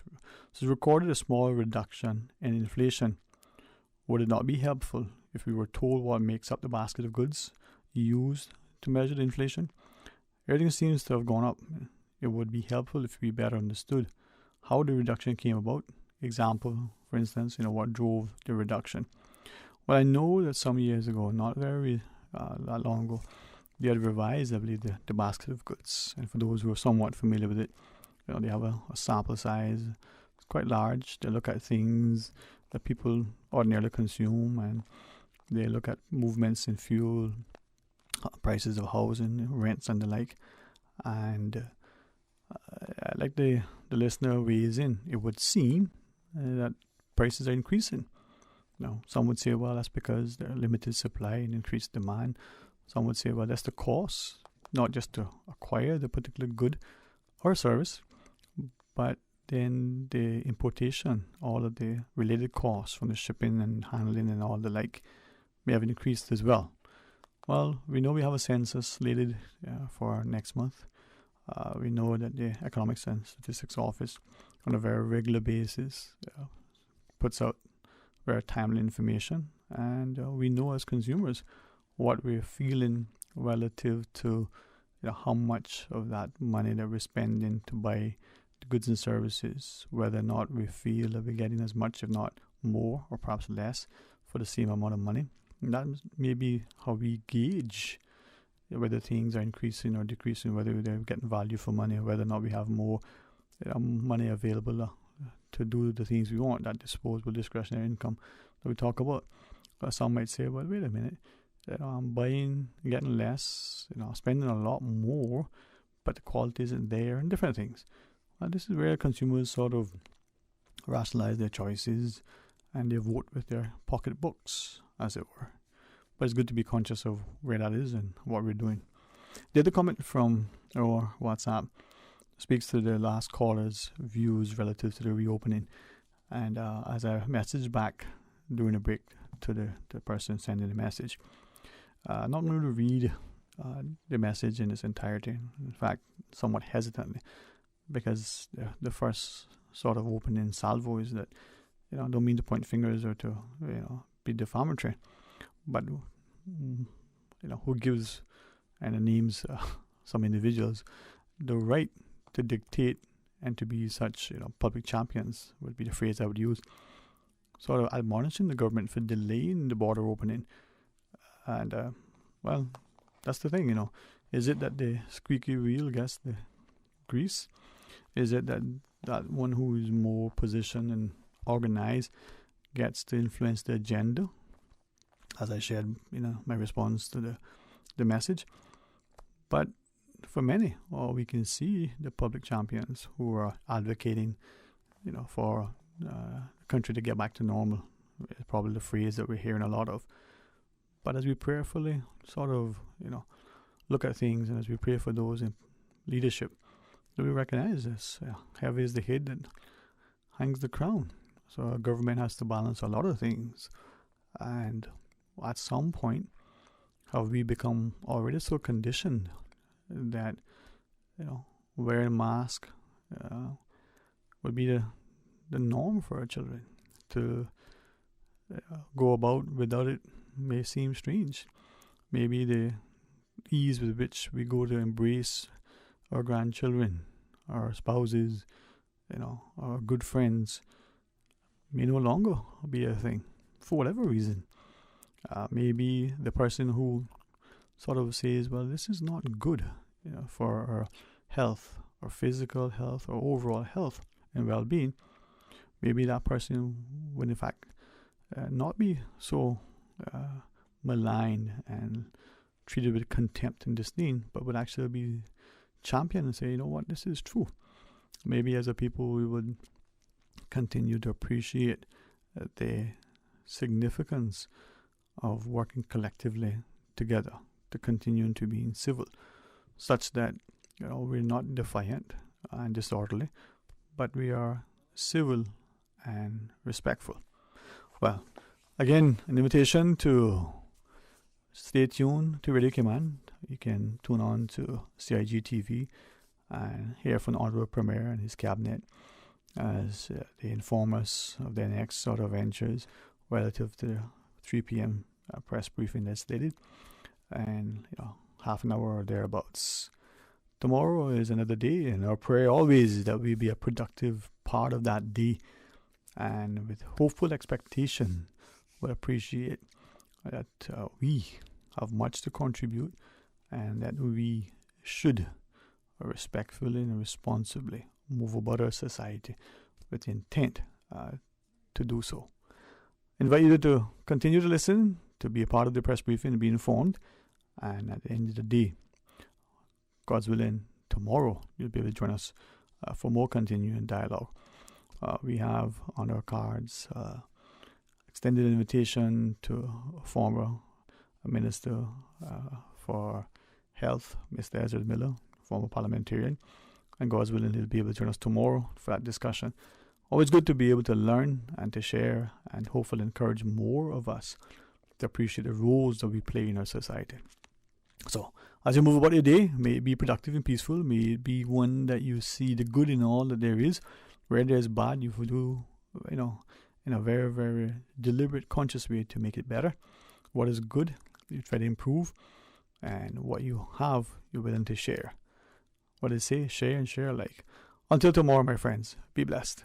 has recorded a small reduction in inflation. Would it not be helpful if we were told what makes up the basket of goods used to measure the inflation? Everything seems to have gone up. It would be helpful if we better understood how the reduction came about. Example, for instance, what drove the reduction. Well, I know that some years ago, not very that long ago, they had revised, I believe, the basket of goods. And for those who are somewhat familiar with it, they have a sample size. It's quite large. They look at things that people ordinarily consume, and they look at movements in fuel, prices of housing, rents, and the like. And like the listener weighs in, it would seem that prices are increasing. Some would say, well, that's because there's limited supply and increased demand. Some would say, well, that's the cost, not just to acquire the particular good or service, but then the importation, all of the related costs from the shipping and handling and all the like may have increased as well. Well, we know we have a census slated for next month. We know that the Economics and Statistics Office, on a very regular basis, puts out very timely information, and we know as consumers what we're feeling relative to how much of that money that we're spending to buy the goods and services, whether or not we feel that we're getting as much, if not more, or perhaps less, for the same amount of money. And that may be how we gauge whether things are increasing or decreasing, whether they're getting value for money, or whether or not we have more money available to do the things we want, that disposable discretionary income that we talk about. Some might say, well, wait a minute, I'm buying, getting less, spending a lot more, but the quality isn't there, and different things. This is where consumers sort of rationalize their choices and they vote with their pocketbooks, as it were. But it's good to be conscious of where that is and what we're doing. The other comment from our WhatsApp speaks to the last caller's views relative to the reopening. And as I messaged back during the break to the person sending the message, not going to read the message in its entirety. In fact, somewhat hesitantly, because the first sort of opening salvo is that, I don't mean to point fingers or to, be defamatory, but, who gives and names some individuals the right to dictate and to be such, public champions would be the phrase I would use, sort of admonishing the government for delaying the border opening. And, well, that's the thing, Is it that the squeaky wheel gets the grease? Is it that one who is more positioned and organized gets to influence the agenda? As I shared, my response to the message. But for many, we can see the public champions who are advocating, for the country to get back to normal. It's probably the phrase that we're hearing a lot of. But as we prayerfully sort of, look at things, and as we pray for those in leadership, we recognize this. Heavy is the head that hangs the crown. So our government has to balance a lot of things. And at some point, have we become already so conditioned that, wearing a mask would be the norm for our children? To go about without it may seem strange. Maybe the ease with which we go to embrace our grandchildren, our spouses, our good friends may no longer be a thing for whatever reason. Maybe the person who sort of says, well, this is not good for our health, our physical health, or overall health and well-being, maybe that person would in fact not be so maligned and treated with contempt and disdain, but would actually be championed and say, you know what, this is true. Maybe as a people we would continue to appreciate the significance of working collectively together to continue to be civil, such that we're not defiant and disorderly, but we are civil and respectful. Well, again, an invitation to stay tuned to Radio Cayman. You can tune on to CIG TV and hear from the Honorable Premier and his cabinet as they inform us of their next sort of ventures relative to the 3 p.m. Press briefing that's stated, and half an hour or thereabouts. Tomorrow is another day, and our prayer always is that we be a productive part of that day, and with hopeful expectation, we'll appreciate that we have much to contribute, and that we should respectfully and responsibly move about our society with the intent to do so. Invite you to continue to listen, to be a part of the press briefing and be informed, and at the end of the day, God's willing, tomorrow you'll be able to join us for more continuing dialogue. We have on our cards extended invitation to a former Minister for Health, Mr. Ezra Miller, former parliamentarian, and God's willing he'll be able to join us tomorrow for that discussion. Always good to be able to learn and to share and hopefully encourage more of us to appreciate the roles that we play in our society. So, as you move about your day, may it be productive and peaceful. May it be one that you see the good in all that there is. Where there's bad, you will do, in a very, very deliberate, conscious way to make it better. What is good, you try to improve. And what you have, you're willing to share. What they say, share and share alike. Until tomorrow, my friends, be blessed.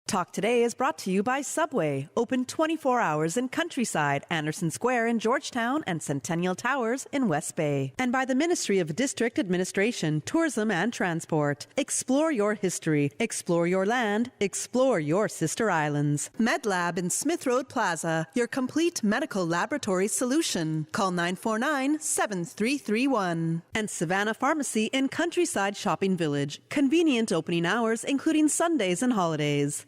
Talk Today is brought to you by Subway, open 24 hours in Countryside, Anderson Square in Georgetown, and Centennial Towers in West Bay. And by the Ministry of District Administration, Tourism and Transport. Explore your history, explore your land, explore your sister islands. MedLab in Smith Road Plaza, your complete medical laboratory solution. Call 949-7331. And Savannah Pharmacy in Countryside Shopping Village, convenient opening hours including Sundays and holidays.